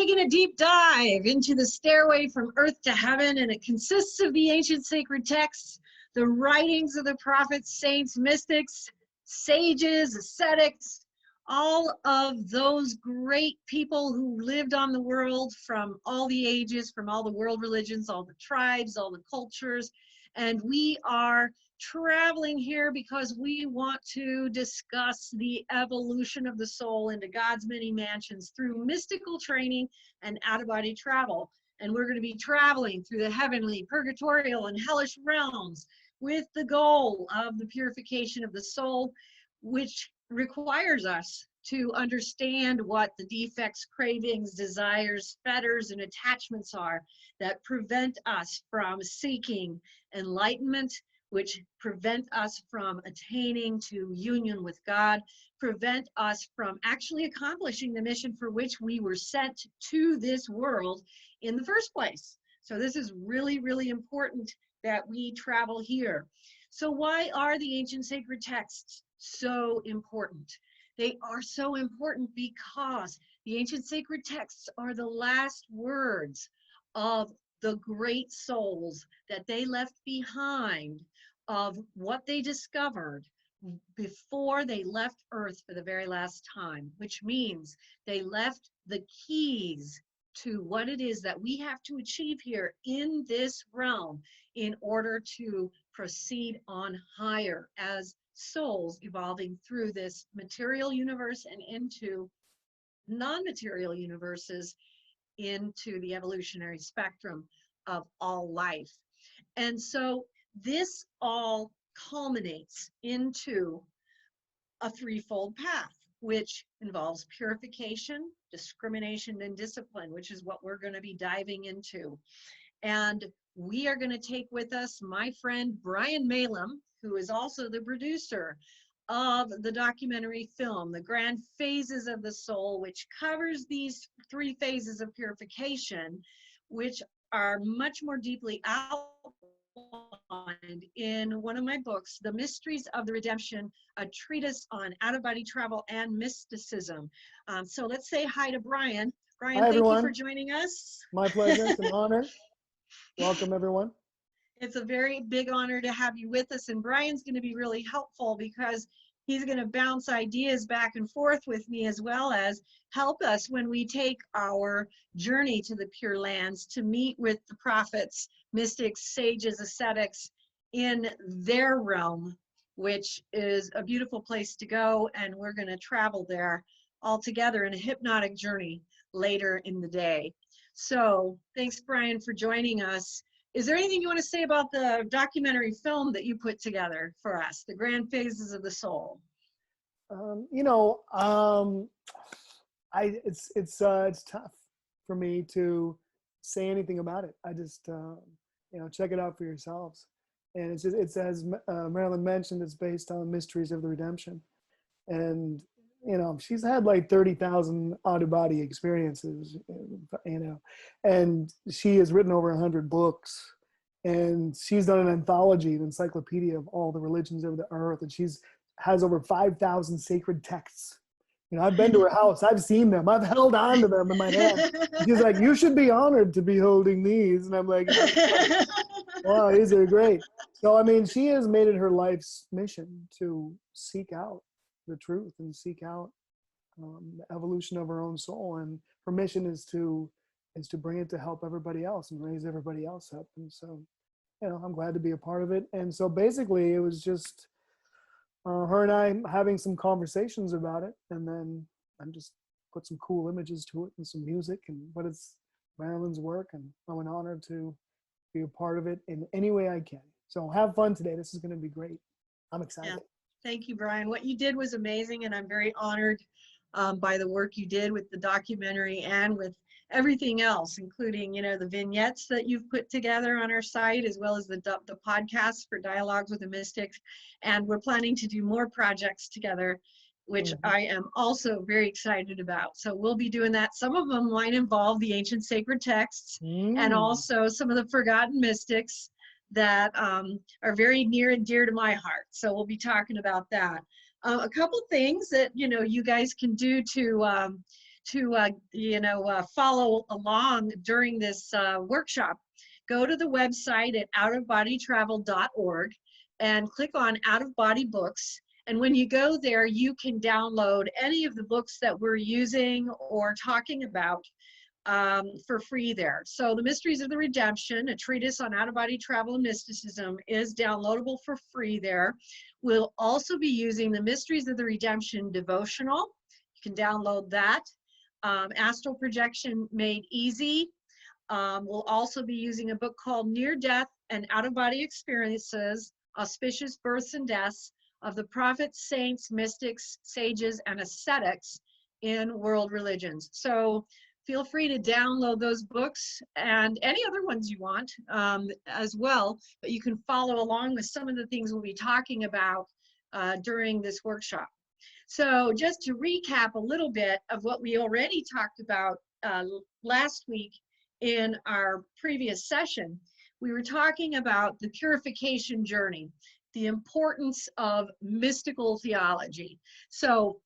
taking a deep dive into the stairway from earth to heaven, and it consists of the ancient sacred texts, the writings of the prophets, saints, mystics, sages, ascetics, all of those great people who lived on the world from all the ages, from all the world religions, all the tribes, all the cultures. And we are traveling here because we want to discuss the evolution of the soul into God's many mansions through mystical training and out-of-body travel. And we're going to be traveling through the heavenly, purgatorial, and hellish realms with the goal of the purification of the soul, which requires us to understand what the defects, cravings, desires, fetters, and attachments are that prevent us from seeking enlightenment, which prevent us from attaining to union with God, prevent us from actually accomplishing the mission for which we were sent to this world in the first place. So this is really, really important that we travel here. So why are the ancient sacred texts so important? They are so important because the ancient sacred texts are the last words of the great souls that they left behind, of what they discovered before they left Earth for the very last time, which means they left the keys to what it is that we have to achieve here in this realm in order to proceed on higher as souls evolving through this material universe and into non-material universes, into the evolutionary spectrum of all life. And so this all culminates into a threefold path, which involves purification, discrimination, and discipline, which is what we're going to be diving into. And we are going to take with us my friend Brian Marilynn, who is also the producer of the documentary film, The Grand Phases of the Soul, which covers these three phases of purification, which are much more deeply outlined in one of my books, The Mysteries of the Redemption, a treatise on out-of-body travel and mysticism. So let's say hi to Brian. Brian, hi, thank everyone. You for joining us. My pleasure. It's an honor. Welcome, everyone. It's a very big honor to have you with us, and Brian's going to be really helpful because he's going to bounce ideas back and forth with me, as well as help us when we take our journey to the Pure Lands to meet with the prophets, mystics, sages, ascetics in their realm, which is a beautiful place to go, and we're going to travel there all together in a hypnotic journey later in the day. So thanks, Brian, for joining us. Is there anything you want to say about the documentary film that you put together for us, The Grand Phases of the Soul? It's tough for me to say anything about it. I just, check it out for yourselves. And it's as Marilynn mentioned, it's based on Mysteries of the Redemption. And, she's had like 30,000 out-of-body experiences, and she has written over 100 books, and she's done an anthology, an encyclopedia of all the religions of the earth, and has over 5,000 sacred texts. I've been to her house, I've seen them, I've held on to them in my hand. She's like, you should be honored to be holding these. And I'm like, wow, these are great. So, she has made it her life's mission to seek out the truth and seek out the evolution of her own soul. And her mission is to bring it to help everybody else and raise everybody else up. And so, I'm glad to be a part of it. And so basically it was just her and I having some conversations about it, and then I just put some cool images to it and some music, but it's Marilynn's work, and I'm an honor to be a part of it in any way I can. So have fun today. This is going to be great. I'm excited. Yeah. Thank you, Brian. What you did was amazing, and I'm very honored by the work you did with the documentary and with everything else, including, the vignettes that you've put together on our site, as well as the podcasts for Dialogues with the Mystics. And we're planning to do more projects together, which I am also very excited about. So we'll be doing that. Some of them might involve the ancient sacred texts and also some of the forgotten mystics that are very near and dear to my heart. So we'll be talking about that. A couple things that you guys can do to follow along during this workshop, go to the website at outofbodytravel.org and click on Out of Body Books. And when you go there, you can download any of the books that we're using or talking about for free there. So the Mysteries of the Redemption, a treatise on out-of-body travel and mysticism, is downloadable for free there. We'll also be using the Mysteries of the Redemption devotional. You can download that. Astral Projection Made Easy. We'll also be using a book called Near Death and Out-of-Body Experiences, Auspicious Births and Deaths of the Prophets, Saints, Mystics, Sages, and Ascetics in World Religions. So feel free to download those books and any other ones you want as well, but you can follow along with some of the things we'll be talking about during this workshop. So just to recap a little bit of what we already talked about last week in our previous session, we were talking about the purification journey, the importance of mystical theology. So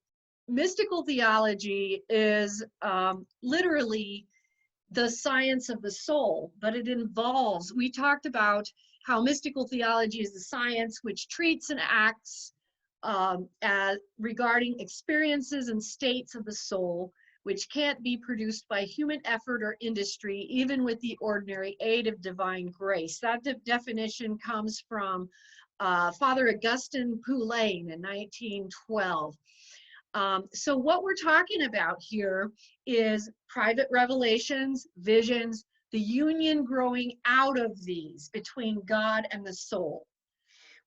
mystical theology is literally the science of the soul, but it involves, we talked about how mystical theology is the science which treats and acts regarding experiences and states of the soul, which can't be produced by human effort or industry, even with the ordinary aid of divine grace. That definition comes from Father Augustine Poulain in 1912. So what we're talking about here is private revelations, visions, the union growing out of these between God and the soul.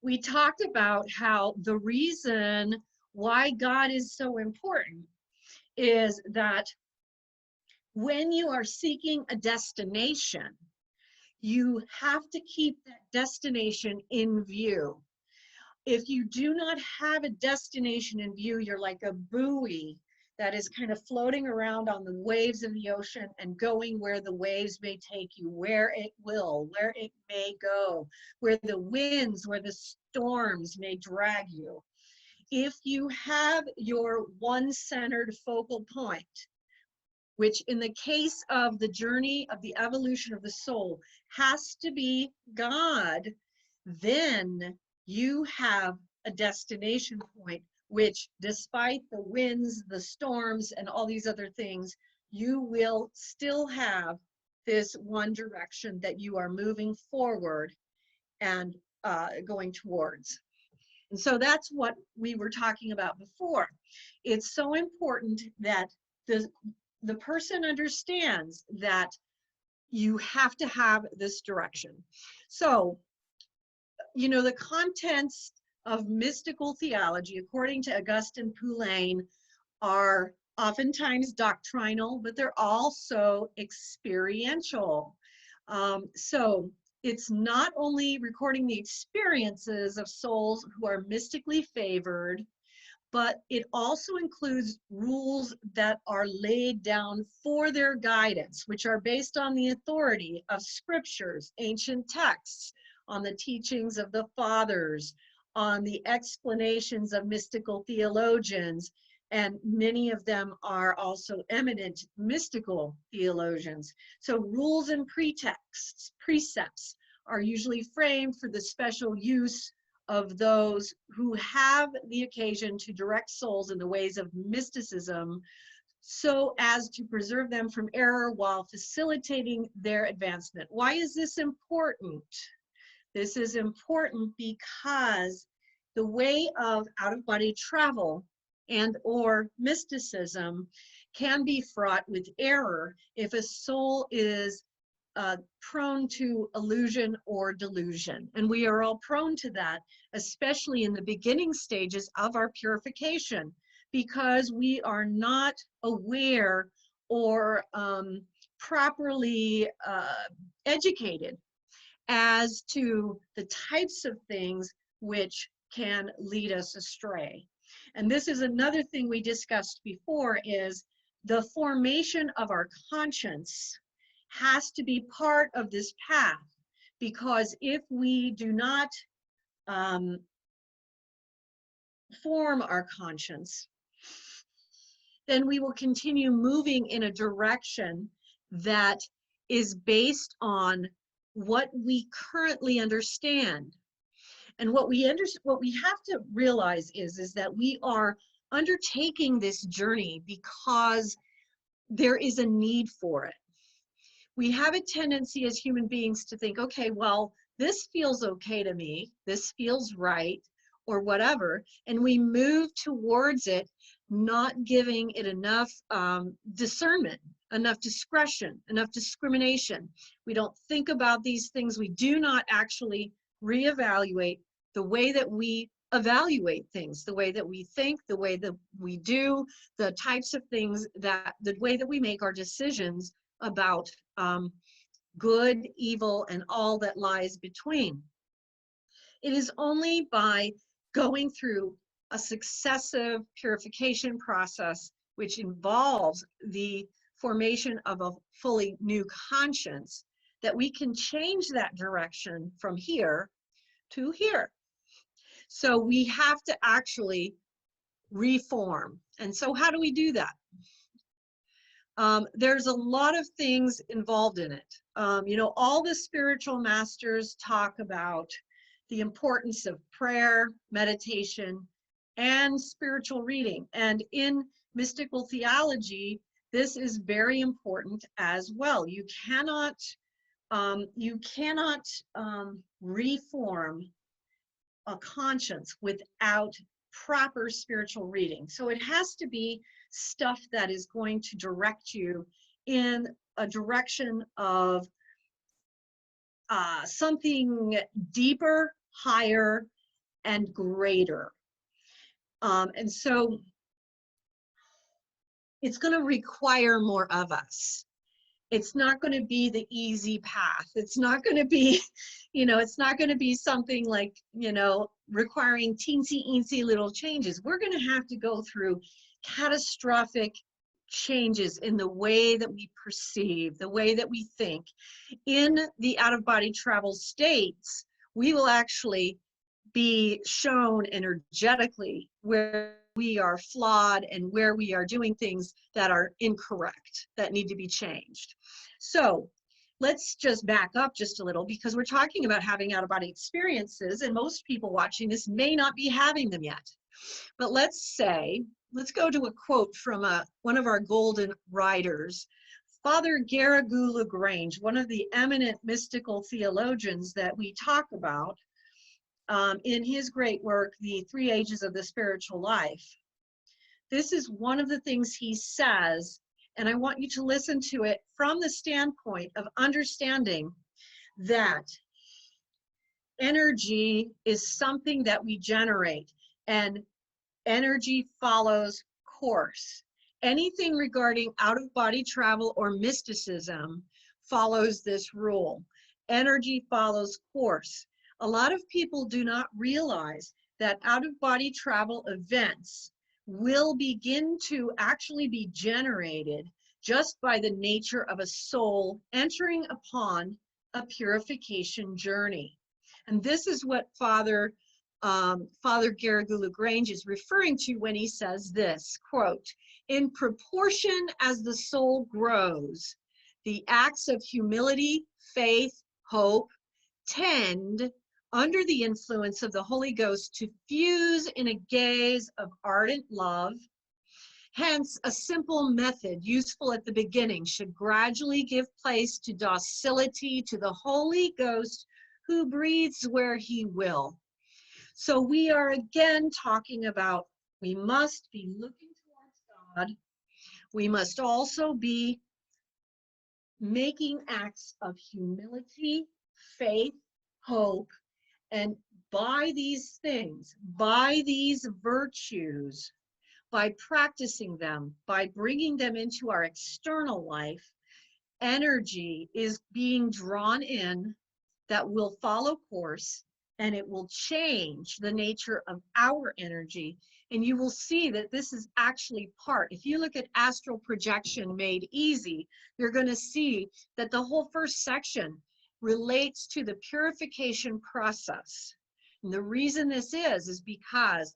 We talked about how the reason why God is so important is that when you are seeking a destination, you have to keep that destination in view. If you do not have a destination in view, you're like a buoy that is kind of floating around on the waves of the ocean and going where the waves may take you, where it will, where it may go, where the winds, where the storms may drag you. If you have your one-centered focal point, which in the case of the journey of the evolution of the soul has to be God, then you have a destination point, which despite the winds, the storms, and all these other things, you will still have this one direction that you are moving forward and going towards. And so that's what we were talking about before. It's so important that the person understands that you have to have this direction. So, you know, the contents of mystical theology, according to Augustine Poulain, are oftentimes doctrinal, but they're also experiential. So it's not only recording the experiences of souls who are mystically favored, but it also includes rules that are laid down for their guidance, which are based on the authority of scriptures, ancient texts, on the teachings of the fathers, on the explanations of mystical theologians, and many of them are also eminent mystical theologians. So rules and precepts are usually framed for the special use of those who have the occasion to direct souls in the ways of mysticism so as to preserve them from error while facilitating their advancement. Why is this important? This is important because the way of out-of-body travel and or mysticism can be fraught with error if a soul is prone to illusion or delusion. And we are all prone to that, especially in the beginning stages of our purification, because we are not aware or properly educated as to the types of things which can lead us astray. And this is another thing we discussed before, is the formation of our conscience has to be part of this path, because if we do not form our conscience, then we will continue moving in a direction that is based on what we currently understand. And what we have to realize is that we are undertaking this journey because there is a need for it. We have a tendency as human beings to think, okay, well, this feels okay to me, this feels right, or whatever, and we move towards it, not giving it enough discernment, enough discretion, enough discrimination. We don't think about these things. We do not actually reevaluate the way that we evaluate things, the way that we think, the way that we do, the types of things that, the way that we make our decisions about good, evil, and all that lies between. It is only by going through a successive purification process, which involves the formation of a fully new conscience, that we can change that direction from here to here. So we have to actually reform. And so how do we do that? There's a lot of things involved in it. You know, all the spiritual masters talk about the importance of prayer, meditation, and spiritual reading. And in mystical theology, this is very important as well. You cannot reform a conscience without proper spiritual reading. So it has to be stuff that is going to direct you in a direction of something deeper, higher, and greater. And so it's going to require more of us. It's not going to be the easy path. It's not going to be, you know, it's not going to be something like, you know, requiring teensy-eensy little changes. We're going to have to go through catastrophic changes in the way that we perceive, the way that we think. In the out-of-body travel states, we will actually be shown energetically where we are flawed and where we are doing things that are incorrect, that need to be changed. So let's just back up just a little, because we're talking about having out-of-body experiences, and most people watching this may not be having them yet. But let's go to a quote from one of our golden writers, Father Garrigou Lagrange, one of the eminent mystical theologians that we talk about in his great work, The Three Ages of the Spiritual Life. This is one of the things he says, and I want you to listen to it from the standpoint of understanding that energy is something that we generate, and energy follows course. Anything regarding out-of-body travel or mysticism follows this rule. Energy follows course. A lot of people do not realize that out-of-body travel events will begin to actually be generated just by the nature of a soul entering upon a purification journey. And this is what Father Garrigou Lagrange is referring to when he says this, quote, "In proportion as the soul grows, the acts of humility, faith, hope tend, under the influence of the Holy Ghost, to fuse in a gaze of ardent love. Hence, a simple method useful at the beginning should gradually give place to docility to the Holy Ghost, who breathes where he will." So we are again talking about, we must be looking towards God. We must also be making acts of humility, faith, hope, and by these things, by these virtues, by practicing them, by bringing them into our external life, energy is being drawn in that will follow course, and it will change the nature of our energy. And you will see that this is actually part. If you look at astral projection made easy, you're going to see that the whole first section relates to the purification process. And the reason this is because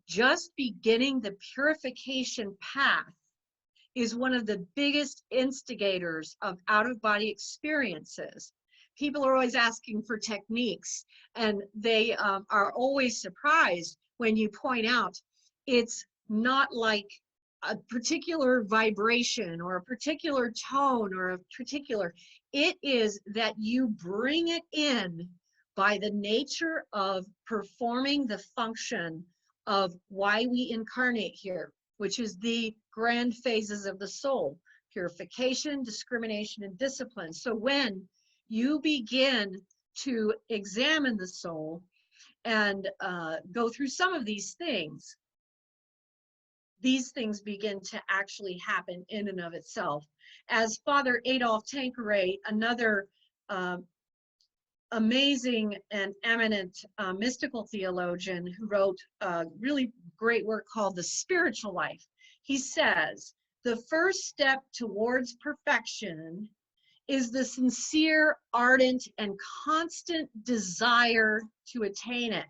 Just beginning the purification path is one of the biggest instigators of out-of-body experiences. People are always asking for techniques, and they are always surprised when you point out it's not like a particular vibration or a particular tone or a particular, it is that you bring it in by the nature of performing the function of why we incarnate here, which is the grand phases of the soul: purification, discrimination, and discipline. So when you begin to examine the soul and go through some of these things begin to actually happen in and of itself. As Father Adolphe Tanqueray, another amazing and eminent mystical theologian who wrote a really great work called The Spiritual Life, he says, the first step towards perfection is the sincere, ardent, and constant desire to attain it.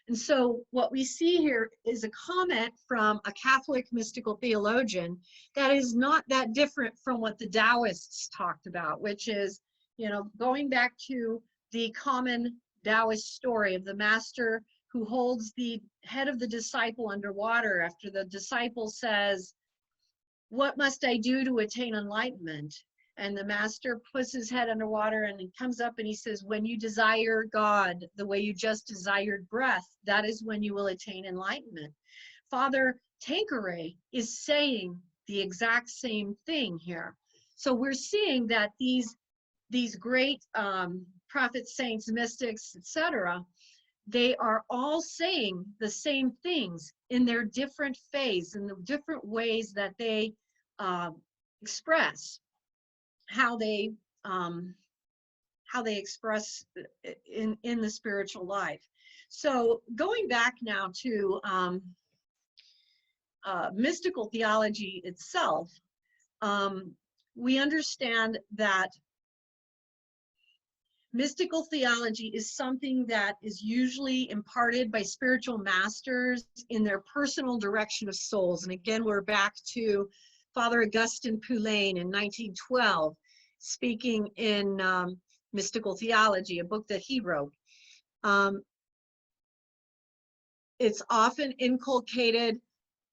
And so what we see here is a comment from a Catholic mystical theologian that is not that different from what the Taoists talked about, which is, you know, going back to the common Taoist story of the master who holds the head of the disciple underwater after the disciple says, "What must I do to attain enlightenment?" And the master puts his head underwater and he comes up and he says, when you desire God the way you just desired breath, that is when you will attain enlightenment. Father Tanqueray is saying the exact same thing here. So we're seeing that these great prophets, saints, mystics, etc., they are all saying the same things in their different phase, in the different ways that they express how they express in the spiritual life. So going back now to mystical theology itself, we understand that mystical theology is something that is usually imparted by spiritual masters in their personal direction of souls. And again, we're back to Father Augustin Poulain in 1912, speaking in Mystical Theology, a book that he wrote. It's often inculcated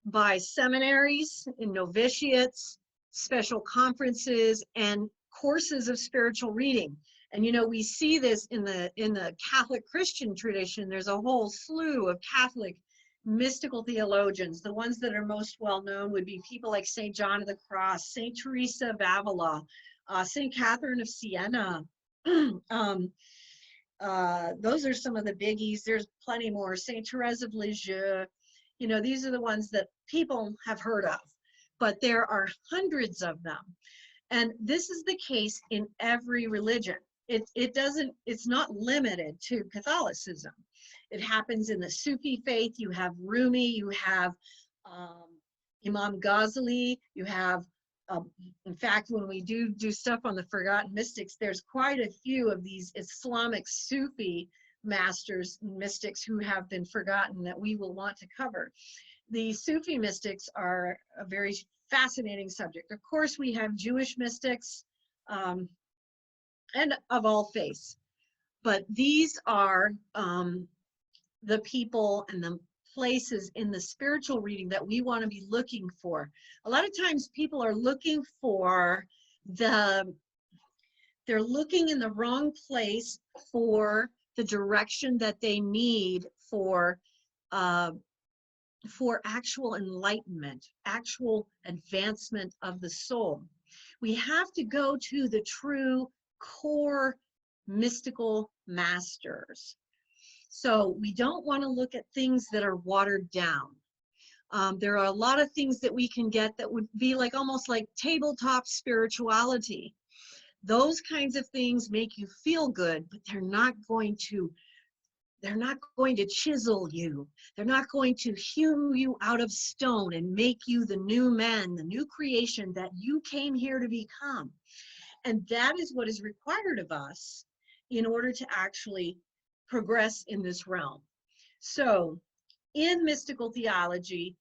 by seminaries, in novitiates, special conferences, and courses of spiritual reading. And you know, we see this in the Catholic Christian tradition. There's a whole slew of Catholic mystical theologians. The ones that are most well known would be people like St. John of the Cross, St. Teresa of Avila, St. Catherine of Siena. Those are some of the biggies. There's plenty more. St. Therese of Lisieux. You know, these are the ones that people have heard of, but there are hundreds of them. And this is the case in every religion. It's not limited to Catholicism. It happens in the Sufi faith. You have Rumi, you have Imam Ghazali, you have, in fact, when we do stuff on the Forgotten Mystics, there's quite a few of these Islamic Sufi masters, mystics who have been forgotten that we will want to cover. The Sufi mystics are a very fascinating subject. Of course, we have Jewish mystics and of all faiths, but these are the people and the places in the spiritual reading that we want to be looking for. A lot of times people are looking for they're looking in the wrong place for the direction that they need for actual enlightenment, actual advancement of the soul. We have to go to the true core mystical masters. So we don't want to look at things that are watered down. There are a lot of things that we can get that would be like almost like tabletop spirituality. Those kinds of things make you feel good, but they're not going to chisel you. They're not going to hew you out of stone and make you the new man, the new creation that you came here to become. And that is what is required of us in order to actually progress in this realm. So in mystical theology,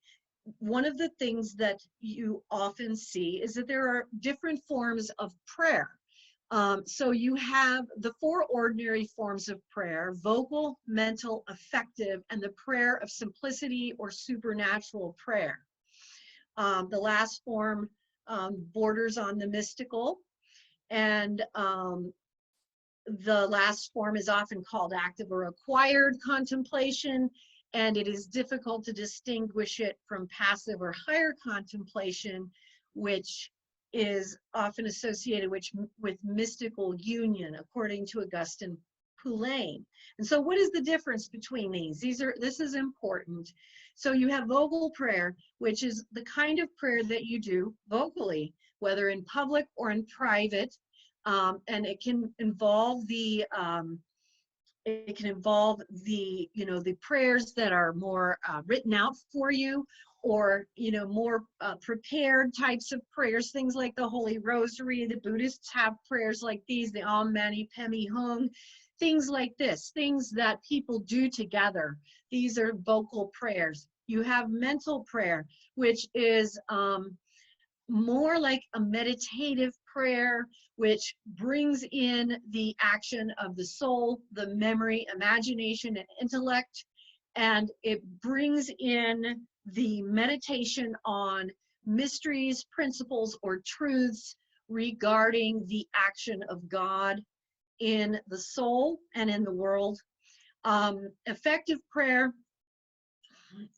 one of the things that you often see is that there are different forms of prayer. So you have the 4 ordinary forms of prayer: vocal, mental, affective, and the prayer of simplicity or supernatural prayer. The last form borders on the mystical, and the last form is often called active or acquired contemplation, and it is difficult to distinguish it from passive or higher contemplation, which is often associated with mystical union, according to Augustine Poullain. And so what is the difference between these? This is important. So you have vocal prayer, which is the kind of prayer that you do vocally, whether in public or in private, and it can involve the the prayers that are more written out for you, or more prepared types of prayers, things like the Holy Rosary. The Buddhists have prayers like these, the Om Mani Padme Hum, things like this, things that people do together. These are vocal prayers. You have mental prayer, which is more like a meditative prayer, which brings in the action of the soul, the memory, imagination, and intellect, and it brings in the meditation on mysteries, principles, or truths regarding the action of God in the soul and in the world. Effective prayer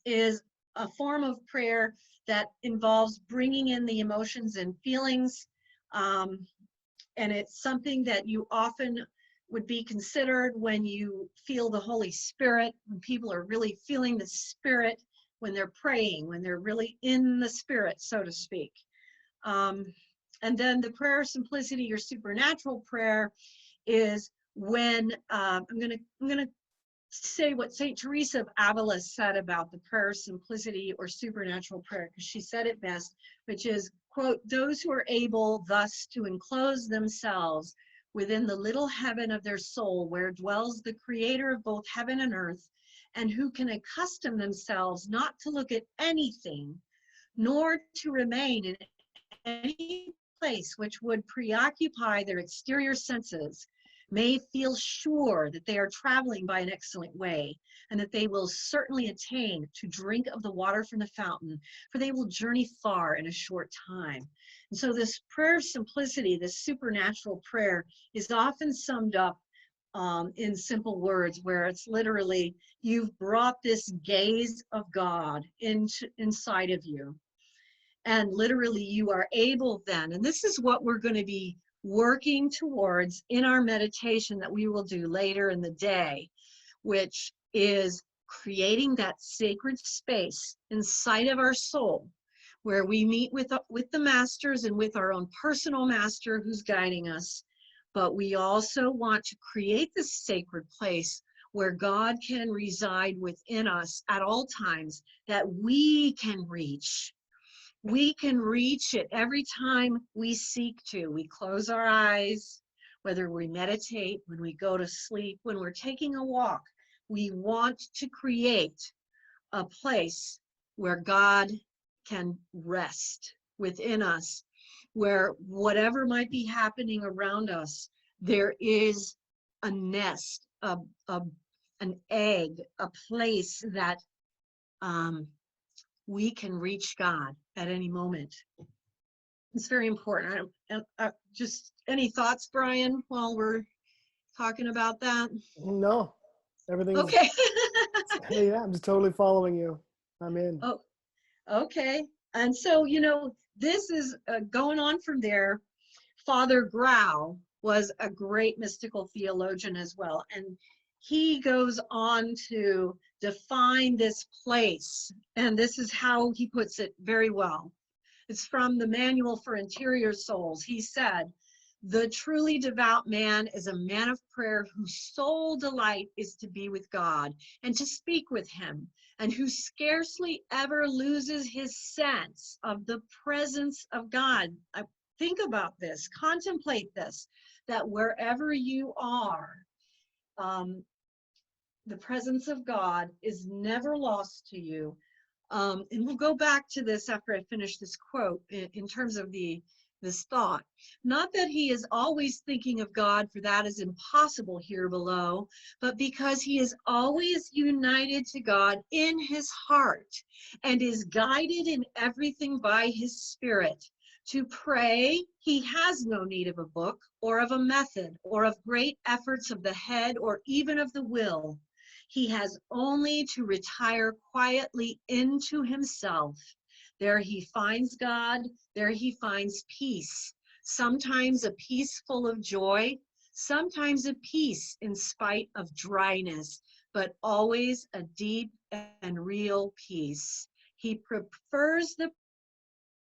is a form of prayer that involves bringing in the emotions and feelings, and it's something that you often would be considered when you feel the Holy Spirit, when people are really feeling the Spirit, when they're praying, when they're really in the Spirit, so to speak. And then the prayer of simplicity or supernatural prayer is when I'm gonna say what Saint Teresa of Avila said about the prayer of simplicity or supernatural prayer, because she said it best, which is, quote, "Those who are able thus to enclose themselves within the little heaven of their soul, where dwells the creator of both heaven and earth, and who can accustom themselves not to look at anything, nor to remain in any place which would preoccupy their exterior senses, may feel sure that they are traveling by an excellent way, and that they will certainly attain to drink of the water from the fountain, for they will journey far in a short time." And so this prayer of simplicity, this supernatural prayer, is often summed up in simple words, where it's literally, you've brought this gaze of God inside of you. And literally you are able then, and this is what we're going to be working towards in our meditation that we will do later in the day, which is creating that sacred space inside of our soul where we meet with the masters and with our own personal master who's guiding us. But we also want to create this sacred place where God can reside within us at all times, that we can reach. We can reach it every time we seek to. We close our eyes, whether we meditate, when we go to sleep, when we're taking a walk. We want to create a place where God can rest within us, where whatever might be happening around us, there is a nest, an egg, a place that we can reach God at any moment. It's very important. Just any thoughts, Brian, while we're talking about that? No, everything's okay. Yeah, I'm just totally following you. I'm in. Oh, okay. And so, this is going on from there. Father Grau was a great mystical theologian as well, and he goes on to define this place, and this is how he puts it very well. It's from the Manual for Interior Souls. He said, "The truly devout man is a man of prayer whose sole delight is to be with God and to speak with him, and who scarcely ever loses his sense of the presence of God." Think about this, contemplate this, that wherever you are, the presence of God is never lost to you. And we'll go back to this after I finish this quote in terms of this thought. Not that he is always thinking of God, for that is impossible here below, but because he is always united to God in his heart and is guided in everything by his Spirit. To pray, he has no need of a book or of a method or of great efforts of the head or even of the will. He has only to retire quietly into himself. There he finds God, there he finds peace, sometimes a peace full of joy, sometimes a peace in spite of dryness, but always a deep and real peace. He prefers the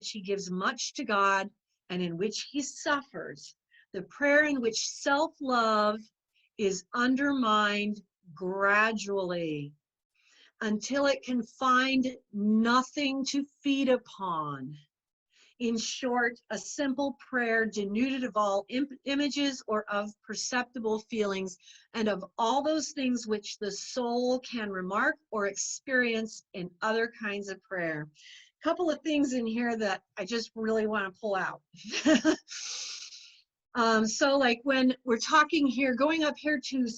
which he gives much to God and in which he suffers, the prayer in which self-love is undermined gradually until it can find nothing to feed upon. In short, a simple prayer denuded of all images or of perceptible feelings and of all those things which the soul can remark or experience in other kinds of prayer. A couple of things in here that I just really want to pull out. So like when we're talking here, going up here to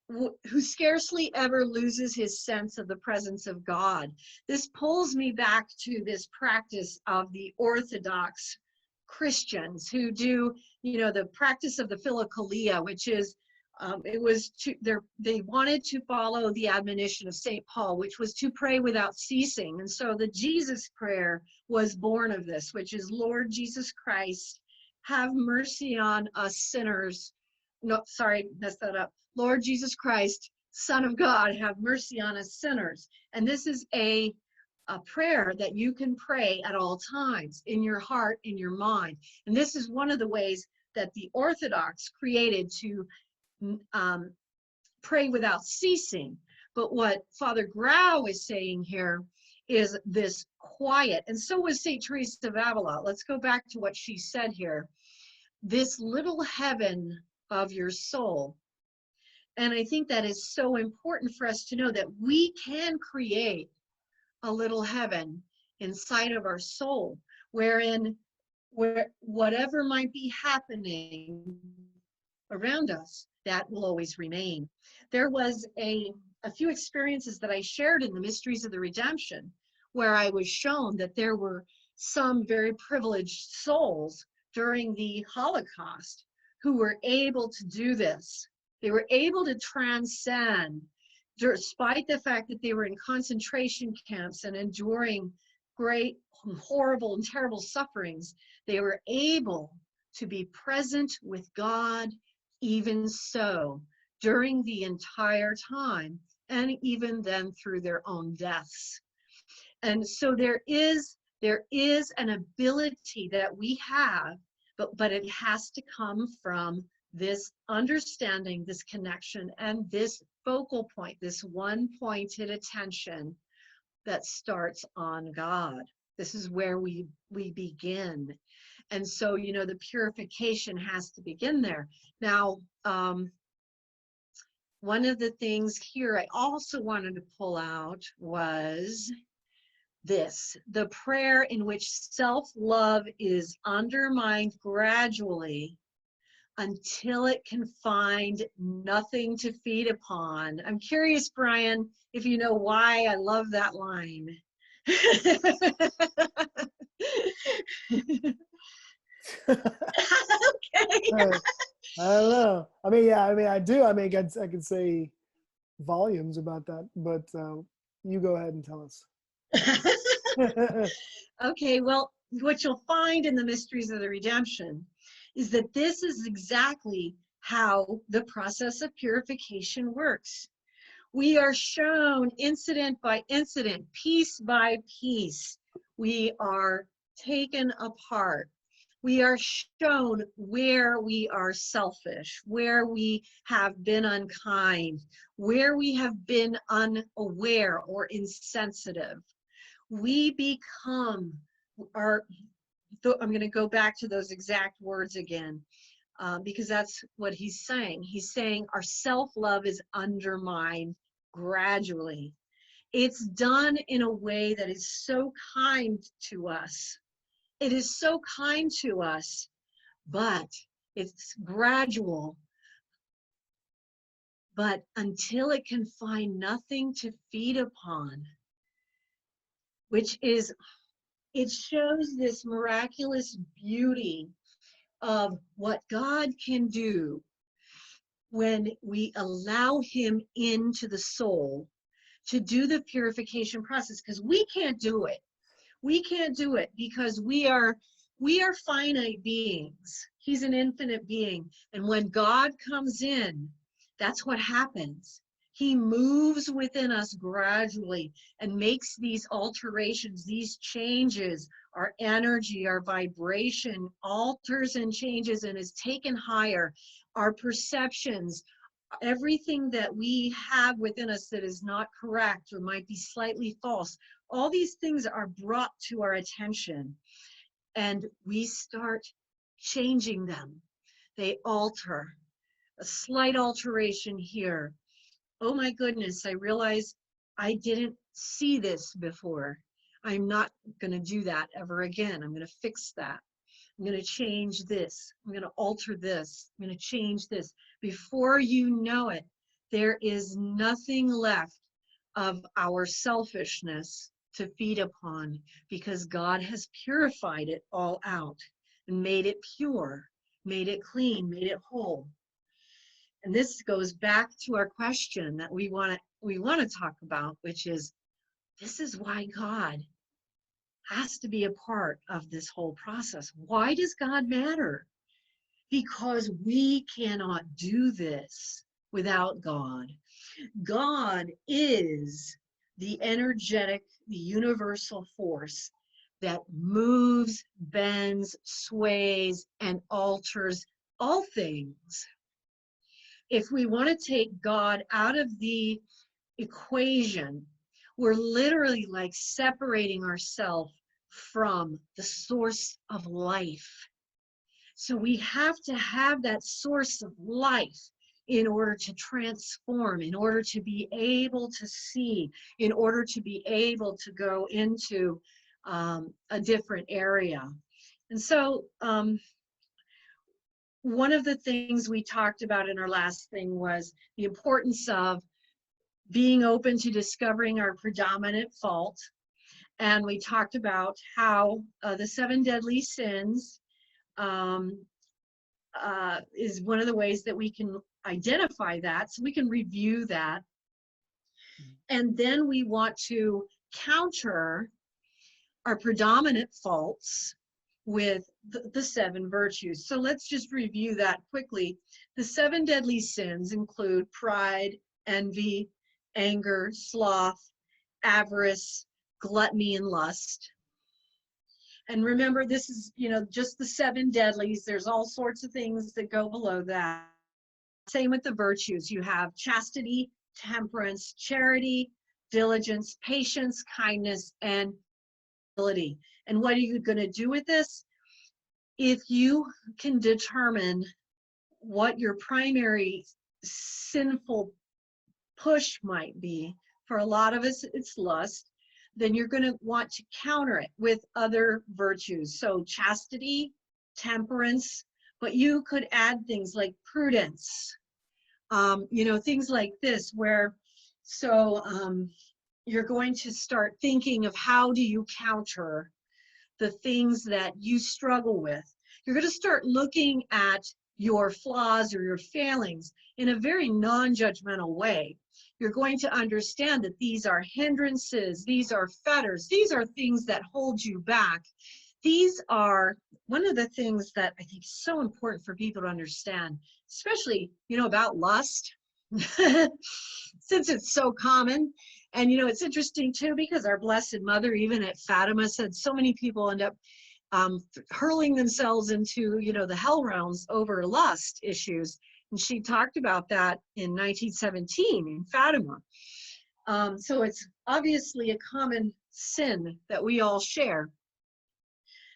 who scarcely ever loses his sense of the presence of God. This pulls me back to this practice of the Orthodox Christians who do, the practice of the philokalia, which is, they wanted to follow the admonition of St. Paul, which was to pray without ceasing. And so the Jesus prayer was born of this, which is, Lord Jesus Christ, have mercy on us sinners. No, sorry, messed that up. Lord Jesus Christ, Son of God, have mercy on us sinners. And this is a prayer that you can pray at all times in your heart, in your mind. And this is one of the ways that the Orthodox created to pray without ceasing. But what Father Grau is saying here is this quiet, and so was St. Teresa of Avila. Let's go back to what she said here. This little heaven of your soul. And I think that is so important for us to know that we can create a little heaven inside of our soul, where whatever might be happening around us, that will always remain. There was a few experiences that I shared in the Mysteries of the Redemption, where I was shown that there were some very privileged souls during the Holocaust who were able to do this. They were able to transcend, despite the fact that they were in concentration camps and enduring great, horrible, and terrible sufferings. They were able to be present with God even so during the entire time, and even then through their own deaths. And so there is an ability that we have, but it has to come from this understanding, this connection, and this focal point, this one-pointed attention that starts on God. This is where we begin. And so, the purification has to begin there. Now, one of the things here I also wanted to pull out was this, the prayer in which self-love is undermined gradually until it can find nothing to feed upon. I'm curious, Brian, if you know why I love that line. Okay. I don't know. I do. I could say volumes about that, but you go ahead and tell us. Okay, well, what you'll find in the Mysteries of the Redemption is that this is exactly how the process of purification works. We are shown incident by incident, piece by piece. We are taken apart. We are shown where we are selfish, where we have been unkind, where we have been unaware or insensitive. We become I'm going to go back to those exact words again, because that's what he's saying. He's saying our self-love is undermined gradually. It's done in a way that is so kind to us. It is so kind to us, but it's gradual. But until it can find nothing to feed upon, which is, it shows this miraculous beauty of what God can do when we allow him into the soul to do the purification process, because we can't do it. We can't do it because we are finite beings. He's an infinite being. And when God comes in, that's what happens. He moves within us gradually and makes these alterations, these changes. Our energy, our vibration alters and changes and is taken higher. Our perceptions, everything that we have within us that is not correct or might be slightly false, all these things are brought to our attention and we start changing them. They alter. A slight alteration here. Oh my goodness, I realize I didn't see this before. I'm not going to do that ever again. I'm going to fix that. I'm going to change this. I'm going to alter this. I'm going to change this. Before you know it, there is nothing left of our selfishness to feed upon, because God has purified it all out and made it pure, made it clean, made it whole. And this goes back to our question that we want to talk about, which is, this is why God has to be a part of this whole process. Why does God matter? Because we cannot do this without God. God is the energetic, the universal force that moves, bends, sways, and alters all things. If we want to take God out of the equation, we're literally like separating ourselves from the source of life. So we have to have that source of life in order to transform, in order to be able to see, in order to be able to go into a different area. And so one of the things we talked about in our last thing was the importance of being open to discovering our predominant fault. And we talked about how the 7 deadly sins is one of the ways that we can identify that, so we can review that. And then we want to counter our predominant faults with the 7 virtues. So let's just review that quickly. The 7 deadly sins include pride, envy, anger, sloth, avarice, gluttony, and lust. And remember, this is, just the 7 deadlies. There's all sorts of things that go below that. Same with the virtues. You have chastity, temperance, charity, diligence, patience, kindness, and ability. And what are you going to do with this? If you can determine what your primary sinful push might be, for a lot of us it's lust, then you're going to want to counter it with other virtues. So chastity, temperance, but you could add things like prudence, things like this, where you're going to start thinking of how do you counter the things that you struggle with. You're going to start looking at your flaws or your failings in a very non-judgmental way. You're going to understand that these are hindrances, these are fetters, these are things that hold you back. These are one of the things that I think is so important for people to understand, especially, about lust, since it's so common. And, it's interesting too, because our Blessed Mother, even at Fatima, said so many people end up hurling themselves into, the hell realms over lust issues. And she talked about that in 1917 in Fatima. So it's obviously a common sin that we all share.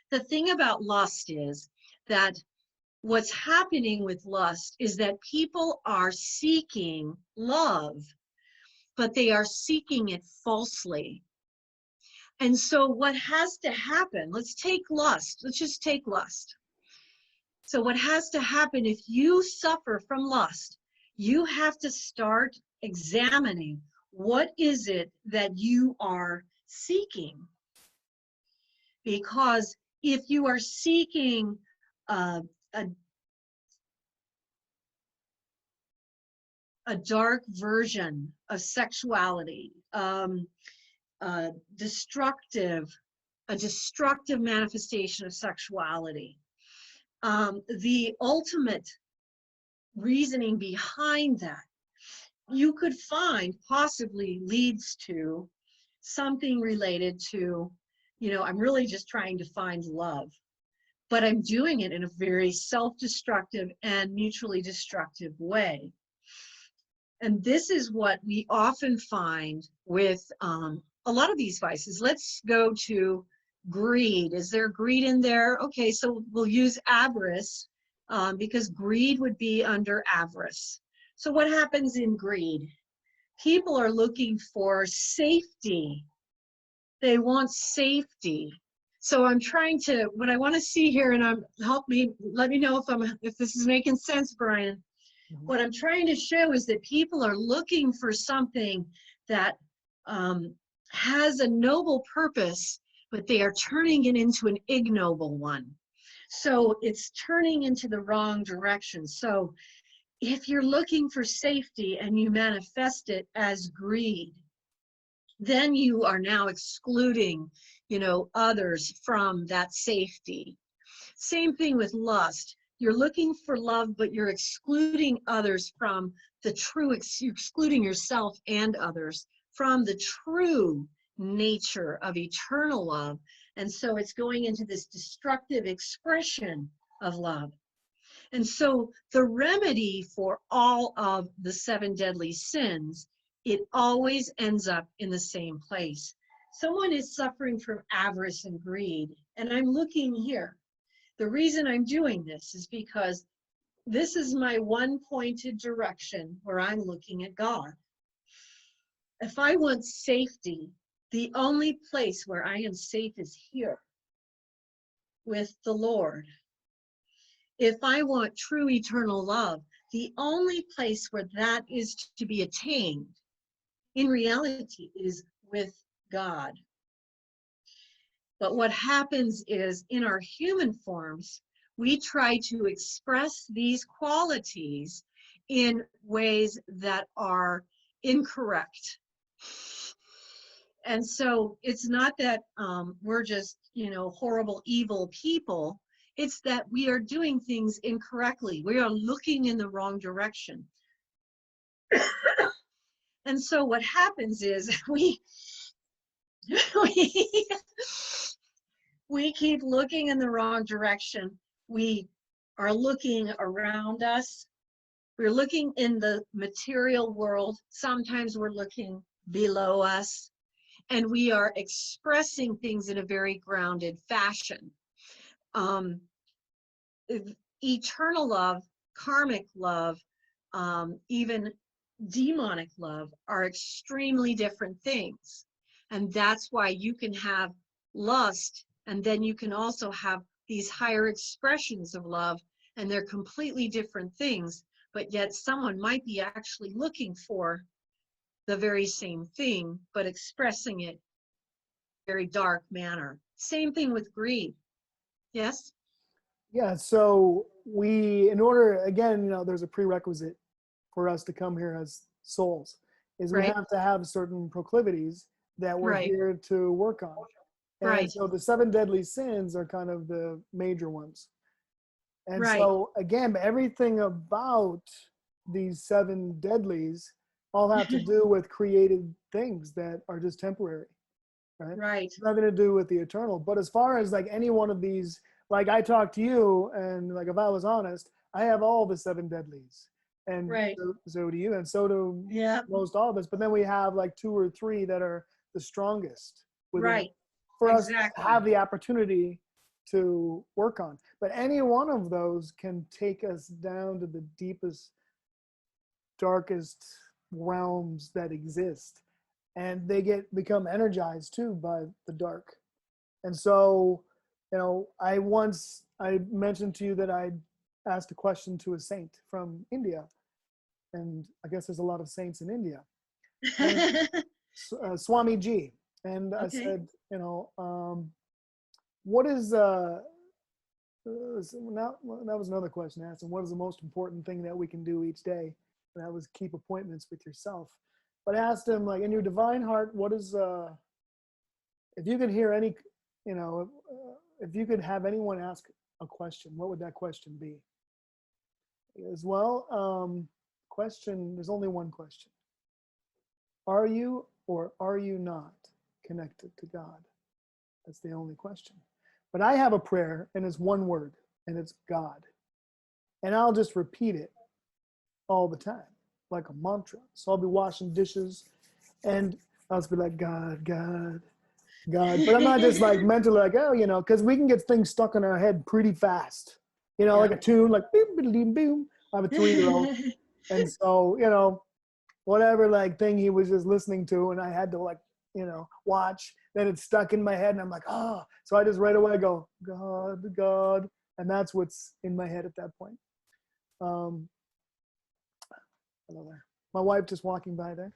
The thing about lust is that what's happening with lust is that people are seeking love. but they are seeking it falsely. And so what has to happen, let's take lust. Let's just take lust. So what has to happen if you suffer from lust, you have to start examining what is it that you are seeking. Because if you are seeking a dark version of sexuality, a destructive manifestation of sexuality, the ultimate reasoning behind that, you could find possibly leads to something related to, I'm really just trying to find love, but I'm doing it in a very self-destructive and mutually destructive way. And this is what we often find with a lot of these vices. Let's go to greed. Is there greed in there? Okay, so we'll use avarice because greed would be under avarice. So what happens in greed? People are looking for safety. They want safety. So I'm trying to, what I want to see here, and let me know if this is making sense, Brian. What I'm trying to show is that people are looking for something that has a noble purpose, but they are turning it into an ignoble one. So it's turning into the wrong direction. So if you're looking for safety and you manifest it as greed, then you are now excluding, others from that safety. Same thing with lust. You're looking for love, but you're excluding others from the true, you're excluding yourself and others from the true nature of eternal love. And so it's going into this destructive expression of love. And so the remedy for all of the 7 deadly sins, it always ends up in the same place. Someone is suffering from avarice and greed, and I'm looking here. The reason I'm doing this is because this is my one pointed direction where I'm looking at God. If I want safety, the only place where I am safe is here with the Lord. If I want true eternal love, the only place where that is to be attained in reality is with God. But what happens is in our human forms, we try to express these qualities in ways that are incorrect. And so it's not that we're just, horrible, evil people. It's that we are doing things incorrectly. We are looking in the wrong direction. And so what happens is we keep looking in the wrong direction. We are looking around us. We're looking in the material world. Sometimes we're looking below us. And we are expressing things in a very grounded fashion. Eternal love, karmic love, even demonic love are extremely different things. And that's why you can have lust, and then you can also have these higher expressions of love, and they're completely different things, but yet someone might be actually looking for the very same thing, but expressing it in a very dark manner. Same thing with greed. Yes? Yeah, so in order, again, there's a prerequisite for us to come here as souls, is we Right. have to have certain proclivities that we're Right. here to work on. And Right. so the 7 deadly sins are kind of the major ones. And Right. so again, everything about these 7 deadlies all have to do with created things that are just temporary, right? Right. It's nothing to do with the eternal. But as far as like any one of these, like I talk to you, and like if I was honest, I have all the 7 deadlies, and right. so do you, and so do most all of us. But then we have like 2 or 3 that are the strongest within, right. for exactly. us to have the opportunity to work on. But any one of those can take us down to the deepest, darkest realms that exist, and they become energized too by the dark. And so, I mentioned to you that I asked a question to a saint from India, and I guess there's a lot of saints in India, and Swami G. And I Okay. said, what is that was another question I asked him. What is the most important thing that we can do each day? And that was keep appointments with yourself. But I asked him, like, in your divine heart, what is if you could hear any, if you could have anyone ask a question, what would that question be? As well, there's only one question. Are you or are you not connected to God? That's the only question. But I have a prayer, and it's one word, and it's God. And I'll just repeat it all the time, like a mantra. So I'll be washing dishes, and I'll just be like, God, God, God. But I'm not just like mentally like, because we can get things stuck in our head pretty fast. Like a tune, like boom, boom, boom. I have a 3-year-old. And so, whatever like thing he was just listening to, and I had to like, watch, then it's stuck in my head, and I'm like, oh. So I just right away go, God, God. And that's what's in my head at that point. Hello there. My wife just walking by there.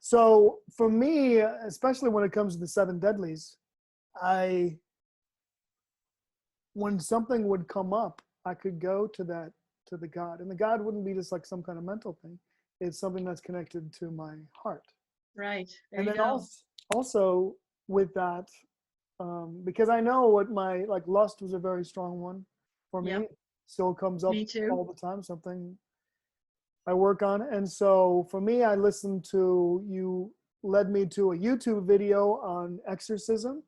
So for me, especially when it comes to the 7 deadlies, when something would come up, I could go to the God, and the God wouldn't be just like some kind of mental thing. It's something that's connected to my heart. Right. There And you then go. also with that, because I know what my lust was a very strong one for me. Yep. Still comes up Me too. all the time, something I work on. And so for me, you led me to a YouTube video on exorcism.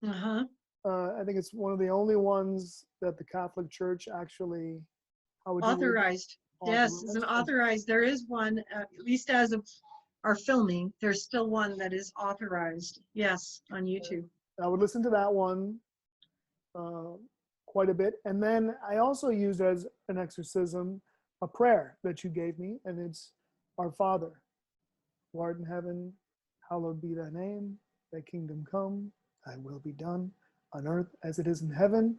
Uh-huh. I think it's one of the only ones that the Catholic Church actually, how would you Authorized. Yes, it's an authorized. There is one, at least as of our filming, there's still one that is authorized. Yes, on YouTube. I would listen to that one quite a bit. And then I also used as an exorcism a prayer that you gave me, and it's Our Father, who art in heaven, hallowed be thy name, thy kingdom come, thy will be done on earth as it is in heaven.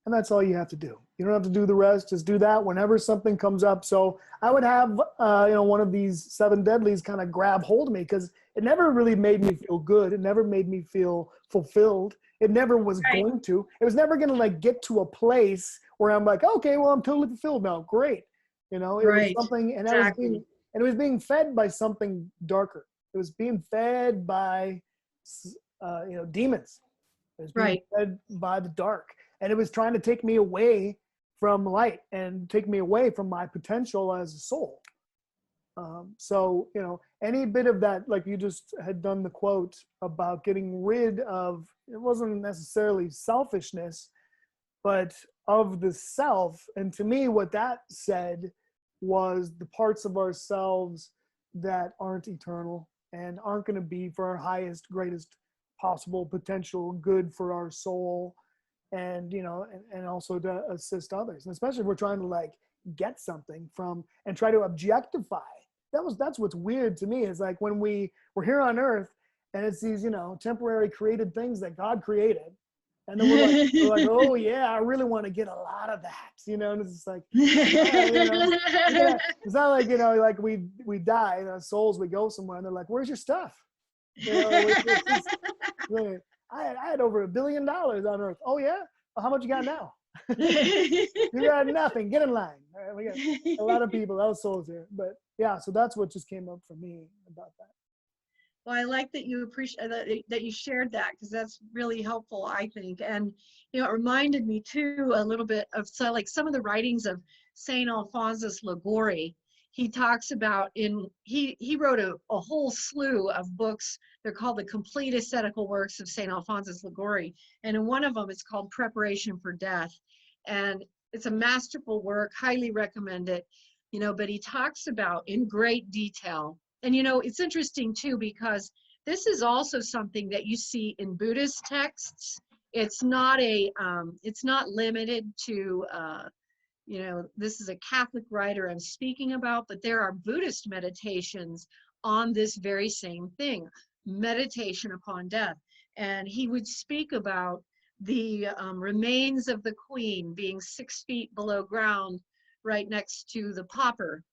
And that's all you have to do. You don't have to do the rest. Just do that whenever something comes up. So I would have, one of these 7 deadlies kind of grab hold of me, because it never really made me feel good. It never made me feel fulfilled. It never was going to. It was never going to get to a place where I'm like, okay, well, I'm totally fulfilled now. Great. It was something, and it was being fed by something darker. It was being fed by, demons. It was being fed by the dark. And it was trying to take me away from light and take me away from my potential as a soul. So, any bit of that, like you just had done the quote about getting rid of, it wasn't necessarily selfishness, but of the self. And to me, what that said was the parts of ourselves that aren't eternal and aren't going to be for our highest, greatest possible potential good for our soul. And and also to assist others, and especially if we're trying to get something from and try to objectify. That's what's weird to me, is like when we're here on earth, and it's these temporary created things that God created, and then we're like, oh yeah, I really want to get a lot of that, and it's just like, it's not like like we die and our souls, we go somewhere, and they're like, where's your stuff? I had over $1 billion on earth. Oh yeah? Well, how much you got now? You got nothing. Get in line. All right, we got a lot of people, those souls here. But yeah, so that's what just came up for me about that. Well, I like that you appreciate that you shared that, because that's really helpful, I think. And it reminded me too a little bit of some of the writings of Saint Alphonsus Liguori. He talks about he wrote a whole slew of books. They're called the Complete Ascetical Works of Saint Alphonsus Liguori, and in one of them it's called Preparation for Death, and it's a masterful work. Highly recommend it. But he talks about in great detail. And it's interesting too, because this is also something that you see in Buddhist texts. It's not it's not limited to you know, this is a Catholic writer I'm speaking about, but there are Buddhist meditations on this very same thing, meditation upon death. And he would speak about the remains of the queen being 6 feet below ground right next to the pauper,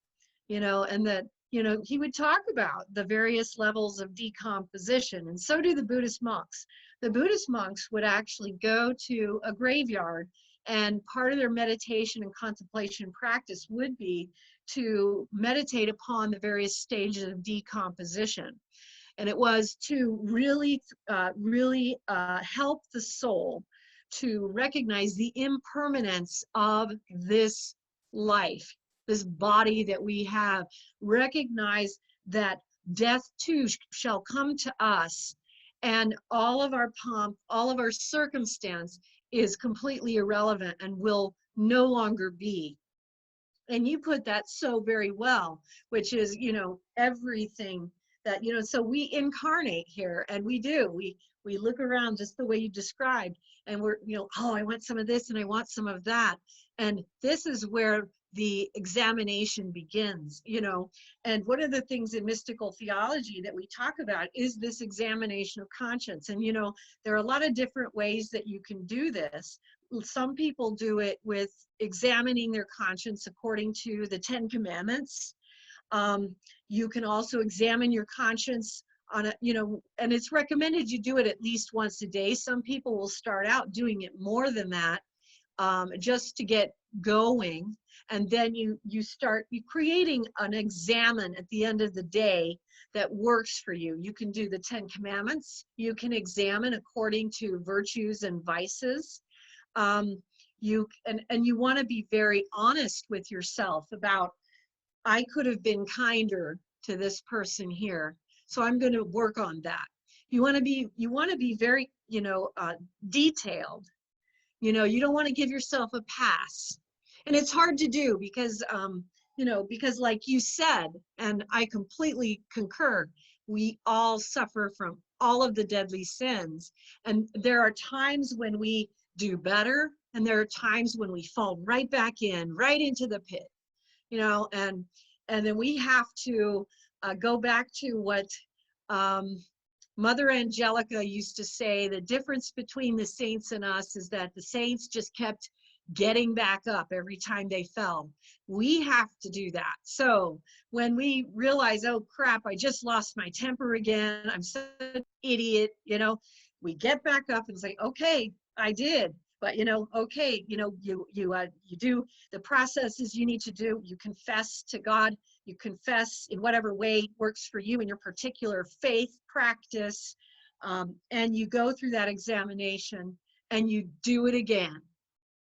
you know, and that, you know, he would talk about the various levels of decomposition, and so do the Buddhist monks. The Buddhist monks would actually go to a graveyard, and part of their meditation and contemplation practice would be to meditate upon the various stages of decomposition. And it was to really help the soul to recognize the impermanence of this life, this body that we have. Recognize that death too shall come to us, and all of our pomp, all of our circumstance is completely irrelevant and will no longer be. And you put that so very well, which is, you know, everything that, you know, so we incarnate here, and we look around just the way you described, and we're, you know, oh, I want some of this and I want some of that. And this is where the examination begins, you know. And one of the things in mystical theology that we talk about is this examination of conscience. And, you know, there are a lot of different ways that you can do this. Some people do it with examining their conscience according to the 10 Commandments. You can also examine your conscience on a, you know, and it's recommended you do it at least once a day. Some people will start out doing it more than that, just to get going. And then you start creating an examine at the end of the day that works for you. You can do the 10 Commandments. You can examine according to virtues and vices. You want to be very honest with yourself about, I could have been kinder to this person here, so I'm going to work on that. You want to be very, you know, detailed. You know, you don't want to give yourself a pass. And it's hard to do because, you know, because like you said, and I completely concur, we all suffer from all of the deadly sins. And there are times when we do better, and there are times when we fall right back in, right into the pit, you know, and then we have to go back to what Mother Angelica used to say. The difference between the saints and us is that the saints just kept getting back up every time they fell. We have to do that. So when we realize, oh crap, I just lost my temper again, I'm such an idiot, you know, we get back up and say, okay, I did. But, you know, okay, you know, you do the processes you need to do. You confess to God. You confess in whatever way works for you in your particular faith practice. And you go through that examination and you do it again.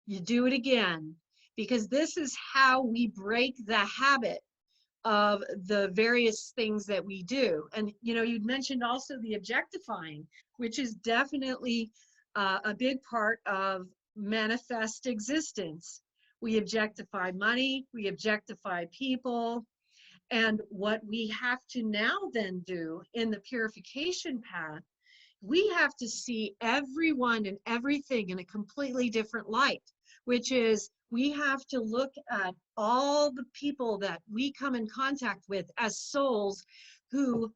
You do it again, because this is how we break the habit of the various things that we do. And, you know, you'd mentioned also the objectifying, which is definitely a big part of manifest existence. We objectify money, we objectify people, and what we have to now then do in the purification path, we have to see everyone and everything in a completely different light, which is we have to look at all the people that we come in contact with as souls who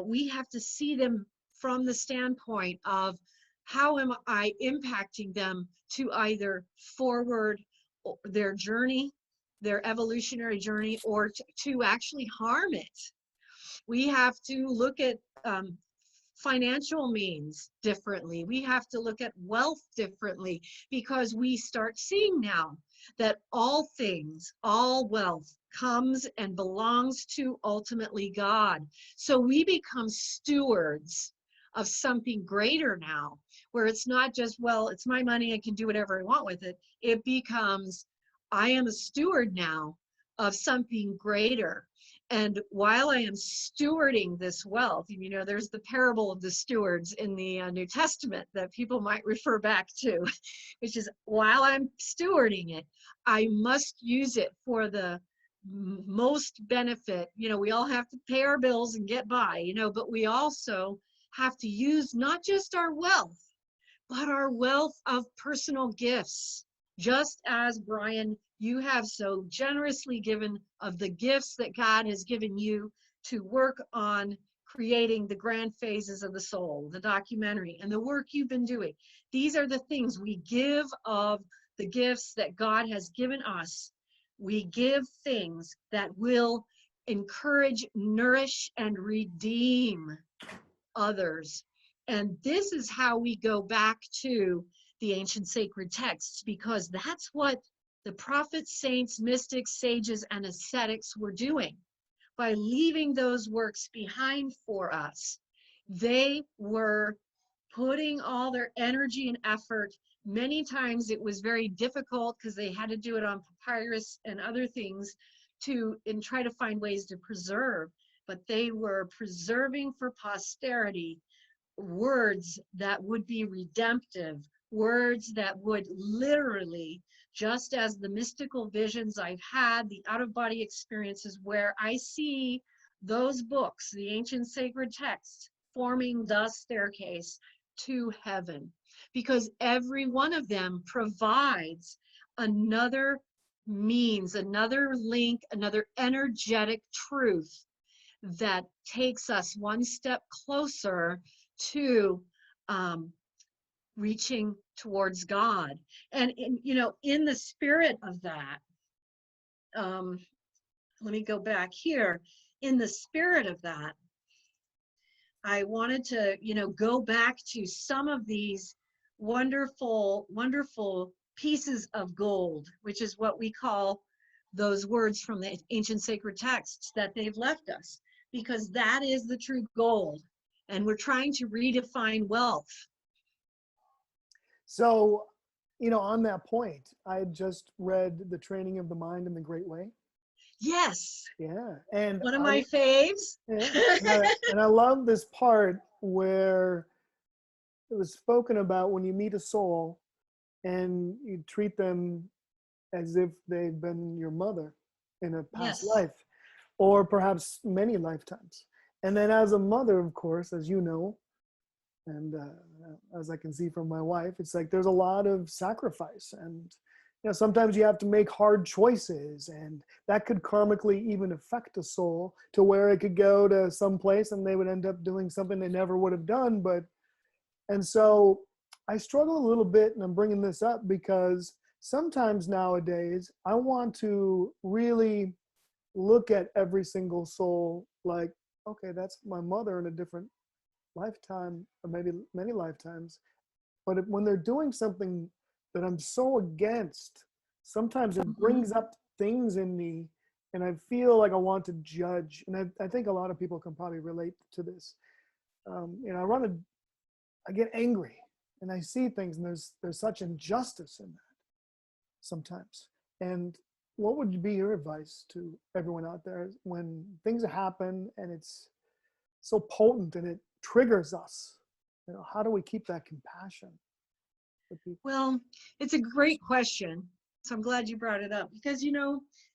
we have to see them from the standpoint of, how am I impacting them to either forward their journey, their evolutionary journey, or to actually harm it? We have to look at financial means differently. We have to look at wealth differently, because we start seeing now that all things, all wealth comes and belongs to ultimately God. So we become stewards of something greater now, where it's not just, well, it's my money, I can do whatever I want with it. It becomes, I am a steward now of something greater. And while I am stewarding this wealth, you know, there's the parable of the stewards in the New Testament that people might refer back to, which is, while I'm stewarding it, I must use it for the most benefit. You know, we all have to pay our bills and get by, you know, but we also have to use not just our wealth, but our wealth of personal gifts, Just as, Brian, you have so generously given of the gifts that God has given you to work on creating the grand phases of the soul, the documentary, and the work you've been doing. These are the things we give of the gifts that God has given us. We give things that will encourage, nourish, and redeem others. And this is how we go back to the ancient sacred texts, because that's what the prophets, saints, mystics, sages, and ascetics were doing. By leaving those works behind for us, they were putting all their energy and effort. Many times it was very difficult because they had to do it on papyrus and other things and try to find ways to preserve, but they were preserving for posterity words that would be redemptive, words that would literally, just as the mystical visions I've had, the out-of-body experiences where I see those books, the ancient sacred texts, forming the staircase to heaven, because every one of them provides another means, another link, another energetic truth that takes us one step closer to reaching towards God. And in the spirit of that, let me go back here. In the spirit of that, I wanted to, go back to some of these wonderful, wonderful pieces of gold, which is what we call those words from the ancient sacred texts that they've left us, because that is the true gold. And we're trying to redefine wealth. So, on that point, I had just read The Training of the Mind in the Great Way. Yes. Yeah. And one of my faves. Yeah, and I love this part where it was spoken about when you meet a soul and you treat them as if they've been your mother in a past Yes. life, or perhaps many lifetimes. And then as a mother, of course, as you know, and as I can see from my wife, it's like there's a lot of sacrifice, and sometimes you have to make hard choices, and that could karmically even affect a soul to where it could go to some place and they would end up doing something they never would have done. And so I struggle a little bit, and I'm bringing this up because sometimes nowadays I want to really look at every single soul like, okay, that's my mother in a different lifetime, or maybe many lifetimes. But when they're doing something that I'm so against, sometimes it brings up things in me, and I feel like I want to judge. And I think a lot of people can probably relate to this. I get angry, and I see things, and there's such injustice in that sometimes. And what would be your advice to everyone out there when things happen and it's so potent and it triggers us? How do we keep that compassion? Well, it's a great question. So I'm glad you brought it up, because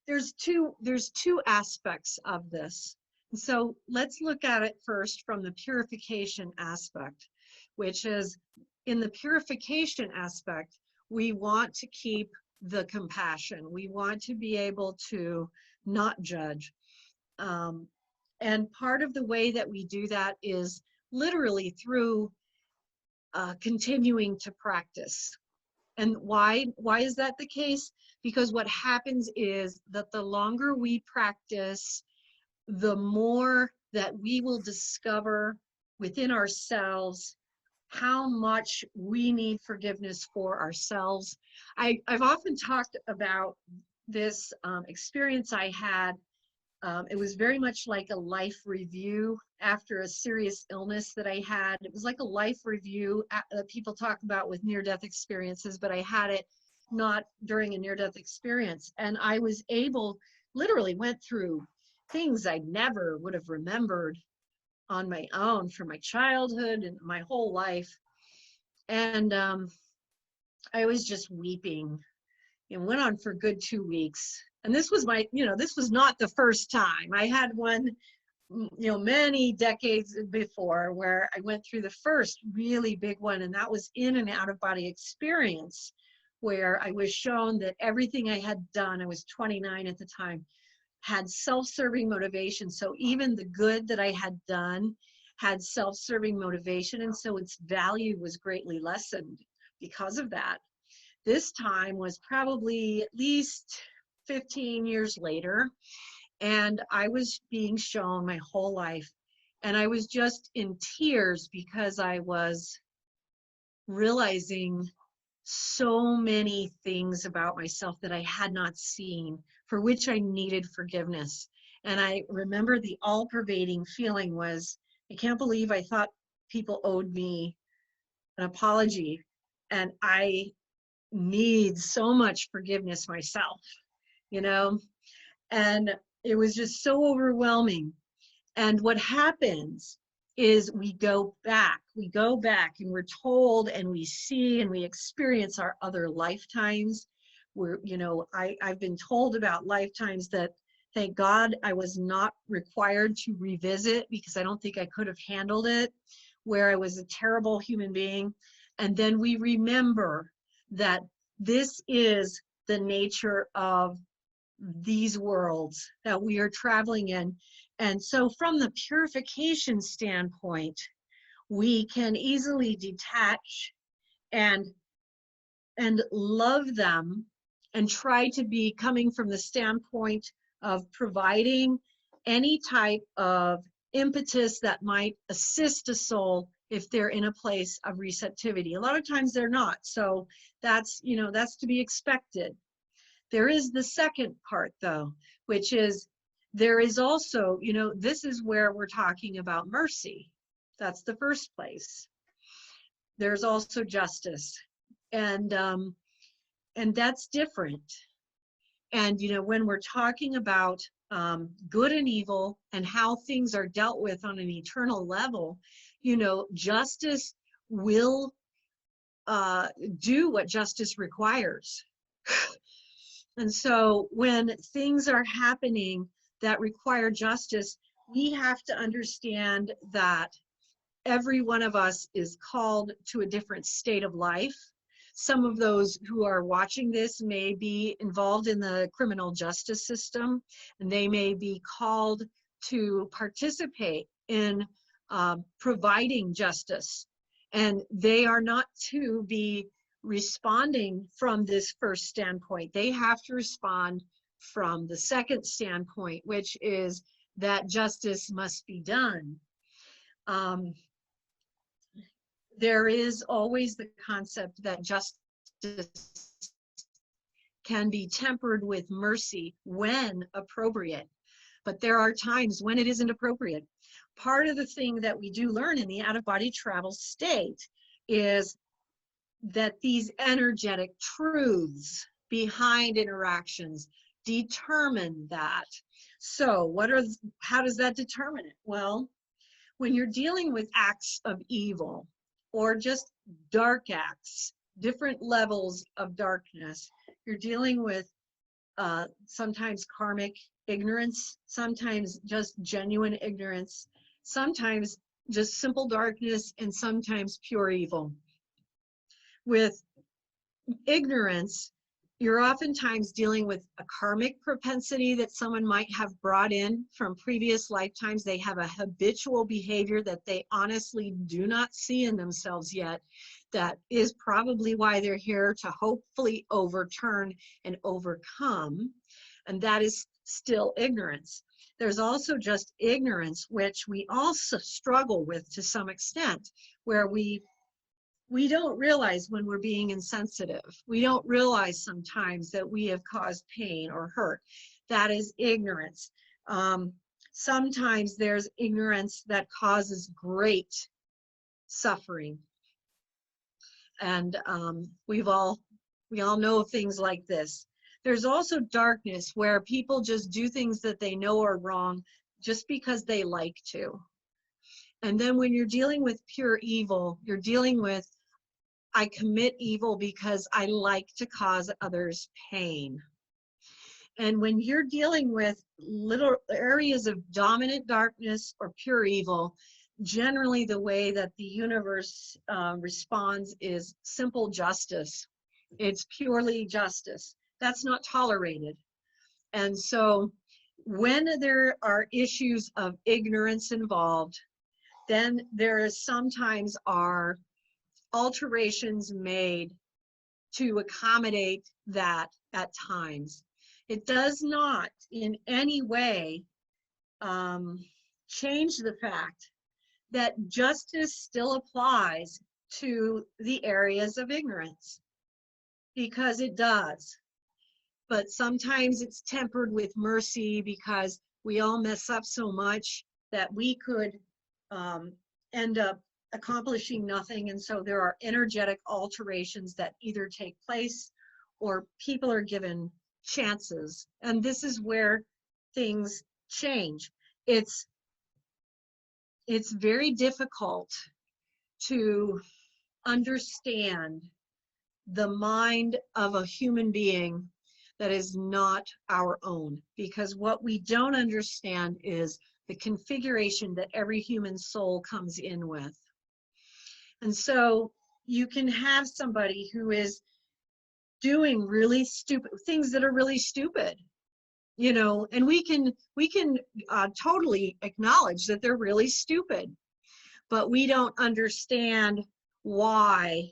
there's two aspects of this. And so let's look at it first from the purification aspect, which is, in the purification aspect, we want to keep the compassion. We want to be able to not judge. And part of the way that we do that is literally through continuing to practice. And why is that the case? Because what happens is that the longer we practice, the more that we will discover within ourselves how much we need forgiveness for ourselves. I've often talked about this experience I had. It was very much like a life review after a serious illness that I had. It was like a life review that people talk about with near-death experiences, but I had it not during a near-death experience. And I was literally went through things I never would have remembered on my own from my childhood and my whole life. And I was just weeping. It went on for a good 2 weeks. And this was this was not the first time. I had one, many decades before, where I went through the first really big one, and that was in an out-of-body experience where I was shown that everything I had done, I was 29 at the time, had self-serving motivation. So even the good that I had done had self-serving motivation, and so its value was greatly lessened because of that. This time was probably at least 15 years later, and I was being shown my whole life, and I was just in tears because I was realizing so many things about myself that I had not seen, for which I needed forgiveness. And I remember the all-pervading feeling was, I can't believe I thought people owed me an apology, and I need so much forgiveness myself, you know? And it was just so overwhelming. And what happens is we go back and we're told and we see and we experience our other lifetimes. I've been told about lifetimes that, thank God, I was not required to revisit because I don't think I could have handled it, where I was a terrible human being. And then we remember that this is the nature of these worlds that we are traveling in. And so from the purification standpoint, we can easily detach and love them and try to be coming from the standpoint of providing any type of impetus that might assist a soul if they're in a place of receptivity. A lot of times they're not. So that's to be expected. There is the second part, though, which is there is also, this is where we're talking about mercy. That's the first place. There's also justice, and that's different. And when we're talking about good and evil and how things are dealt with on an eternal level, justice will do what justice requires. And so when things are happening that require justice, we have to understand that every one of us is called to a different state of life. Some of those who are watching this may be involved in the criminal justice system, and they may be called to participate in providing justice. And they are not to be responding from this first standpoint. They have to respond from the second standpoint, which is that justice must be done. There is always the concept that justice can be tempered with mercy when appropriate, but there are times when it isn't appropriate. Part of the thing that we do learn in the out-of-body travel state is that these energetic truths behind interactions determine that. So how does that determine it? Well, when you're dealing with acts of evil or just dark acts, different levels of darkness, you're dealing with sometimes karmic ignorance, sometimes just genuine ignorance, sometimes just simple darkness, and sometimes pure evil. With ignorance, you're oftentimes dealing with a karmic propensity that someone might have brought in from previous lifetimes. They have a habitual behavior that they honestly do not see in themselves yet. That is probably why they're here, to hopefully overturn and overcome. And that is still ignorance. There's also just ignorance, which we also struggle with to some extent, where we don't realize when we're being insensitive. We don't realize sometimes that we have caused pain or hurt. That is ignorance. Sometimes there's ignorance that causes great suffering. And we all know of things like this. There's also darkness, where people just do things that they know are wrong just because they like to. And then when you're dealing with pure evil, you're dealing with, I commit evil because I like to cause others pain. And when you're dealing with little areas of dominant darkness or pure evil, generally the way that the universe responds is simple justice. It's purely justice. That's not tolerated. And so when there are issues of ignorance involved, then there is sometimes are alterations made to accommodate that at times. It does not in any way change the fact that justice still applies to the areas of ignorance, because it does. But sometimes it's tempered with mercy, because we all mess up so much that we could end up accomplishing nothing. And so there are energetic alterations that either take place or people are given chances. And this is where things change. It's very difficult to understand the mind of a human being that is not our own, because what we don't understand is the configuration that every human soul comes in with. And so you can have somebody who is doing really stupid things that are really stupid, you know, and we can totally acknowledge that they're really stupid, but we don't understand why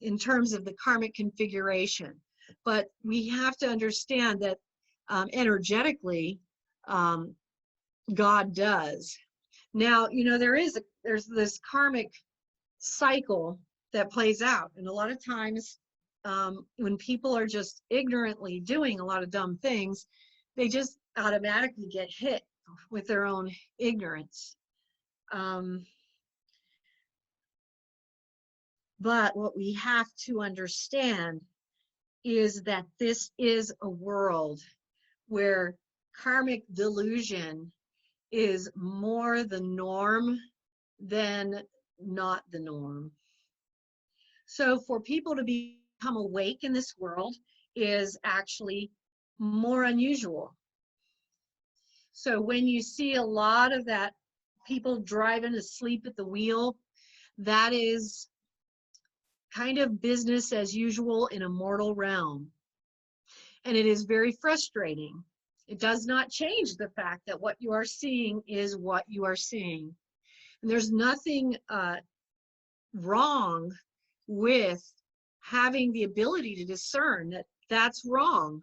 in terms of the karmic configuration. But we have to understand that energetically, God does. Now, you know, there's this karmic cycle that plays out, and a lot of times when people are just ignorantly doing a lot of dumb things, they just automatically get hit with their own ignorance. But what we have to understand is that this is a world where karmic delusion is more the norm than not the norm. So for people to become awake in this world is actually more unusual. So when you see a lot of that, people driving asleep at the wheel, that is kind of business as usual in a mortal realm. And it is very frustrating. It does not change the fact that what you are seeing is what you are seeing. And there's nothing wrong with having the ability to discern that that's wrong,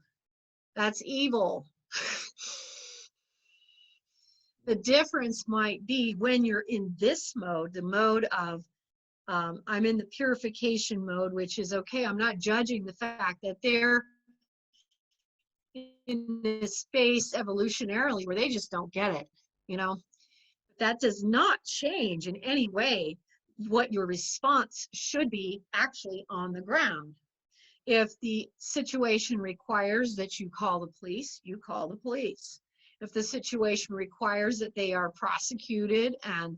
that's evil. The difference might be when you're in this mode, the mode of I'm in the purification mode, which is okay, I'm not judging the fact that they're in this space evolutionarily where they just don't get it, you know. That does not change in any way what your response should be actually on the ground. If the situation requires that you call the police, you call the police. If the situation requires that they are prosecuted and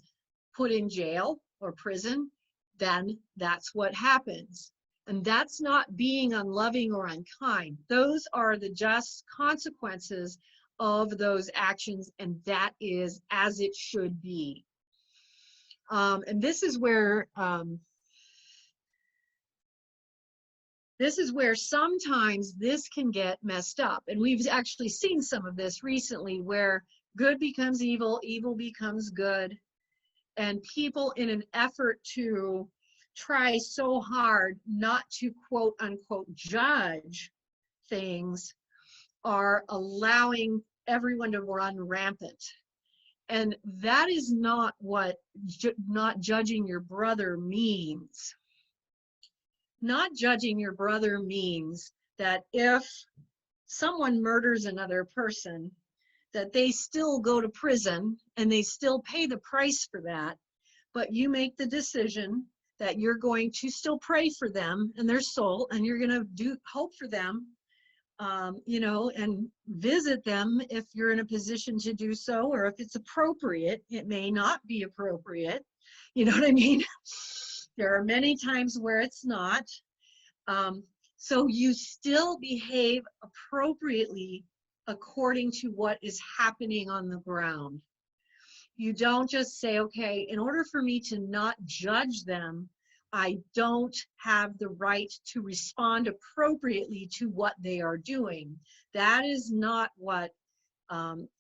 put in jail or prison, then that's what happens. And that's not being unloving or unkind. Those are the just consequences of those actions, and that is as it should be. And this is where sometimes this can get messed up. And we've actually seen some of this recently where good becomes evil, evil becomes good. And people, in an effort to try so hard not to quote unquote judge things, are allowing everyone to run rampant. And that is not what not judging your brother means. Not judging your brother means that if someone murders another person, that they still go to prison and they still pay the price for that, but you make the decision that you're going to still pray for them and their soul, and you're going to hope for them, you know, and visit them if you're in a position to do so, or if it's appropriate. It may not be appropriate, you know what I mean? There are many times where it's not. So you still behave appropriately according to what is happening on the ground. You don't just say, okay, in order for me to not judge them, I don't have the right to respond appropriately to what they are doing. That is not what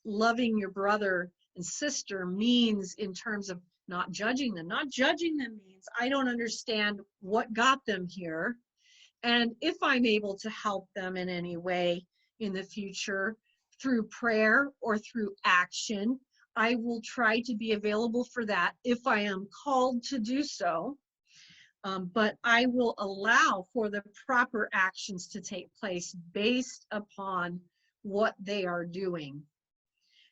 loving your brother and sister means in terms of not judging them. Not judging them means I don't understand what got them here. And if I'm able to help them in any way in the future through prayer or through action, I will try to be available for that if I am called to do so. But I will allow for the proper actions to take place based upon what they are doing.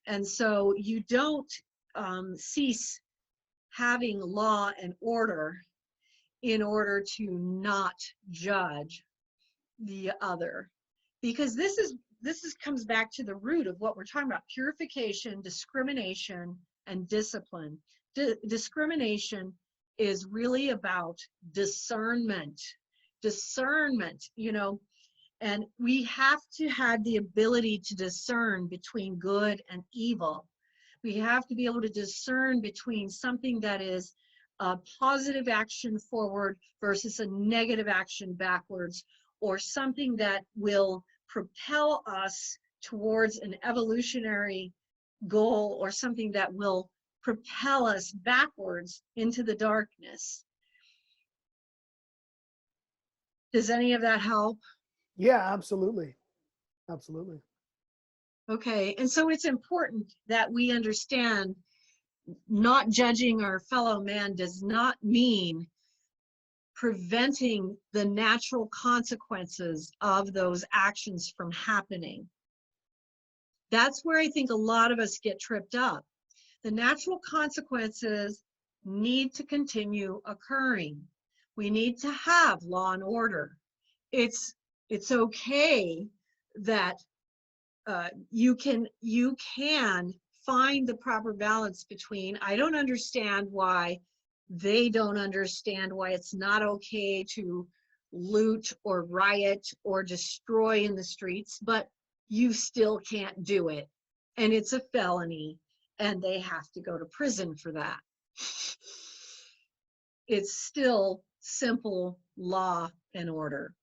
And so you don't cease having law and order in order to not judge the other, because this comes back to the root of what we're talking about: purification, discrimination, and discipline. Discrimination is really about discernment, you know, and we have to have the ability to discern between good and evil. We have to be able to discern between something that is a positive action forward versus a negative action backwards, or something that will propel us towards an evolutionary goal, or something that will propel us backwards into the darkness. Does any of that help? Yeah, absolutely. Absolutely. Okay, and so it's important that we understand not judging our fellow man does not mean preventing the natural consequences of those actions from happening. That's where I think a lot of us get tripped up. The natural consequences need to continue occurring. We need to have law and order. It's okay that you can find the proper balance between, I don't understand why they don't understand why it's not okay to loot or riot or destroy in the streets, but you still can't do it. And it's a felony and they have to go to prison for that. It's still simple law and order.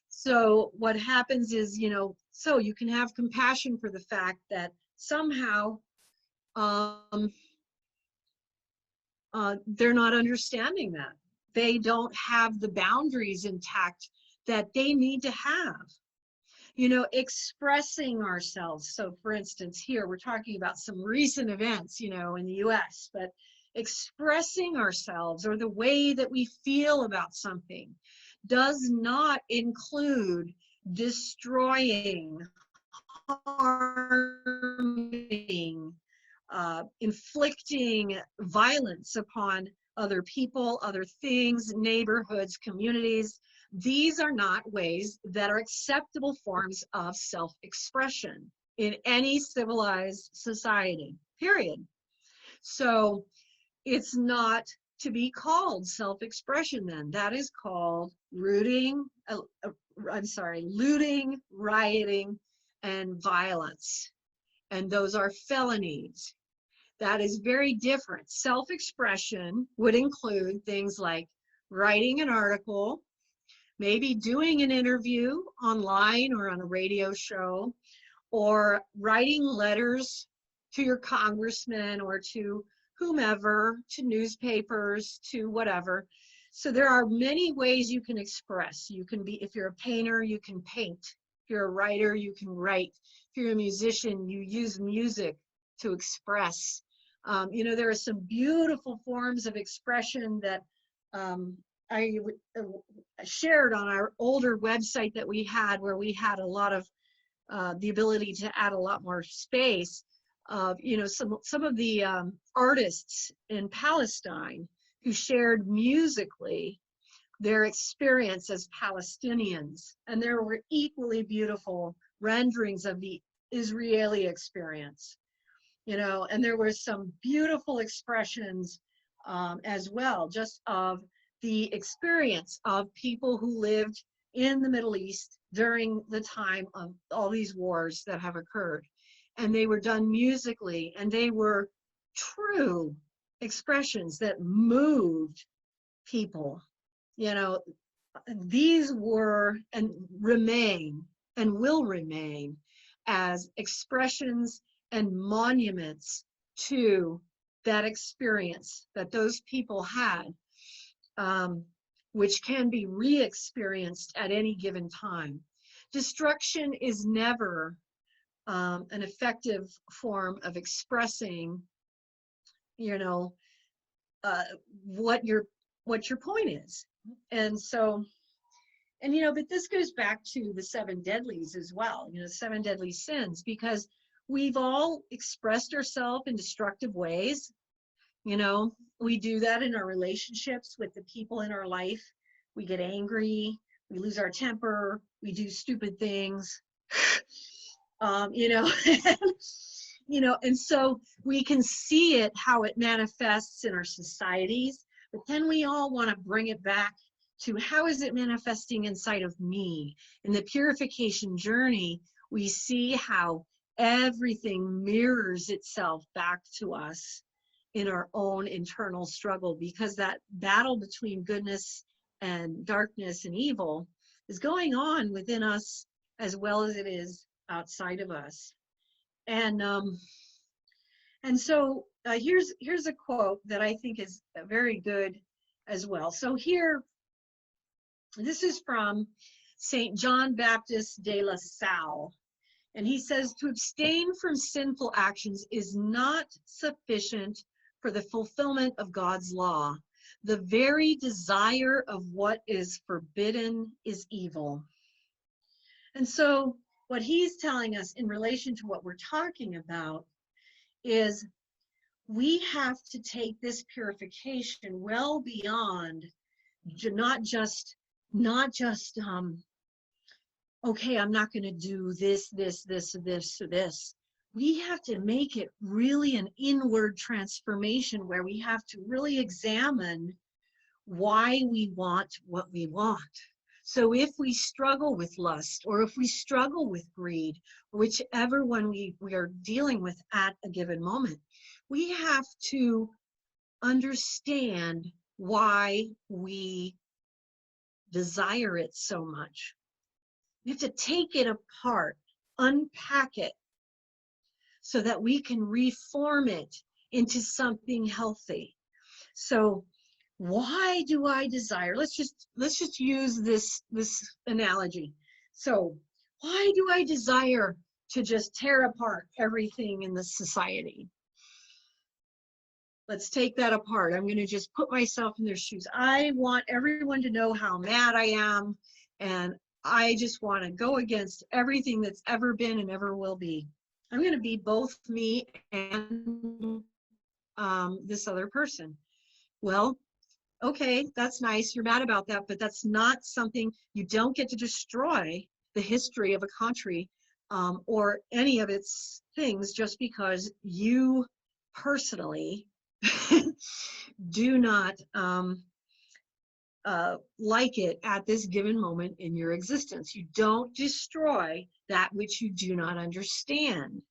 So what happens is, you know, so you can have compassion for the fact that somehow they're not understanding that. They don't have the boundaries intact that they need to have. You know, expressing ourselves. So for instance, here we're talking about some recent events, you know, in the US, but expressing ourselves or the way that we feel about something does not include destroying, harming, inflicting violence upon other people, other things, neighborhoods, communities. These are not ways that are acceptable forms of self-expression in any civilized society, period. So it's not to be called self-expression then. That is called looting, rioting, and violence. And those are felonies. That is very different. Self-expression would include things like writing an article, maybe doing an interview online or on a radio show, or writing letters to your congressman or to whomever, to newspapers, to whatever. So there are many ways you can express. You can be, if you're a painter, you can paint. If you're a writer, you can write. If you're a musician, you use music to express. You know, there are some beautiful forms of expression that I shared on our older website that we had, where we had a lot of the ability to add a lot more space. You know, some of the artists in Palestine who shared musically their experience as Palestinians, and there were equally beautiful renderings of the Israeli experience. You know, and there were some beautiful expressions as well, just of the experience of people who lived in the Middle East during the time of all these wars that have occurred. And they were done musically, and they were true expressions that moved people. You know, these were and remain and will remain as expressions and monuments to that experience that those people had, which can be re-experienced at any given time. Destruction is never an effective form of expressing, you know, what your point is. And so, and you know, but this goes back to the 7 deadlies as well, you know, 7 deadly sins, because we've all expressed ourselves in destructive ways. You know, we do that in our relationships with the people in our life. We get angry, we lose our temper, we do stupid things. You know, you know, and so we can see it, how it manifests in our societies, but then we all want to bring it back to how is it manifesting inside of me? In the purification journey, we see how everything mirrors itself back to us in our own internal struggle, because that battle between goodness and darkness and evil is going on within us as well as it is outside of us. And so here's a quote that I think is very good as well. So here, this is from Saint John Baptist de la Salle, and he says, to abstain from sinful actions is not sufficient for the fulfillment of God's law. The very desire of what is forbidden is evil. And so what he's telling us in relation to what we're talking about is we have to take this purification well beyond not just okay, I'm not going to do this. We have to make it really an inward transformation where we have to really examine why we want what we want. So if we struggle with lust, or if we struggle with greed, or whichever one we are dealing with at a given moment, we have to understand why we desire it so much. We have to take it apart, unpack it, so that we can reform it into something healthy. So why do I desire? Let's just use this analogy. So why do I desire to just tear apart everything in the society? Let's take that apart. I'm going to just put myself in their shoes. I want everyone to know how mad I am, and I just want to go against everything that's ever been and ever will be. I'm going to be both me and this other person. Well, okay, that's nice. You're mad about that, but that's not something, you don't get to destroy the history of a country or any of its things just because you personally do not like it at this given moment in your existence. You don't destroy that which you do not understand.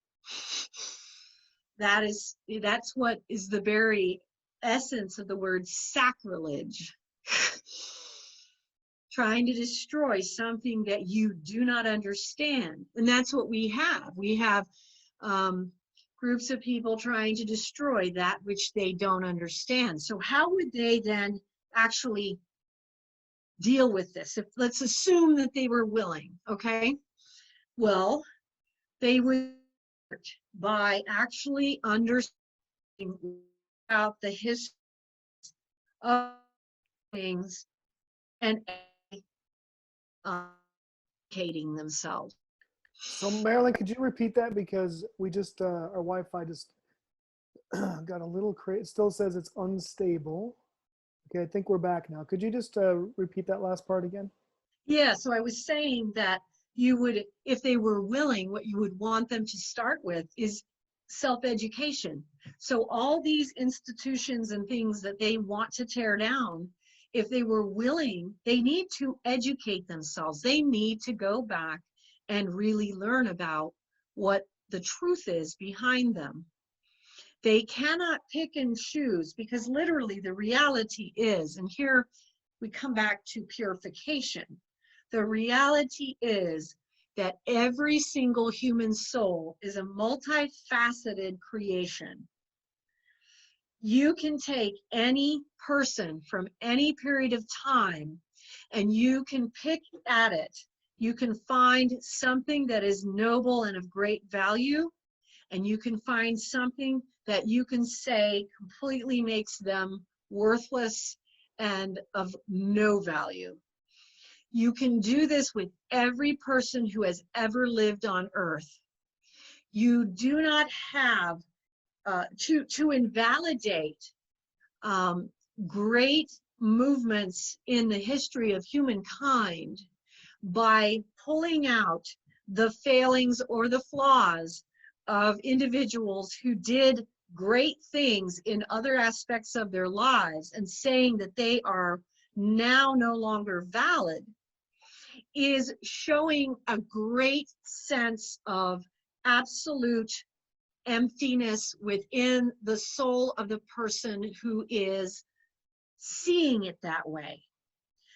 That's what is the very essence of the word sacrilege. Trying to destroy something that you do not understand. And that's what we have. We have groups of people trying to destroy that which they don't understand. So how would they then actually deal with this? If, let's assume that they were willing, okay? Well, they would start by actually understanding about the history of things and educating themselves. So Marilynn, could you repeat that, because we just our Wi-Fi just got a little crazy. It still says it's unstable. Okay, I think we're back now. Could you just repeat that last part again? Yeah, so I was saying that you would, if they were willing, what you would want them to start with is self-education. So all these institutions and things that they want to tear down, if they were willing, they need to educate themselves. They need to go back and really learn about what the truth is behind them. They cannot pick and choose, because literally the reality is, and here we come back to purification. The reality is that every single human soul is a multifaceted creation. You can take any person from any period of time and you can pick at it. You can find something that is noble and of great value, and you can find something that you can say completely makes them worthless and of no value. You can do this with every person who has ever lived on earth. You do not have to invalidate great movements in the history of humankind by pulling out the failings or the flaws of individuals who did great things in other aspects of their lives and saying that they are now no longer valid, is showing a great sense of absolute emptiness within the soul of the person who is seeing it that way.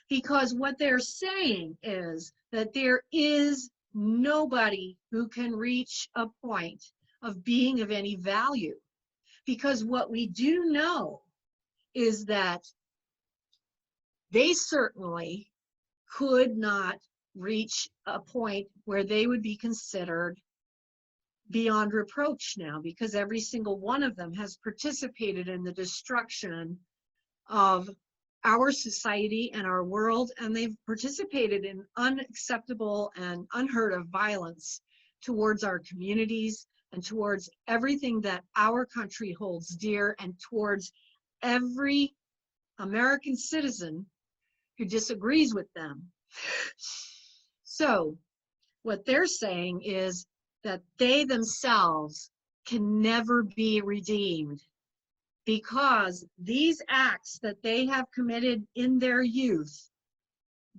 Because what they're saying is that there is nobody who can reach a point of being of any value. Because what we do know is that they certainly could not reach a point where they would be considered beyond reproach now, because every single one of them has participated in the destruction of our society and our world, and they've participated in unacceptable and unheard of violence towards our communities and towards everything that our country holds dear, and towards every American citizen who disagrees with them. So what they're saying is that they themselves can never be redeemed, because these acts that they have committed in their youth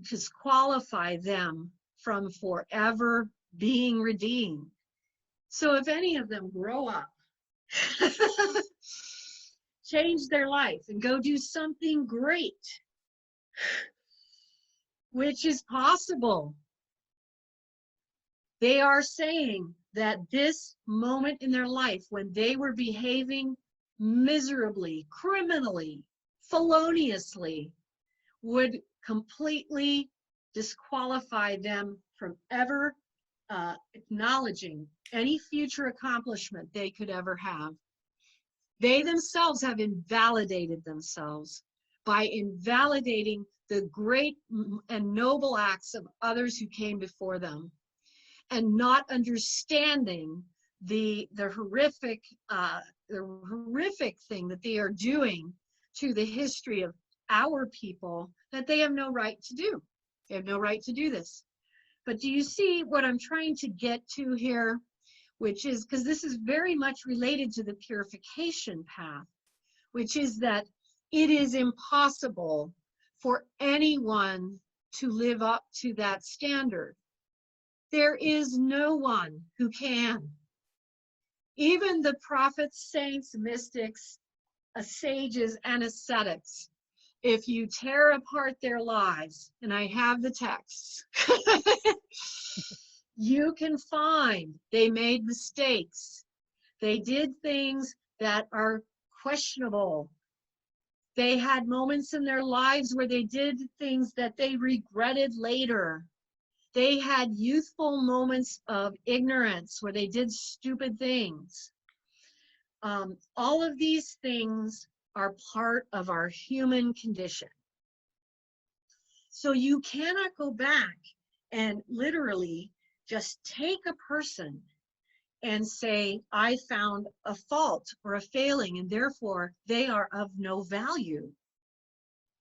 disqualify them from forever being redeemed. So if any of them grow up, change their life, and go do something great, which is possible, they are saying that this moment in their life when they were behaving miserably, criminally, feloniously, would completely disqualify them from ever acknowledging any future accomplishment they could ever have. They themselves have invalidated themselves by invalidating the great and noble acts of others who came before them, and not understanding the horrific thing that they are doing to the history of our people, that they have no right to do. They have no right to do this. But do you see what I'm trying to get to here? Which is, because this is very much related to the purification path, which is that it is impossible for anyone to live up to that standard. There is no one who can. Even the prophets, saints, mystics, sages, and ascetics, if you tear apart their lives, and I have the texts, you can find they made mistakes. They did things that are questionable. They had moments in their lives where they did things that they regretted later. They had youthful moments of ignorance where they did stupid things. All of these things are part of our human condition. So you cannot go back and literally just take a person and say, I found a fault or a failing, and therefore they are of no value.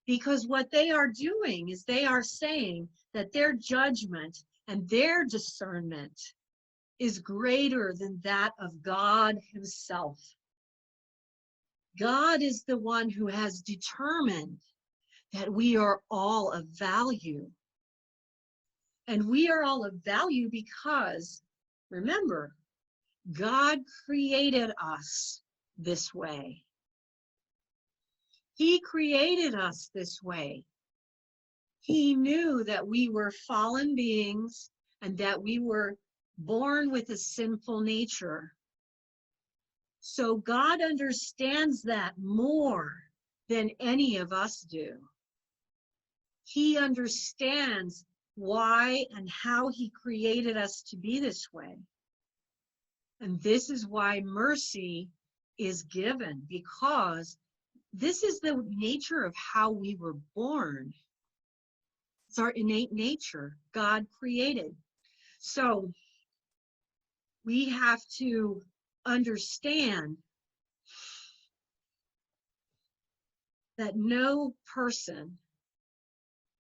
Because what they are doing is they are saying that their judgment and their discernment is greater than that of God himself. God is the one who has determined that we are all of value. And we are all of value because, remember, God created us this way. He created us this way. He knew that we were fallen beings and that we were born with a sinful nature. So God understands that more than any of us do. He understands why and how he created us to be this way. And this is why mercy is given, because this is the nature of how we were born. It's our innate nature, God created. So we have to understand that no person,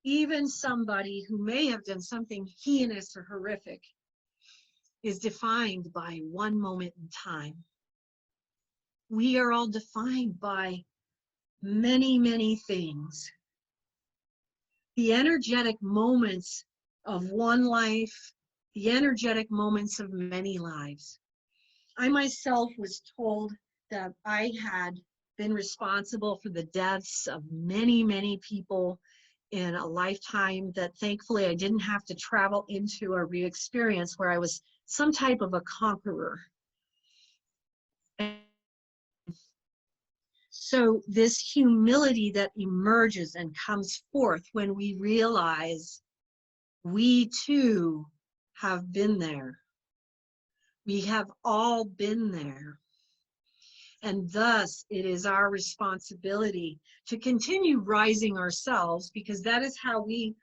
even somebody who may have done something heinous or horrific, is defined by one moment in time. We are all defined by many, many things. The energetic moments of one life, the energetic moments of many lives. I myself was told that I had been responsible for the deaths of many, many people in a lifetime that thankfully I didn't have to travel into or re-experience, where I was some type of a conqueror. So this humility that emerges and comes forth when we realize we too have been there. We have all been there. And thus it is our responsibility to continue rising ourselves, because that is how we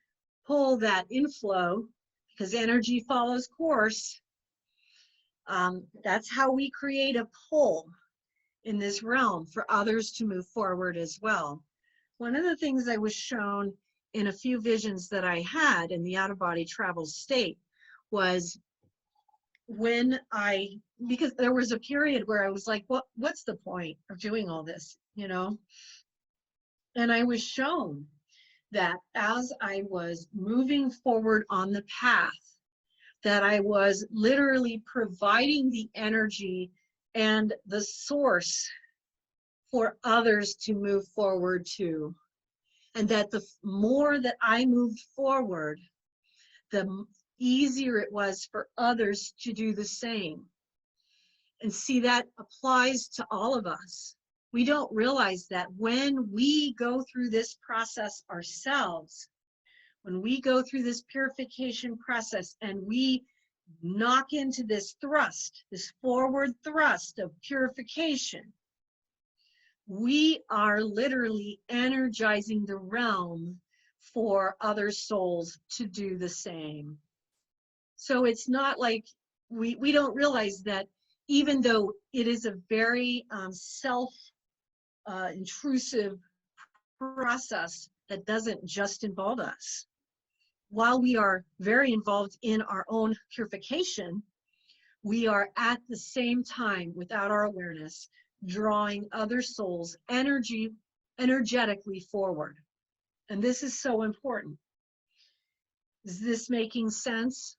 pull that inflow, because energy follows course. That's how we create a pull in this realm for others to move forward as well. One of the things I was shown in a few visions that I had in the out-of-body travel state was when because there was a period where I was like, what's the point of doing all this, you know? And I was shown that as I was moving forward on the path, that I was literally providing the energy and the source for others to move forward to. And that the more that I moved forward, the easier it was for others to do the same. And see, that applies to all of us. We don't realize that when we go through this process ourselves, when we go through this purification process and we knock into this thrust, this forward thrust of purification, we are literally energizing the realm for other souls to do the same. So it's not like we don't realize that, even though it is a very self-intrusive process that doesn't just involve us. While we are very involved in our own purification, we are at the same time, without our awareness, drawing other souls energetically forward. And this is so important. Is this making sense?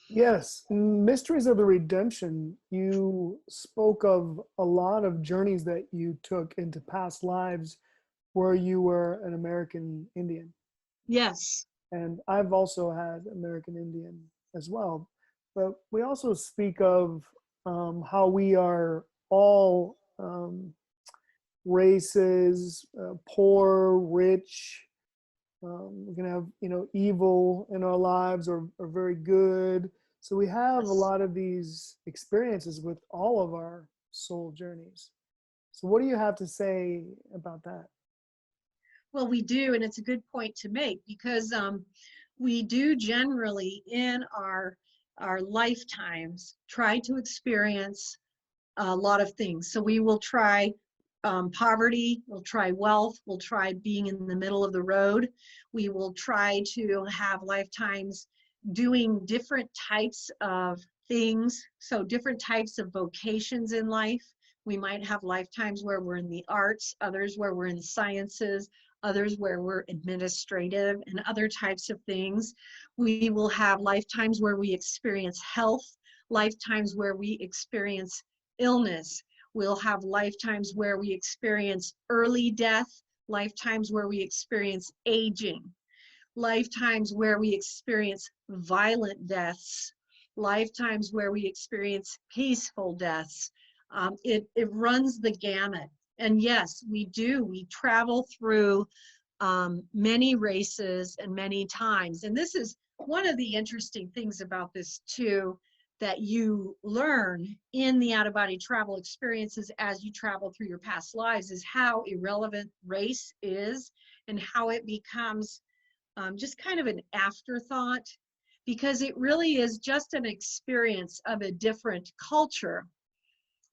Yes. Mysteries of the Redemption, you spoke of a lot of journeys that you took into past lives where you were an American Indian. Yes. And I've also had American Indian as well. But we also speak of how we are all races, poor, rich. We're going to have, evil in our lives, or very good. So we have a lot of these experiences with all of our soul journeys. So what do you have to say about that? Well, we do, and it's a good point to make, because we do generally in our lifetimes try to experience a lot of things. So we will try poverty, we'll try wealth, we'll try being in the middle of the road. We will try to have lifetimes doing different types of things, so different types of vocations in life. We might have lifetimes where we're in the arts, others where we're in the sciences, others where we're administrative, and other types of things. We will have lifetimes where we experience health, lifetimes where we experience illness. We'll have lifetimes where we experience early death, lifetimes where we experience aging, lifetimes where we experience violent deaths, lifetimes where we experience peaceful deaths. It runs the gamut. And yes, we do. We travel through many races and many times. And this is one of the interesting things about this too, that you learn in the out-of-body travel experiences as you travel through your past lives, is how irrelevant race is and how it becomes just kind of an afterthought, because it really is just an experience of a different culture.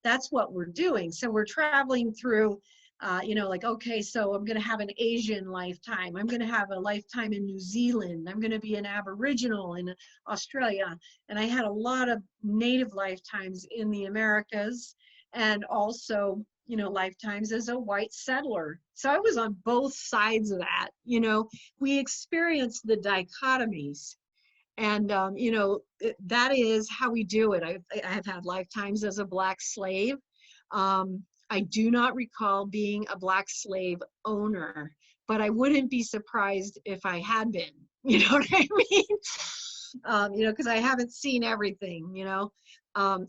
That's what we're doing. So we're traveling through, like, okay, so I'm going to have an Asian lifetime. I'm going to have a lifetime in New Zealand. I'm going to be an Aboriginal in Australia. And I had a lot of native lifetimes in the Americas, and also, lifetimes as a white settler. So I was on both sides of that. We experienced the dichotomies. And, that is how we do it. I've had lifetimes as a Black slave. I do not recall being a Black slave owner, but I wouldn't be surprised if I had been, you know what I mean? Because I haven't seen everything,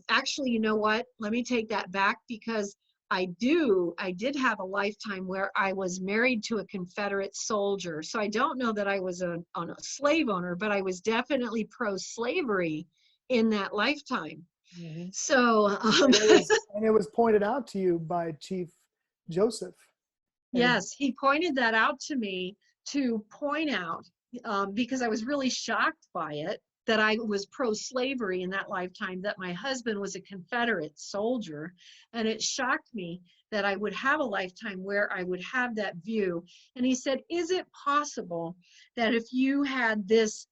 Actually, you know what? Let me take that back, because I did have a lifetime where I was married to a Confederate soldier. So I don't know that I was a slave owner, but I was definitely pro-slavery in that lifetime. Mm-hmm. So, and it was pointed out to you by Chief Joseph. Yes, he pointed that out to me to point out, because I was really shocked by it, that I was pro-slavery in that lifetime, that my husband was a Confederate soldier. And it shocked me that I would have a lifetime where I would have that view. And he said, is it possible that if you had this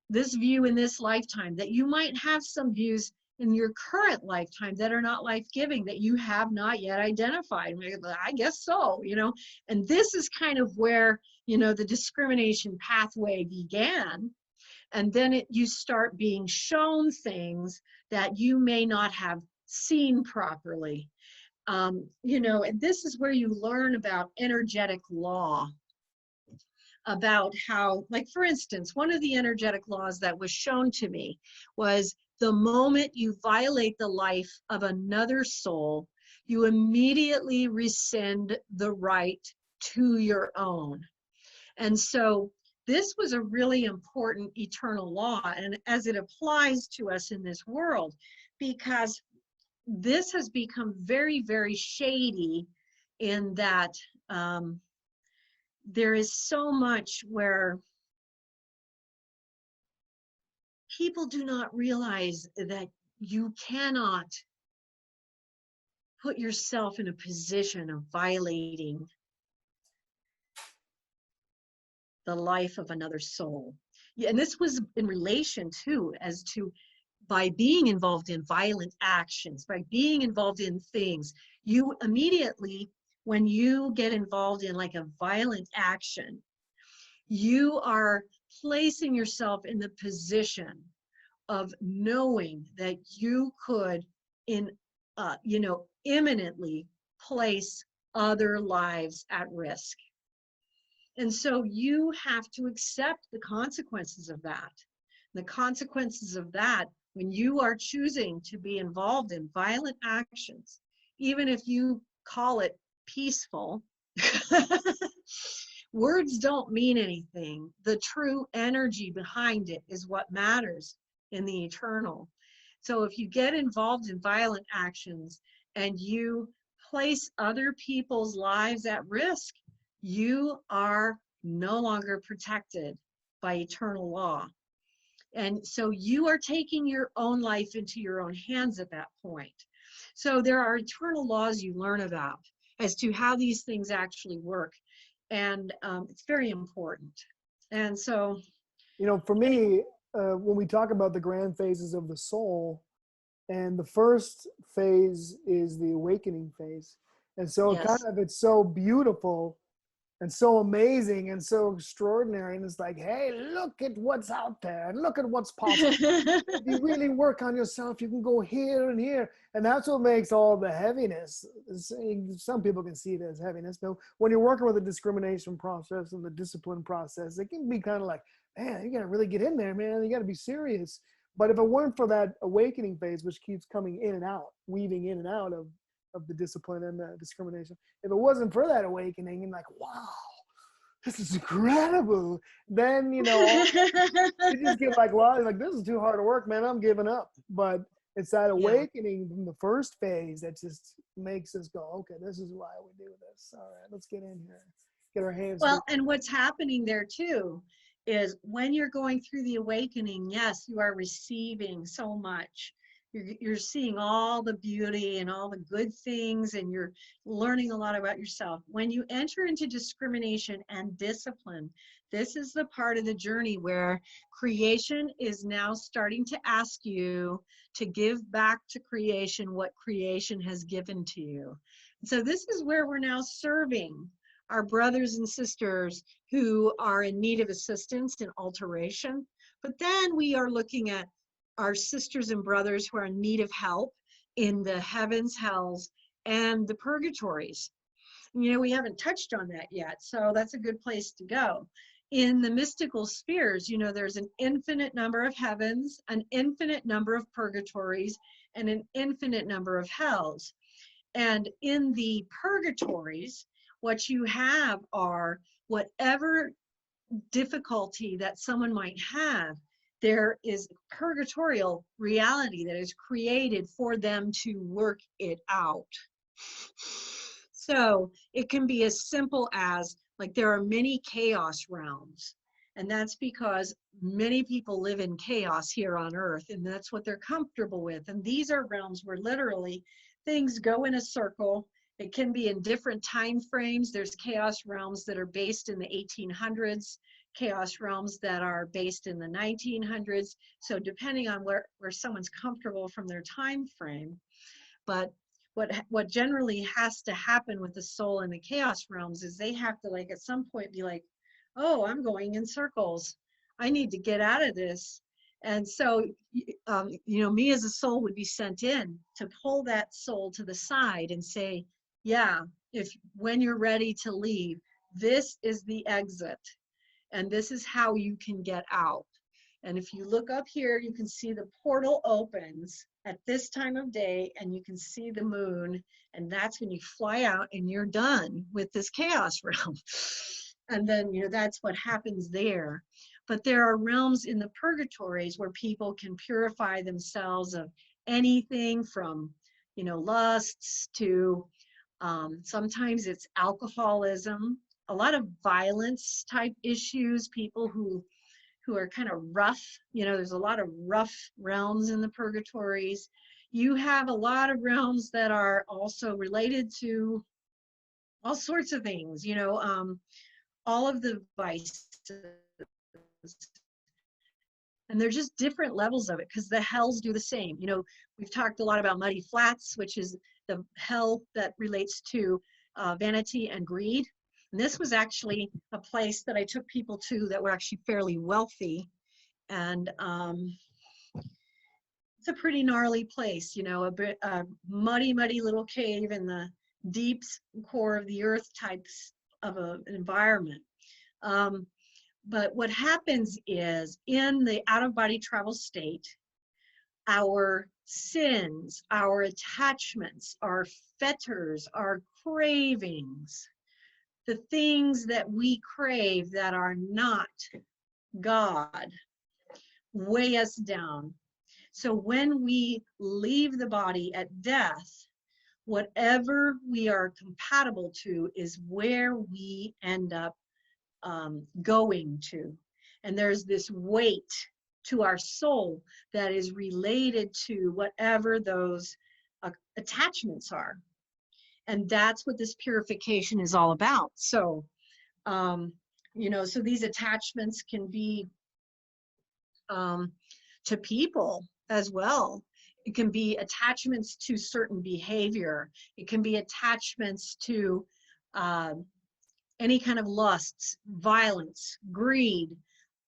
view in this lifetime, that you might have some views in your current lifetime that are not life-giving, that you have not yet identified? I guess so, and this is kind of where, the discrimination pathway began. And then you start being shown things that you may not have seen properly. And this is where you learn about energetic law, about how, like, for instance, one of the energetic laws that was shown to me was the moment you violate the life of another soul, you immediately rescind the right to your own. And so this was a really important eternal law, and as it applies to us in this world, because this has become very, very shady in that there is so much where people do not realize that you cannot put yourself in a position of violating the life of another soul. Yeah, and this was in relation to, as to, by being involved in violent actions, by being involved in things, you immediately, when you get involved in like a violent action, you are placing yourself in the position of knowing that you could imminently place other lives at risk. And so you have to accept the consequences of that. The consequences of that, when you are choosing to be involved in violent actions, even if you call it peaceful, words don't mean anything. The true energy behind it is what matters in the eternal. So if you get involved in violent actions and you place other people's lives at risk, you are no longer protected by eternal law. And so you are taking your own life into your own hands at that point. So there are eternal laws you learn about as to how these things actually work. And it's very important. And so, for me, when we talk about the grand phases of the soul, and the first phase is the awakening phase. And so yes. it's so beautiful and so amazing and so extraordinary. And it's like, hey, look at what's out there and look at what's possible. If you really work on yourself, you can go here and here. And that's what makes all the heaviness. Some people can see it as heaviness, but when you're working with the discrimination process and the discipline process, it can be kind of like, man, you got to really get in there, man. You got to be serious. But if it weren't for that awakening phase, which keeps coming in and out, weaving in and out of the discipline and the discrimination, if it wasn't for that awakening and like, wow, this is incredible, then, you just get like, well, like, this is too hard to work, man, I'm giving up. But it's that awakening from the first phase that just makes us go, okay, this is why we do this. All right, let's get in here, get our hands. Well, and what's happening there too is when you're going through the awakening, yes, you are receiving so much. You're seeing all the beauty and all the good things, and you're learning a lot about yourself. When you enter into discrimination and discipline, this is the part of the journey where creation is now starting to ask you to give back to creation what creation has given to you. And so this is where we're now serving our brothers and sisters who are in need of assistance and alteration. But then we are looking at our sisters and brothers who are in need of help in the heavens, hells, and the purgatories. We haven't touched on that yet, so that's a good place to go. In the mystical spheres, there's an infinite number of heavens, an infinite number of purgatories, and an infinite number of hells. And in the purgatories, what you have are whatever difficulty that someone might have, there is purgatorial reality that is created for them to work it out. So it can be as simple as, like, there are many chaos realms, and that's because many people live in chaos here on earth, and that's what they're comfortable with. And these are realms where literally things go in a circle. It can be in different time frames. There's chaos realms that are based in the 1800s, chaos realms that are based in the 1900s. So depending on where someone's comfortable from their time frame. But what generally has to happen with the soul in the chaos realms is they have to, like, at some point be like, oh, I'm going in circles. I need to get out of this. And so, me as a soul would be sent in to pull that soul to the side and say, yeah, when you're ready to leave, this is the exit. And this is how you can get out. And if you look up here, you can see the portal opens at this time of day, and you can see the moon. And that's when you fly out and you're done with this chaos realm. And then, that's what happens there. But there are realms in the purgatories where people can purify themselves of anything from, lusts to sometimes it's alcoholism, a lot of violence type issues, people who are kind of rough. There's a lot of rough realms in the purgatories. You have a lot of realms that are also related to all sorts of things, all of the vices. And they're just different levels of it, because the hells do the same. We've talked a lot about muddy flats, which is the hell that relates to vanity and greed. And this was actually a place that I took people to that were actually fairly wealthy. And it's a pretty gnarly place, a muddy little cave in the deep core of the earth types of an environment. But what happens is, in the out-of-body travel state, our sins, our attachments, our fetters, our cravings, the things that we crave that are not God, weigh us down. So when we leave the body at death, whatever we are compatible to is where we end up going to. And there's this weight to our soul that is related to whatever those attachments are. And that's what this purification is all about. So, so these attachments can be to people as well. It can be attachments to certain behavior. It can be attachments to any kind of lusts, violence, greed,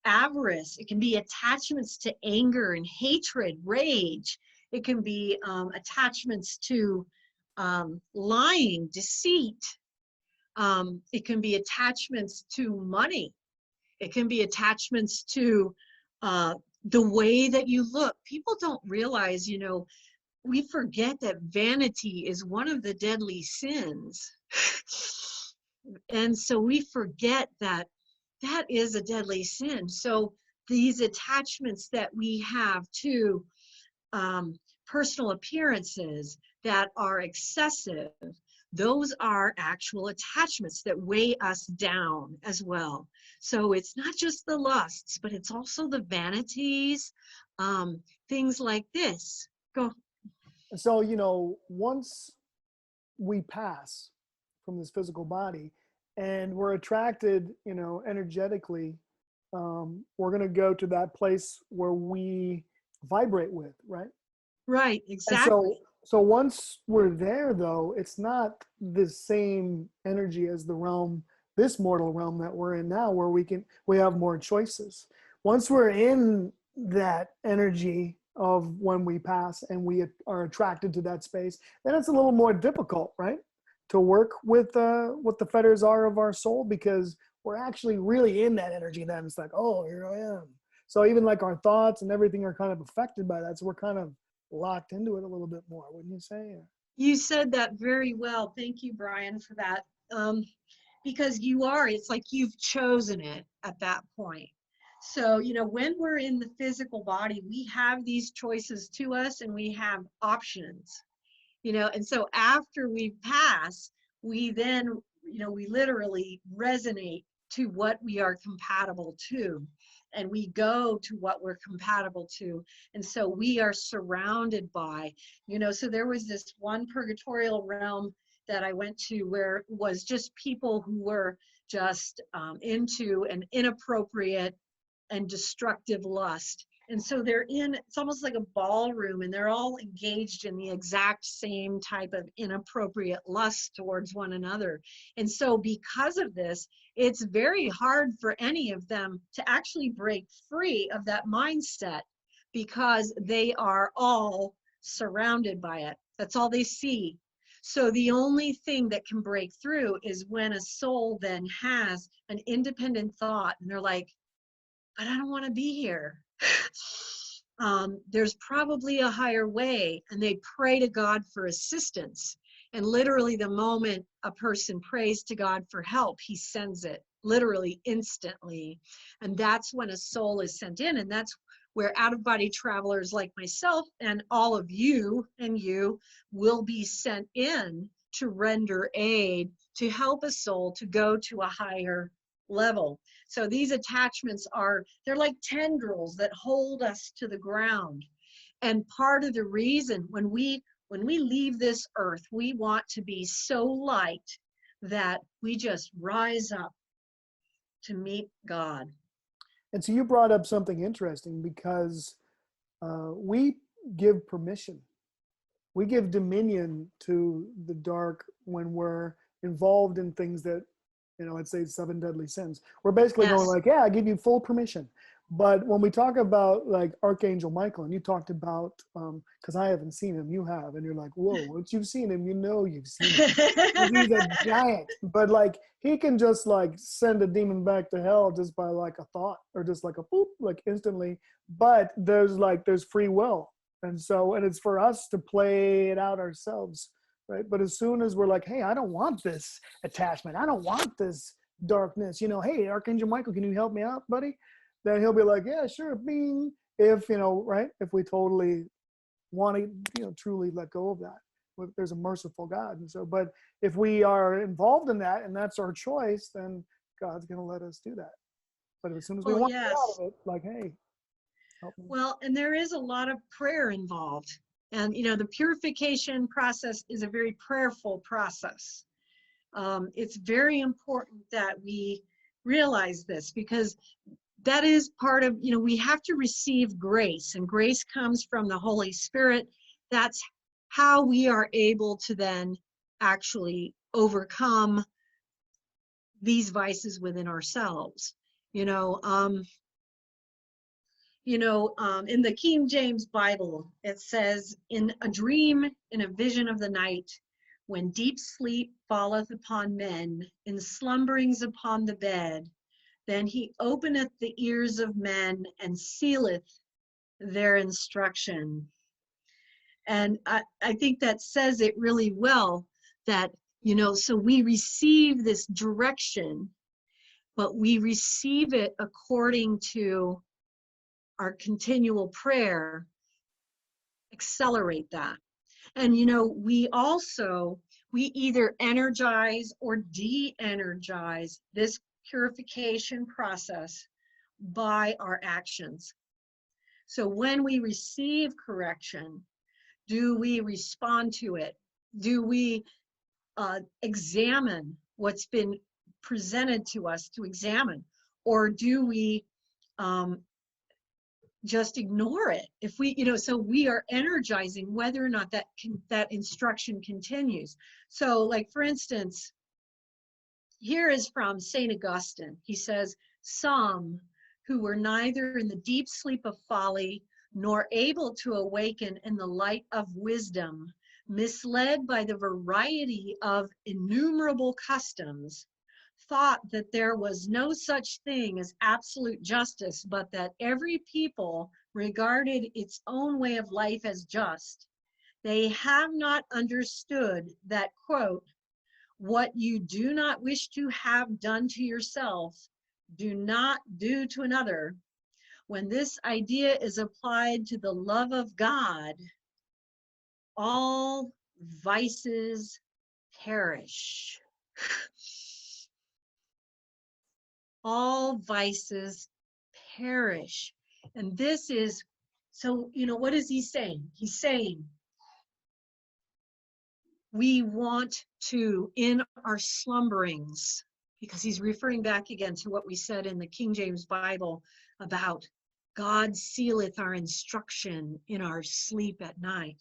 avarice. It can be attachments to anger and hatred, rage. It can be attachments to lying, deceit. It can be attachments to money. It can be attachments to the way that you look. People don't realize, you know, we forget that vanity is one of the deadly sins. And so we forget that that is a deadly sin. So these attachments that we have to personal appearances that are excessive, those are actual attachments that weigh us down as well. So it's not just the lusts, but it's also the vanities, things like this. Go. So, you know, once we pass from this physical body and we're attracted, you know, energetically, we're going to go to that place where we vibrate with, right? Right, And exactly. so once we're there, though, it's not the same energy as the realm, this mortal realm that we're in now, where we have more choices. Once we're in that energy of when we pass and we are attracted to that space, then it's a little more difficult, right? To work with what the fetters are of our soul, because we're actually really in that energy. Then it's like, oh, here I am. So even like our thoughts and everything are kind of affected by that. So we're kind of locked into it a little bit more, wouldn't you say? You said that very well. Thank you, Brian, for that. Because it's like you've chosen it at that point. So, you know, when we're in the physical body, we have these choices to us and we have options, you know, and so after we pass, we then, you know, we literally resonate to what we are compatible to, and we go to what we're compatible to. And so we are surrounded by, you know, so there was this one purgatorial realm that I went to where it was just people who were just into an inappropriate and destructive lust. And so it's almost like a ballroom, and they're all engaged in the exact same type of inappropriate lust towards one another. And so because of this, it's very hard for any of them to actually break free of that mindset, because they are all surrounded by it. That's all they see. So the only thing that can break through is when a soul then has an independent thought and they're like, but I don't want to be here. There's probably a higher way, and they pray to God for assistance. And literally the moment a person prays to God for help, he sends it literally instantly. And that's when a soul is sent in. And that's where out-of-body travelers like myself and all of you and you will be sent in to render aid, to help a soul to go to a higher level. So these attachments they're like tendrils that hold us to the ground. And part of the reason when we leave this earth, we want to be so light that we just rise up to meet God. And so you brought up something interesting, because we give permission. We give dominion to the dark when we're involved in things that, you know, let's say 7 deadly sins. We're basically going Yes. like, yeah, I give you full permission. But when we talk about like Archangel Michael, and you talked about, because I haven't seen him, you have, and you're like, whoa, once you've seen him, you know you've seen him. He's a giant. But like, he can just like send a demon back to hell just by like a thought, or just like a boop, like instantly. But there's free will. And it's for us to play it out ourselves. Right. But as soon as we're like, hey, I don't want this attachment, I don't want this darkness, you know, hey, Archangel Michael, can you help me out, buddy? Then he'll be like, yeah, sure, bing. If, you know, right, if we totally want to, you know, truly let go of that. There's a merciful God. And so, but if we are involved in that and that's our choice, then God's going to let us do that. But as soon as we Well, want to get out yes. of it, like, hey, help me. Well, and there is a lot of prayer involved. And, you know, the purification process is a very prayerful process. It's very important that we realize this, because that is part of, you know, we have to receive grace, and grace comes from the Holy Spirit. That's how we are able to then actually overcome these vices within ourselves. You know, in the King James Bible, it says, in a dream, in a vision of the night, when deep sleep falleth upon men, in slumberings upon the bed, then he openeth the ears of men and sealeth their instruction. And I think that says it really well, that, so we receive this direction, but we receive it according to our continual prayer, accelerate that. And, we either energize or de-energize this purification process by our actions. So when we receive correction, do we respond to it? Do we examine what's been presented to us to examine? Or do we just ignore it? If we, so we are energizing whether or not that instruction continues. So, like, for instance, here is from St. Augustine. He says, some who were neither in the deep sleep of folly nor able to awaken in the light of wisdom, misled by the variety of innumerable customs, thought that there was no such thing as absolute justice, but that every people regarded its own way of life as just. They have not understood that, quote, what you do not wish to have done to yourself, do not do to another. When this idea is applied to the love of God, all vices perish. All vices perish. And this is, so, what is he saying? He's saying, we want to, in our slumberings, because he's referring back again to what we said in the King James Bible about God sealeth our instruction in our sleep at night.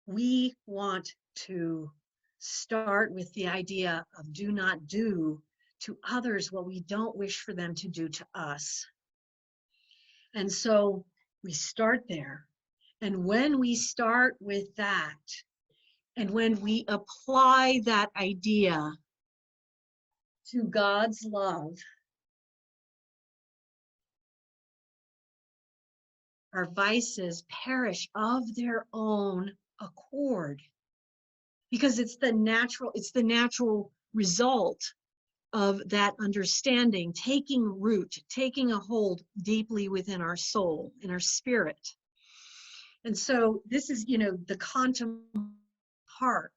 We want to start with the idea of do not do to others what we don't wish for them to do to us. And so we start there. And when we start with that, and when we apply that idea to God's love, our vices perish of their own accord, because it's the natural result of that understanding taking root, taking a hold deeply within our soul, in our spirit. And so this is, the quantum part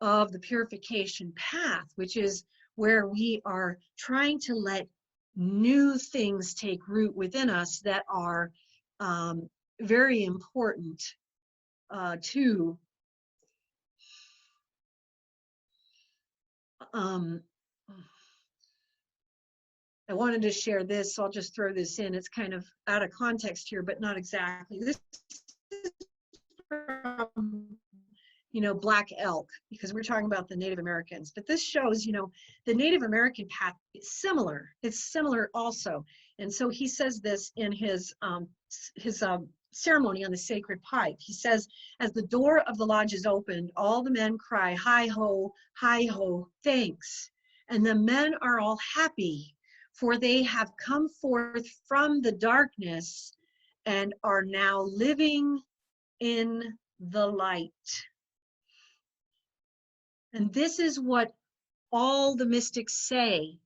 of the purification path, which is where we are trying to let new things take root within us that are very important to I wanted to share this, so I'll just throw this in. It's kind of out of context here, but not exactly. This is from, Black Elk, because we're talking about the Native Americans. But this shows, the Native American path is similar. It's similar also. And so he says this in his ceremony on the sacred pipe. He says, as the door of the lodge is opened, all the men cry, hi ho, thanks. And the men are all happy, for they have come forth from the darkness and are now living in the light. And this is what all the mystics say.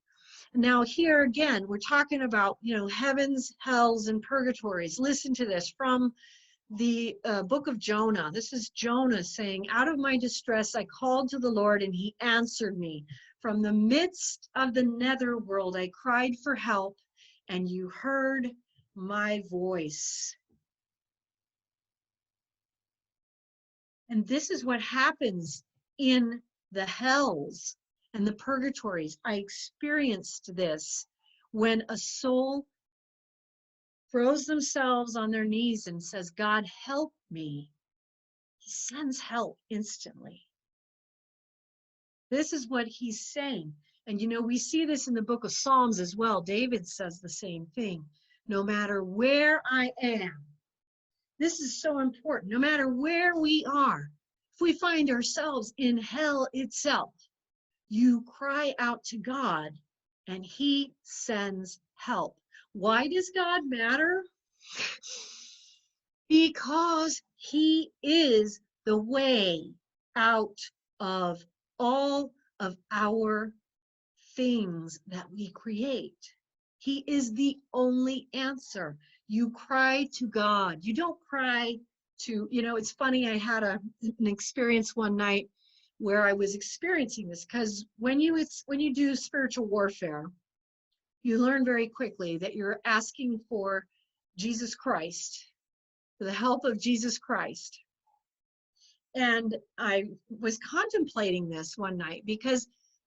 Now here again, we're talking about, heavens, hells, and purgatories. Listen to this from the book of Jonah. This is Jonah saying, out of my distress, I called to the Lord and he answered me. From the midst of the netherworld, I cried for help and you heard my voice. And this is what happens in the hells and the purgatories. I experienced this when a soul throws themselves on their knees and says, God, help me. He sends help instantly. This is what he's saying. And you know, we see this in the book of Psalms as well. David says the same thing. No matter where I am, this is so important. No matter where we are, if we find ourselves in hell itself, you cry out to God and he sends help. Why does God matter? Because he is the way out of all of our things that we create. He is the only answer. You cry to God. You don't cry to, you know, it's funny, I had an experience one night where I was experiencing this, because when you do spiritual warfare, you learn very quickly that you're asking for Jesus Christ, for the help of Jesus Christ. And I was contemplating this one night, because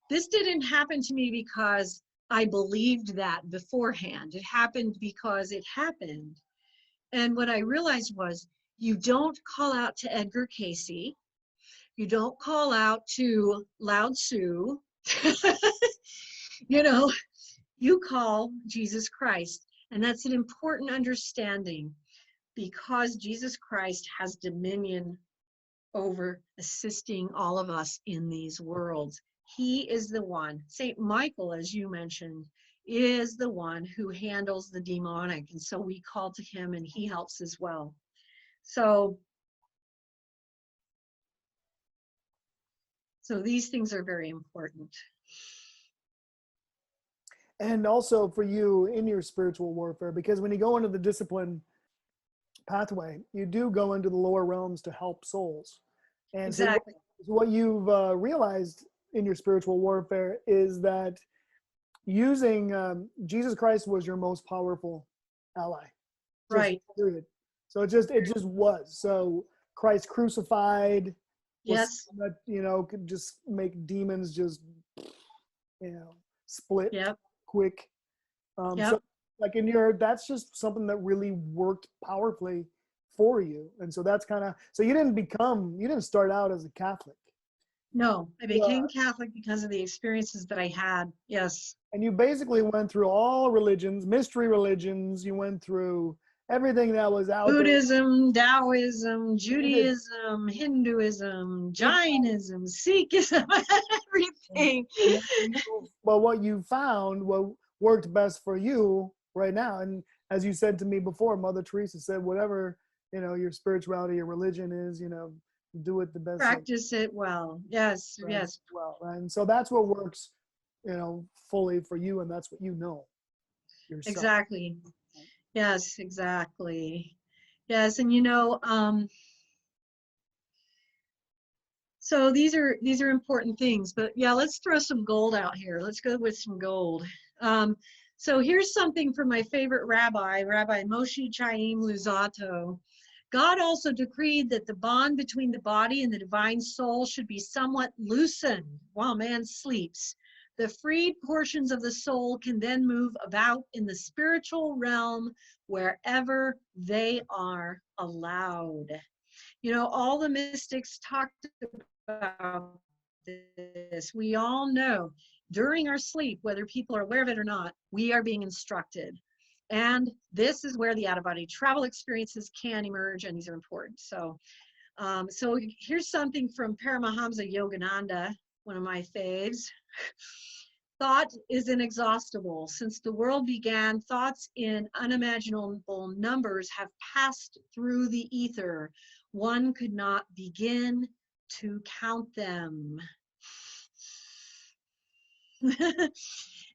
this didn't happen to me because I believed that beforehand. It happened because it happened. And what I realized was, you don't call out to Edgar Casey. You don't call out to Lao Tzu. You know, you call Jesus Christ. And that's an important understanding, because Jesus Christ has dominion over assisting all of us in these worlds. He is the one. Saint Michael, as you mentioned, is the one who handles the demonic. And so we call to him and he helps as well. So these things are very important. And also for you in your spiritual warfare, because when you go into the discipline pathway, you do go into the lower realms to help souls. And Exactly. so what you've realized in your spiritual warfare is that using Jesus Christ was your most powerful ally. Right. Period. So it just was. So Christ crucified. Yes. That, you know, could just make demons just, you know, split. Yep. Quick. Yep. So like that's just something that really worked powerfully for you. And so that's kind of, so you didn't start out as a Catholic. No, I became Catholic because of the experiences that I had. Yes. And you basically went through all religions, mystery religions. You went through everything that was out Buddhism, there. Taoism, Judaism, Hinduism, Jainism, Sikhism, everything. Well, what you found, what worked best for you right now. And as you said to me before, Mother Teresa said, whatever, you know, your spirituality, your religion is, you know, do it the best. Practice it well. Yes, right? yes. Well, and so that's what works, you know, fully for you, and that's what you know yourself. Exactly. Yes, exactly. Yes, and you know, so these are important things, but yeah, let's throw some gold out here. Let's go with some gold. So here's something from my favorite rabbi, Rabbi Moshe Chaim Luzzatto. God also decreed that the bond between the body and the divine soul should be somewhat loosened while man sleeps. The freed portions of the soul can then move about in the spiritual realm wherever they are allowed. You know, all the mystics talked about this. We all know during our sleep, whether people are aware of it or not, we are being instructed. And this is where the out-of-body travel experiences can emerge, and these are important. So here's something from Paramahamsa Yogananda, one of my faves. Thought is inexhaustible. Since the world began, thoughts in unimaginable numbers have passed through the ether. One could not begin to count them.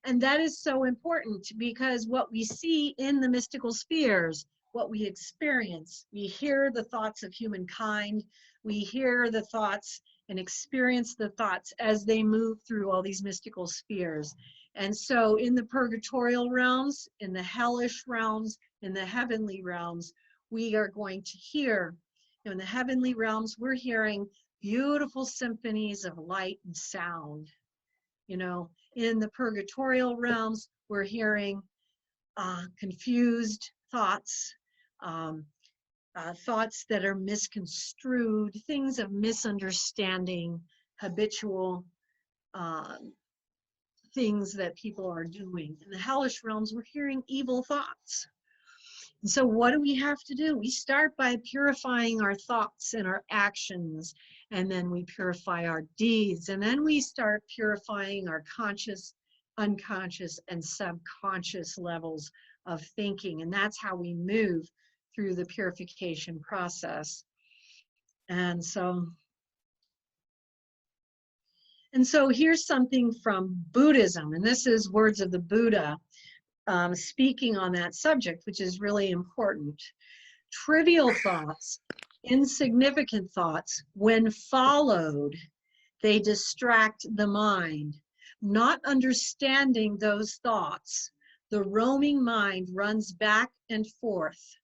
And that is so important, because what we see in the mystical spheres, what we experience, we hear the thoughts of humankind, we hear the thoughts and experience the thoughts as they move through all these mystical spheres. And so in the purgatorial realms, in the hellish realms, in the heavenly realms, we are going to hear, in the heavenly realms, we're hearing beautiful symphonies of light and sound. You know, in the purgatorial realms, we're hearing confused thoughts, thoughts that are misconstrued, things of misunderstanding, habitual things that people are doing. In the hellish realms, we're hearing evil thoughts. And so what do we have to do? We start by purifying our thoughts and our actions, and then we purify our deeds, and then we start purifying our conscious, unconscious, and subconscious levels of thinking. And that's how we move through the purification process. And so here's something from Buddhism, and this is words of the Buddha speaking on that subject, which is really important. Trivial thoughts, insignificant thoughts, when followed, they distract the mind. Not understanding those thoughts, the roaming mind runs back and forth.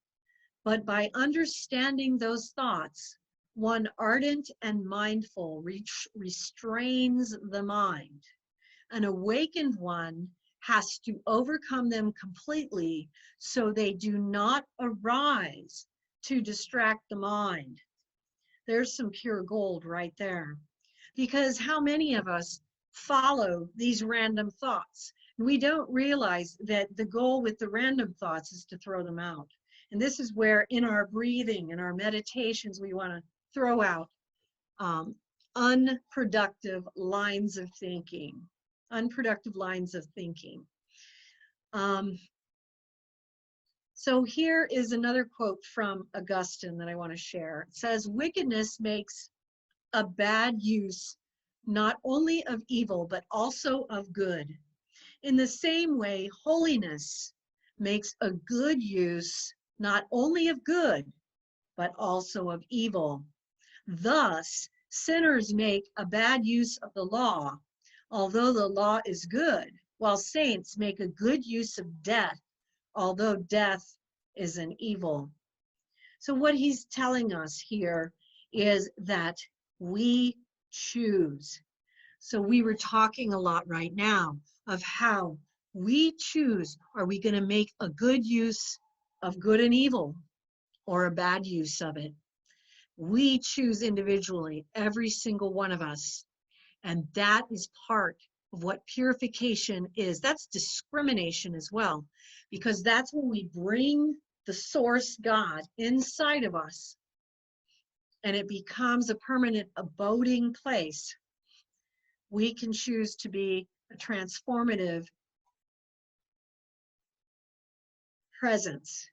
But by understanding those thoughts, one ardent and mindful restrains the mind. An awakened one has to overcome them completely so they do not arise to distract the mind. There's some pure gold right there. Because how many of us follow these random thoughts? We don't realize that the goal with the random thoughts is to throw them out. And this is where in our breathing and our meditations, we want to throw out unproductive lines of thinking. Unproductive lines of thinking. So here is another quote from Augustine that I want to share. It says, wickedness makes a bad use not only of evil, but also of good. In the same way, holiness makes a good use not only of good, but also of evil. Thus, sinners make a bad use of the law, although the law is good, while saints make a good use of death, although death is an evil. So what he's telling us here is that we choose. So we were talking a lot right now of how we choose. Are we going to make a good use of good and evil or a bad use of it? We choose individually, every single one of us. And that is part of what purification is. That's discrimination as well, because that's when we bring the source God inside of us and it becomes a permanent abiding place. We can choose to be a transformative presence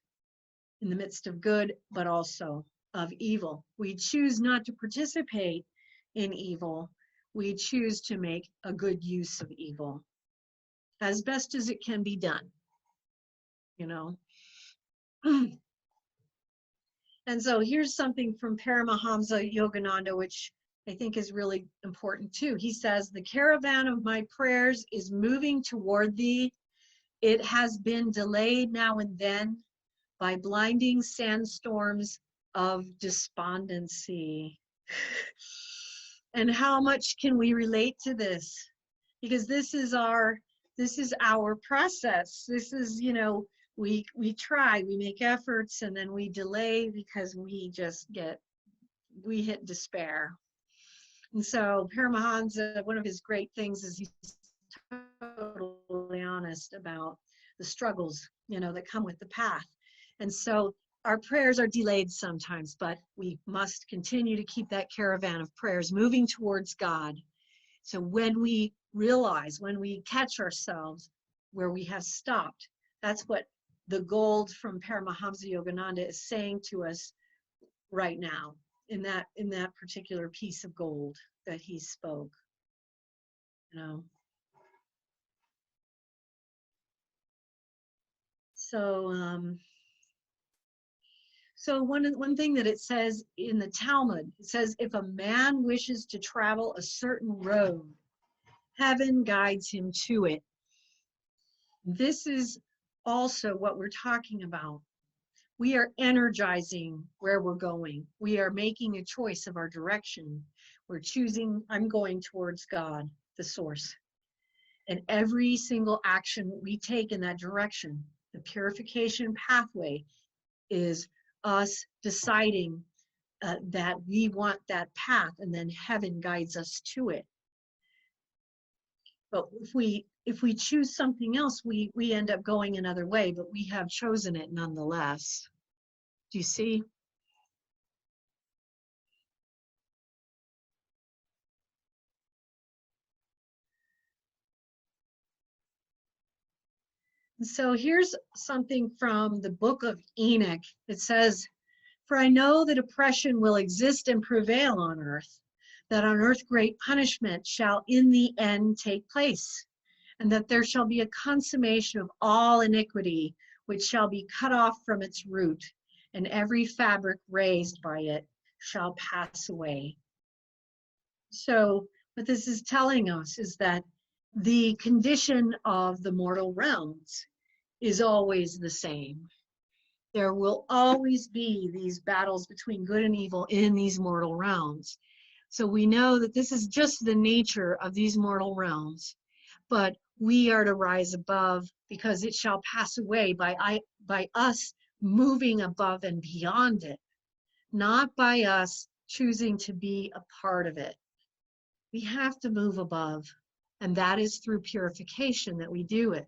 in the midst of good, but also of evil. We choose not to participate in evil. We choose to make a good use of evil as best as it can be done, you know. And so here's something from Paramahamsa Yogananda, which I think is really important too. He says, the caravan of my prayers is moving toward thee. It has been delayed now and then by blinding sandstorms of despondency. And how much can we relate to this? Because this is our process. This is, you know, we try, we make efforts, and then we delay because we hit despair. And so Paramahansa, one of his great things is he's totally honest about the struggles, you know, that come with the path. And so our prayers are delayed sometimes, but we must continue to keep that caravan of prayers moving towards God. So when we realize, when we catch ourselves where we have stopped, that's what the gold from Paramahamsa Yogananda is saying to us right now in that particular piece of gold that he spoke, you know. So one thing that it says in the Talmud, it says, if a man wishes to travel a certain road, heaven guides him to it. This is also what we're talking about. We are energizing where we're going. We are making a choice of our direction. We're choosing, I'm going towards God, the source. And every single action we take in that direction, the purification pathway, is us deciding that we want that path, and then heaven guides us to it. But if we choose something else, we end up going another way, but we have chosen it nonetheless. Do you see? So here's something from the book of Enoch. It says, "For I know that oppression will exist and prevail on earth, that on earth great punishment shall in the end take place, and that there shall be a consummation of all iniquity, which shall be cut off from its root, and every fabric raised by it shall pass away." So what this is telling us is that the condition of the mortal realms is always the same. There will always be these battles between good and evil in these mortal realms. So we know that this is just the nature of these mortal realms, but we are to rise above, because it shall pass away by us moving above and beyond it, not by us choosing to be a part of it. We have to move above, and that is through purification that we do it.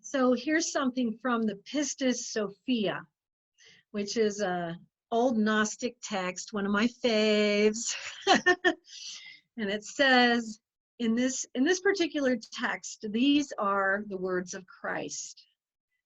So here's something from the Pistis Sophia, which is a old Gnostic text, one of my faves. And it says, in this particular text, these are the words of Christ.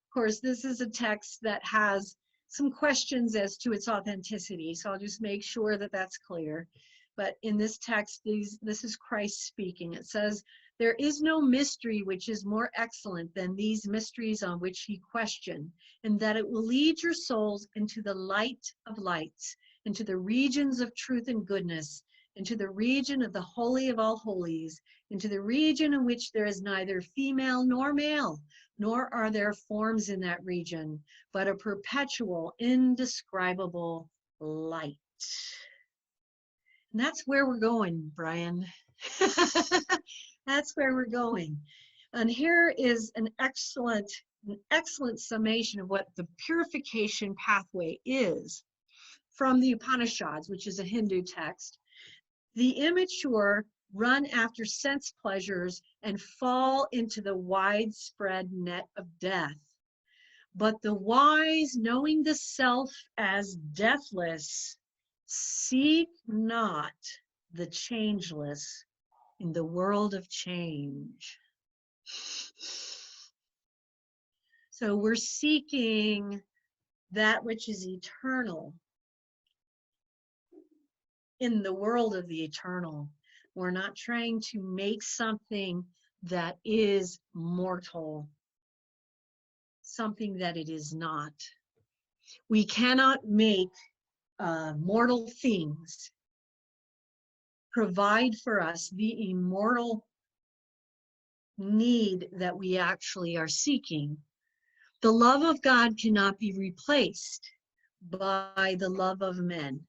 Of course, this is a text that has some questions as to its authenticity, so I'll just make sure that that's clear. But in this text, this is Christ speaking. It says, "There is no mystery which is more excellent than these mysteries on which ye question, and that it will lead your souls into the light of lights, into the regions of truth and goodness, into the region of the holy of all holies, into the region in which there is neither female nor male, nor are there forms in that region, but a perpetual, indescribable light." And that's where we're going, Brian. That's where we're going. And here is an excellent summation of what the purification pathway is from the Upanishads, which is a Hindu text. "The immature run after sense pleasures and fall into the widespread net of death. But the wise, knowing the self as deathless, seek not the changeless in the world of change." So we're seeking that which is eternal in the world of the eternal. We're not trying to make something that is mortal, something that it is not. We cannot make mortal things provide for us the immortal need that we actually are seeking. The love of God cannot be replaced by the love of men.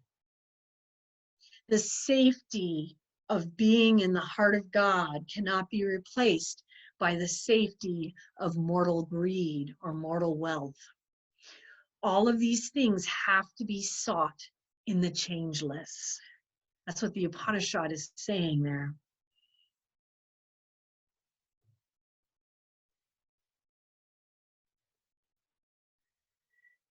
The safety of being in the heart of God cannot be replaced by the safety of mortal greed or mortal wealth. All of these things have to be sought in the changeless. That's what the Upanishad is saying there.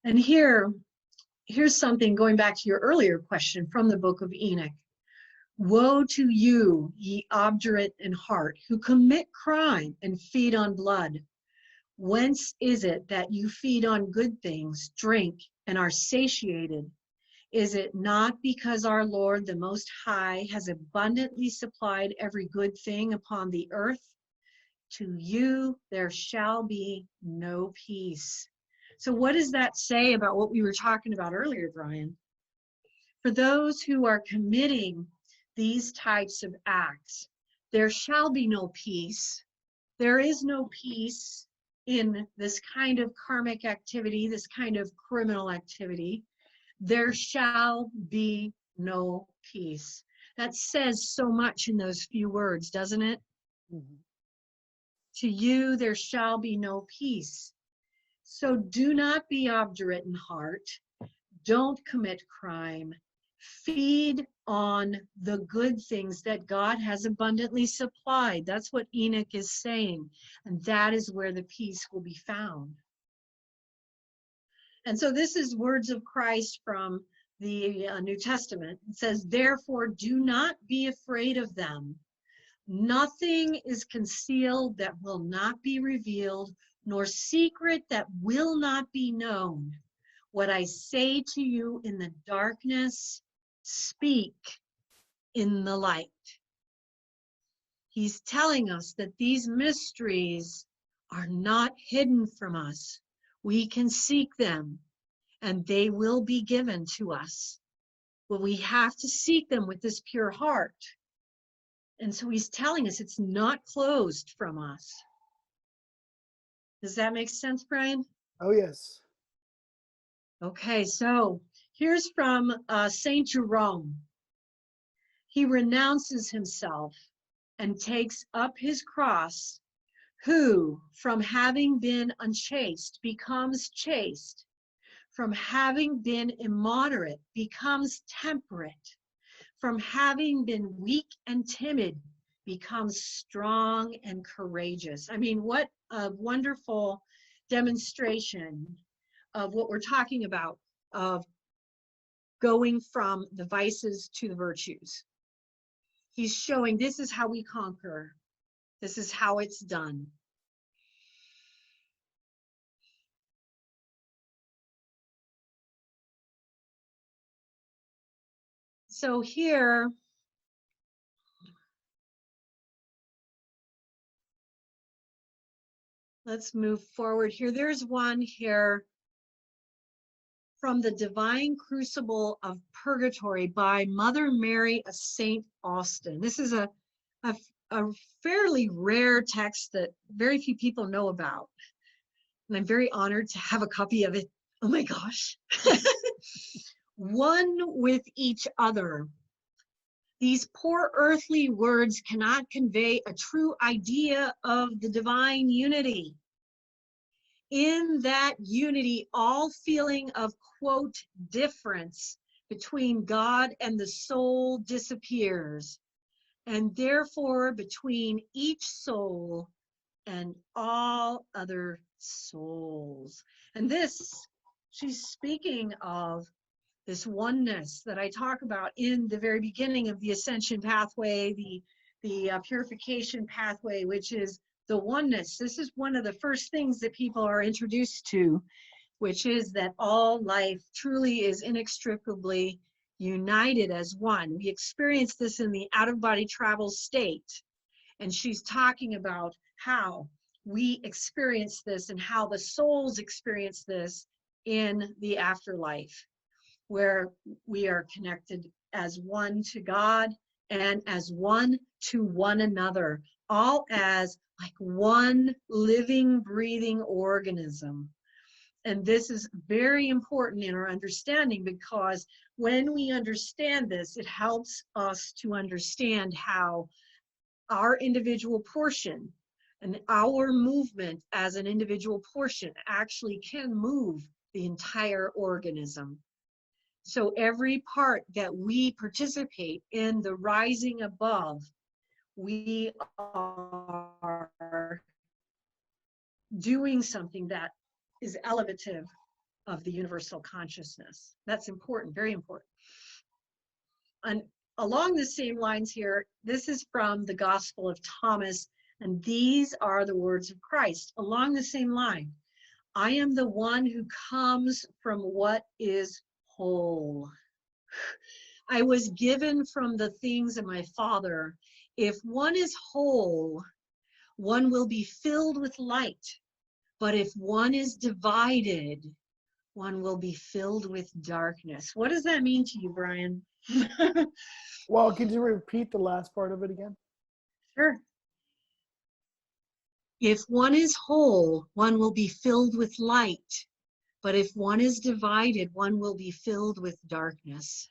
And here's something going back to your earlier question from the book of Enoch. "Woe to you, ye obdurate in heart, who commit crime and feed on blood. Whence is it that you feed on good things, drink, and are satiated? Is it not because our Lord the Most High has abundantly supplied every good thing upon the earth? To you there shall be no peace." So what does that say about what we were talking about earlier, Brian? For those who are committing these types of acts, there shall be no peace. There is no peace in this kind of karmic activity, this kind of criminal activity. There shall be no peace. That says so much in those few words, doesn't it? Mm-hmm. To you there shall be no peace. So do not be obdurate in heart. Don't commit crime. Feed on the good things that God has abundantly supplied. That's what Enoch is saying. And that is where the peace will be found. And so this is words of Christ from the New Testament. It says, therefore, do not be afraid of them. Nothing is concealed that will not be revealed, nor secret that will not be known. What I say to you in the darkness, speak in the light. He's telling us that these mysteries are not hidden from us. We can seek them, and they will be given to us. But we have to seek them with this pure heart. And so he's telling us it's not closed from us. Does that make sense, Brian? Oh, yes. Okay, so here's from Saint Jerome. He renounces himself and takes up his cross, who from having been unchaste becomes chaste, from having been immoderate becomes temperate, from having been weak and timid becomes strong and courageous. I mean, what a wonderful demonstration of what we're talking about, of going from the vices to the virtues. He's showing this is how we conquer. This is how it's done. So here, let's move forward here. There's one here from the Divine Crucible of Purgatory by Mother Mary of St. Austin. This is a fairly rare text that very few people know about. And I'm very honored to have a copy of it. Oh my gosh. One with each other. These poor earthly words cannot convey a true idea of the divine unity. In that unity, all feeling of, quote, difference between God and the soul disappears, and therefore between each soul and all other souls. And this, she's speaking of this oneness that I talk about in the very beginning of the ascension pathway, the purification pathway, which is the oneness. This is one of the first things that people are introduced to, which is that all life truly is inextricably united as one. We experience this in the out-of-body travel state. And she's talking about how we experience this and how the souls experience this in the afterlife, where we are connected as one to God and as one to one another, all as like one living, breathing organism. And this is very important in our understanding, because when we understand this, it helps us to understand how our individual portion and our movement as an individual portion actually can move the entire organism. So every part that we participate in the rising above, we are doing something that is elevative of the universal consciousness. That's important, very important. And along the same lines here, this is from the Gospel of Thomas, and these are the words of Christ along the same line. I am the one who comes from what is whole. I was given from the things of my Father. If one is whole, one will be filled with light. But if one is divided, one will be filled with darkness. What does that mean to you, Brian? Well, could you repeat the last part of it again? Sure. If one is whole, one will be filled with light. But if one is divided, one will be filled with darkness.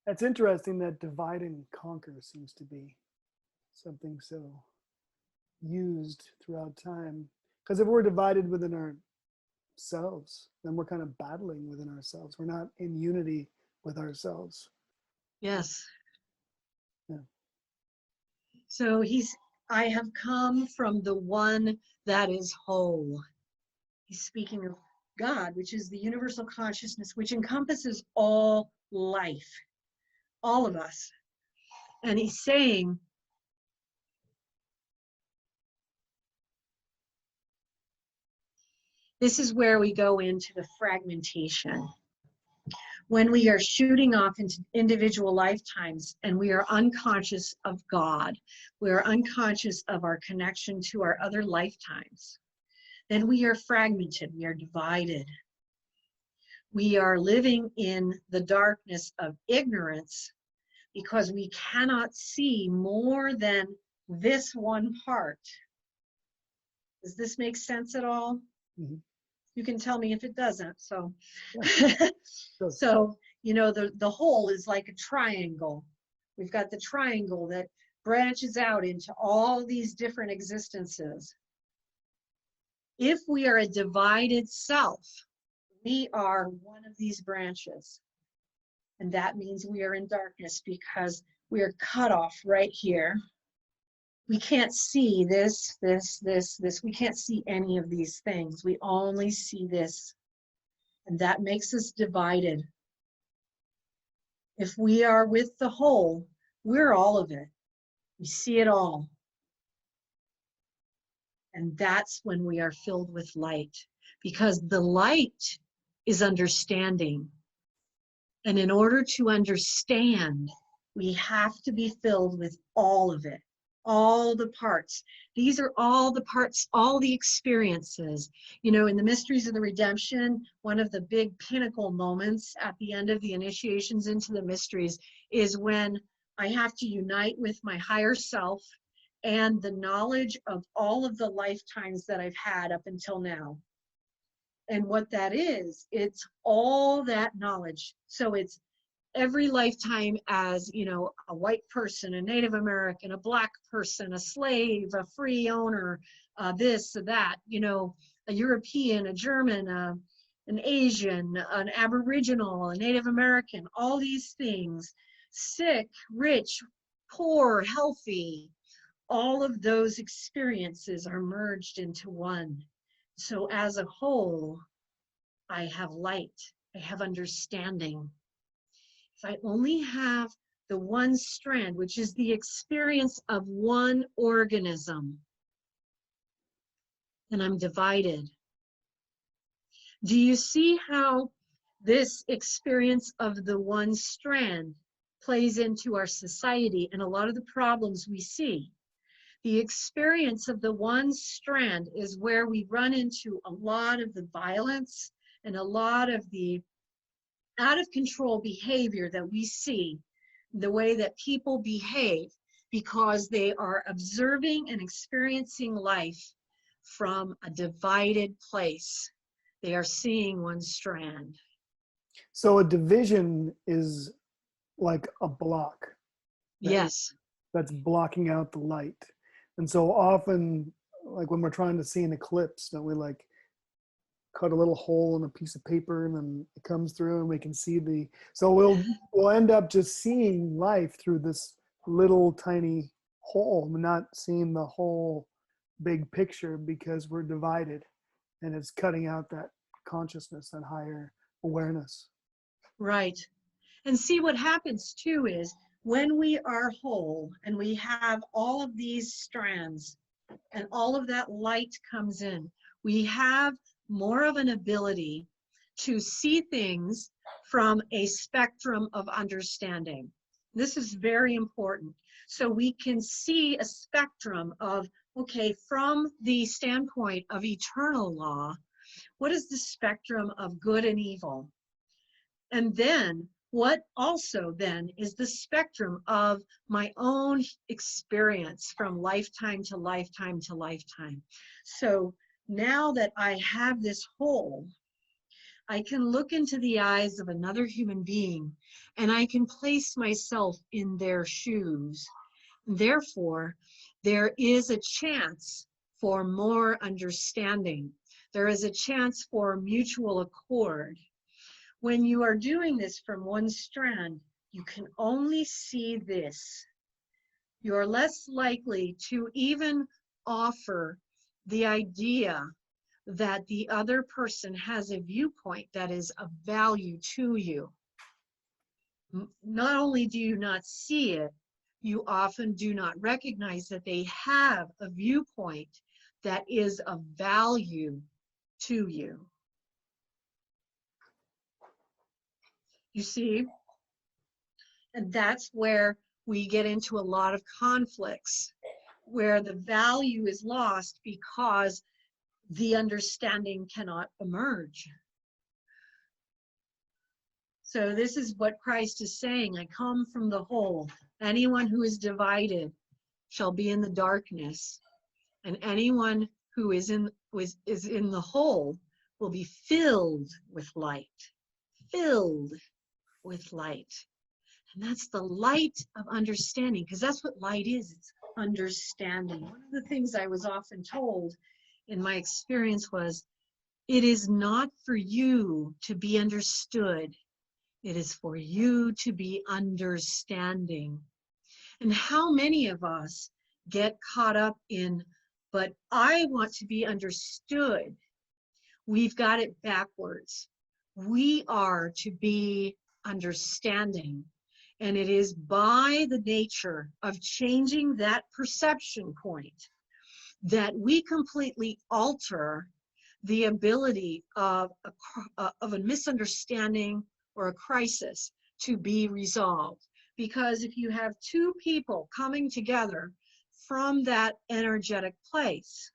That's interesting that divide and conquer seems to be something so used throughout time. Because if we're divided within selves, then we're kind of battling within ourselves. We're not in unity with ourselves. Yes. Yeah. So I have come from the one that is whole. He's speaking of God, which is the universal consciousness, which encompasses all life, all of us. And he's saying, this is where we go into the fragmentation. When we are shooting off into individual lifetimes and we are unconscious of God, we are unconscious of our connection to our other lifetimes, then we are fragmented, we are divided. We are living in the darkness of ignorance because we cannot see more than this one part. Does this make sense at all? Mm-hmm. You can tell me if it doesn't. So, Yeah. so you know, the whole is like a triangle. We've got the triangle that branches out into all these different existences. If we are a divided self, we are one of these branches. And that means we are in darkness because we are cut off right here. We can't see this. We can't see any of these things. We only see this. And that makes us divided. If we are with the whole, we're all of it. We see it all. And that's when we are filled with light, because the light is understanding. And in order to understand, we have to be filled with all of it, all the parts. These are all the parts, all the experiences. You know, in the Mysteries of the Redemption, one of the big pinnacle moments at the end of the initiations into the mysteries is when I have to unite with my higher self and the knowledge of all of the lifetimes that I've had up until now. And what that is, it's all that knowledge. So it's every lifetime as, you know, a white person, a Native American, a Black person, a slave, a free owner, this, that, you know, a European, a German, an Asian, an Aboriginal, a Native American, all these things, sick, rich, poor, healthy, all of those experiences are merged into one. So as a whole, I have light, I have understanding. If I only have the one strand, which is the experience of one organism, then I'm divided. Do you see how this experience of the one strand plays into our society and a lot of the problems we see? The experience of the one strand is where we run into a lot of the violence and a lot of the out of control behavior that we see, the way that people behave, because they are observing and experiencing life from a divided place. They are seeing one strand. So a division is like a block. Yes. That's blocking out the light. And so often, like when we're trying to see an eclipse, don't we like cut a little hole in a piece of paper and then it comes through and we can see so we'll end up just seeing life through this little tiny hole, not seeing the whole big picture because we're divided, and it's cutting out that consciousness, that higher awareness. Right. And see, what happens too is when we are whole and we have all of these strands and all of that light comes in, we have more of an ability to see things from a spectrum of understanding. This is very important. So we can see a spectrum of, okay, from the standpoint of eternal law, what is the spectrum of good and evil? And then what also then is the spectrum of my own experience from lifetime to lifetime to lifetime. So now that I have this whole, I can look into the eyes of another human being and I can place myself in their shoes. Therefore, there is a chance for more understanding. There is a chance for mutual accord. When you are doing this from one strand, you can only see this. You're less likely to even offer the idea that the other person has a viewpoint that is of value to you. Not only do you not see it, you often do not recognize that they have a viewpoint that is of value to you. You see? And that's where we get into a lot of conflicts, where the value is lost because the understanding cannot emerge. So this is what Christ is saying. I come from the whole. Anyone who is divided shall be in the darkness, and anyone who is in the whole will be filled with light. Filled with light. And that's the light of understanding, because that's what light is. It's understanding. One of the things I was often told in my experience was, it is not for you to be understood. It is for you to be understanding. And how many of us get caught up in, but I want to be understood. We've got it backwards. We are to be understanding. And it is by the nature of changing that perception point that we completely alter the ability of a misunderstanding or a crisis to be resolved. Because if you have two people coming together from that energetic place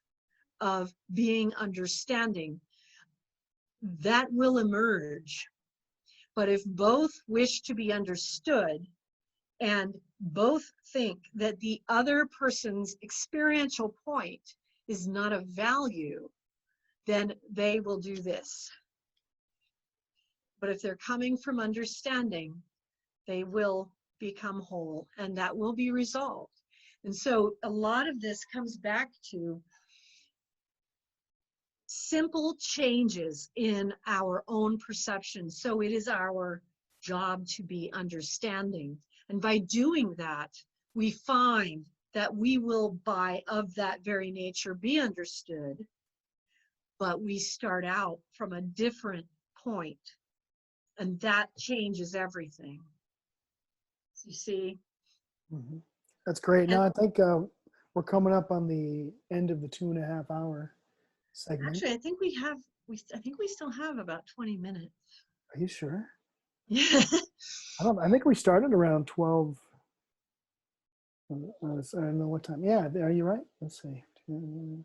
of being understanding, that will emerge. But if both wish to be understood and both think that the other person's experiential point is not of value, then they will do this. But if they're coming from understanding, they will become whole, and that will be resolved. And so a lot of this comes back to simple changes in our own perception. So it is our job to be understanding. And by doing that, we find that we will, of that very nature, be understood, but we start out from a different point, and that changes everything. You see? Mm-hmm. That's great. Now I think we're coming up on the end of the 2.5 hour segment. Actually, I think we still have about 20 minutes. Are you sure? Yeah. I think we started around 12. I don't know what time. Yeah, are you right? Let's see. All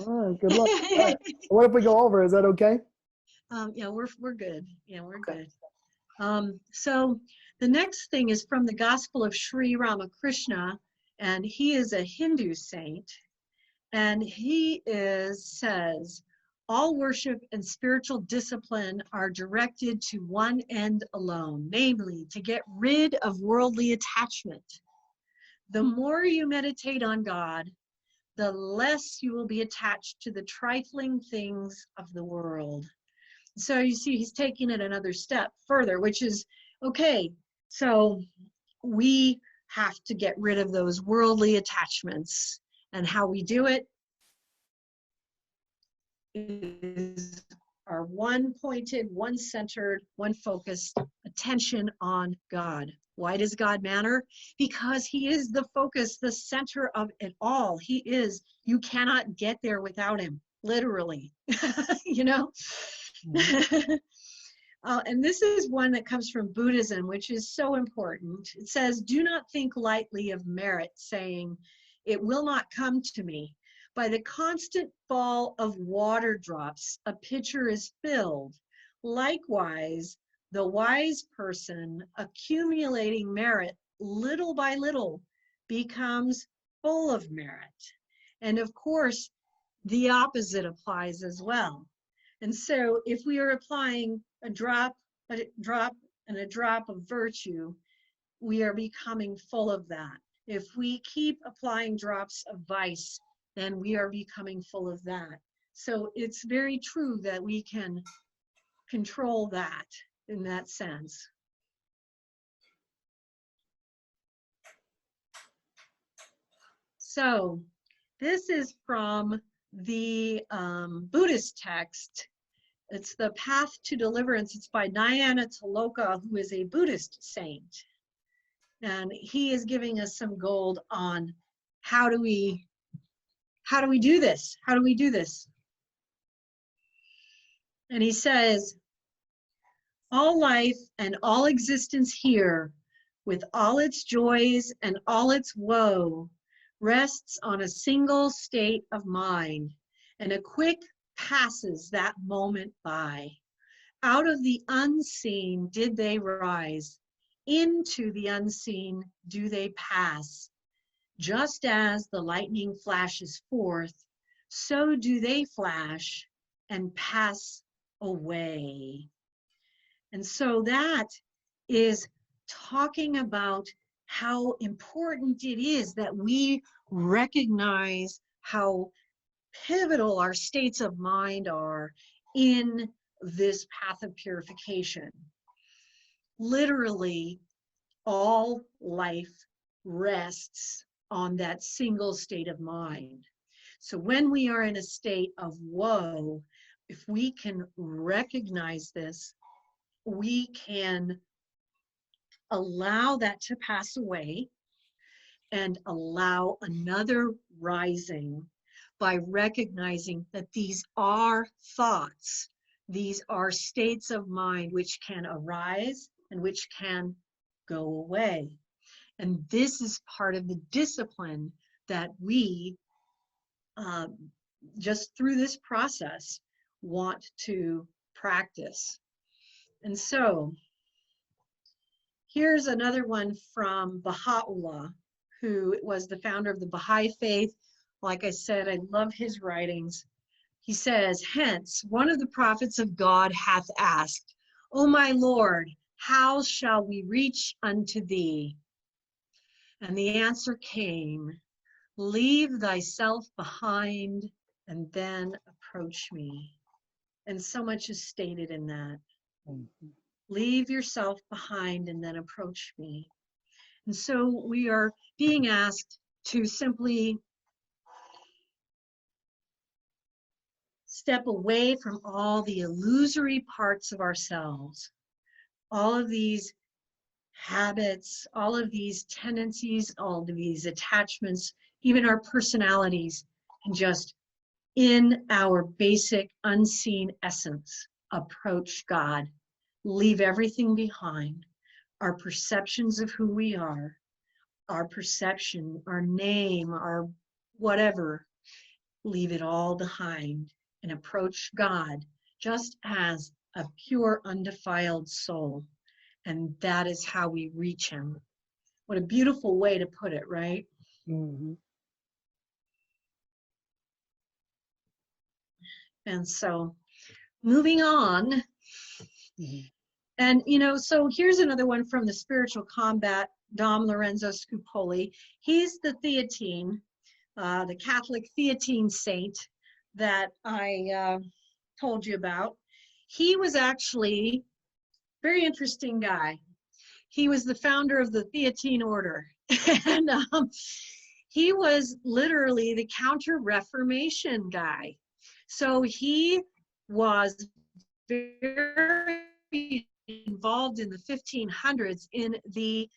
right, good luck. All right. What if we go over? Is that okay? Yeah, we're good. Yeah, we're good. So the next thing is from the Gospel of Sri Ramakrishna, and he is a Hindu saint, and he says, all worship and spiritual discipline are directed to one end alone, namely to get rid of worldly attachment. The more you meditate on God, the less you will be attached to the trifling things of the world. So you see, he's taking it another step further, which is, okay, so we have to get rid of those worldly attachments. And how we do it is our one-pointed, one-centered, one-focused attention on God. Why does God matter? Because he is the focus, the center of it all. He is, you cannot get there without him, literally, you know? Mm-hmm. And this is one that comes from Buddhism, which is so important. It says, do not think lightly of merit, saying, it will not come to me. By the constant fall of water drops, a pitcher is filled. Likewise, the wise person, accumulating merit little by little, becomes full of merit. And of course, the opposite applies as well. And so if we are applying a drop and a drop of virtue, we are becoming full of that. If we keep applying drops of vice, then we are becoming full of that. So it's very true that we can control that in that sense. So this is from the Buddhist text. It's The Path to Deliverance. It's by Nyaya Taloka, who is a Buddhist saint. And he is giving us some gold on how do we do this? How do we do this? And he says, all life and all existence here, with all its joys and all its woe, rests on a single state of mind, and a quick passes that moment by. Out of the unseen did they rise, into the unseen do they pass. Just as the lightning flashes forth, so do they flash and pass away. And so that is talking about how important it is that we recognize how pivotal our states of mind are in this path of purification. Literally, all life rests on that single state of mind. So when we are in a state of woe, if we can recognize this, we can allow that to pass away and allow another rising by recognizing that these are thoughts, these are states of mind which can arise and which can go away. And this is part of the discipline that we, just through this process, want to practice. And so, here's another one from Baha'u'llah, who was the founder of the Baha'i faith. Like I said, I love his writings. He says, hence, one of the prophets of God hath asked, O my Lord, how shall we reach unto thee? And the answer came, leave thyself behind and then approach me. And so much is stated in that. Mm-hmm. Leave yourself behind and then approach me. And so we are being asked to simply step away from all the illusory parts of ourselves, all of these habits, all of these tendencies, all of these attachments, even our personalities, and just in our basic unseen essence, approach God. Leave everything behind. Our perceptions of who we are, our perception, our name, our whatever, leave it all behind and approach God just as a pure, undefiled soul. And that is how we reach him. What a beautiful way to put it, right? Mm-hmm. And so moving on. Mm-hmm. And, you know, so here's another one from the Spiritual Combat, Dom Lorenzo Scupoli. He's the Theatine, the Catholic Theatine saint that I told you about. He was actually a very interesting guy. He was the founder of the Theatine order. And he was literally the Counter-Reformation guy. So he was very involved in the 1500s in the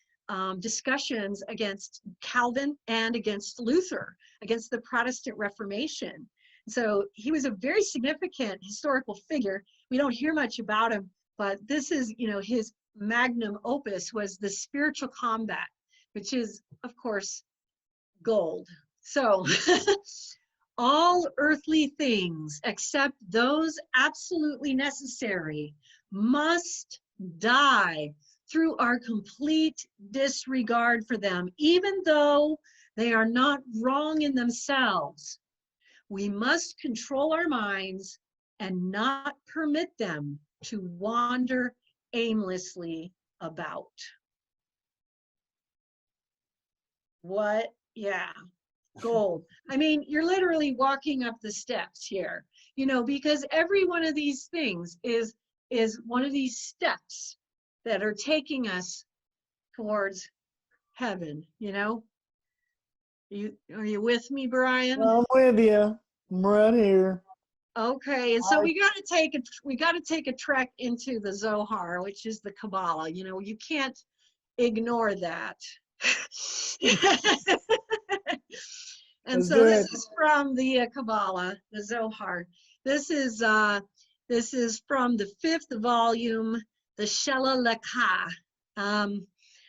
discussions against Calvin and against Luther, against the Protestant Reformation. So he was a very significant historical figure. We don't hear much about him, but this is, you know, his magnum opus was the Spiritual Combat, which is, of course, gold. So all earthly things except those absolutely necessary must die through our complete disregard for them, even though they are not wrong in themselves. We must control our minds and not permit them to wander aimlessly about. What? Yeah. gold. I mean, you're literally walking up the steps here, you know, because every one of these things is one of these steps that are taking us towards heaven, you know. Are you with me, Brian? I'm with you. I'm right here. Okay, and so we got to take a trek into the Zohar, which is the Kabbalah. You know, you can't ignore that. And Let's so do this it. is from the Kabbalah, the Zohar. This is from the 5th volume, the Shela Lekha.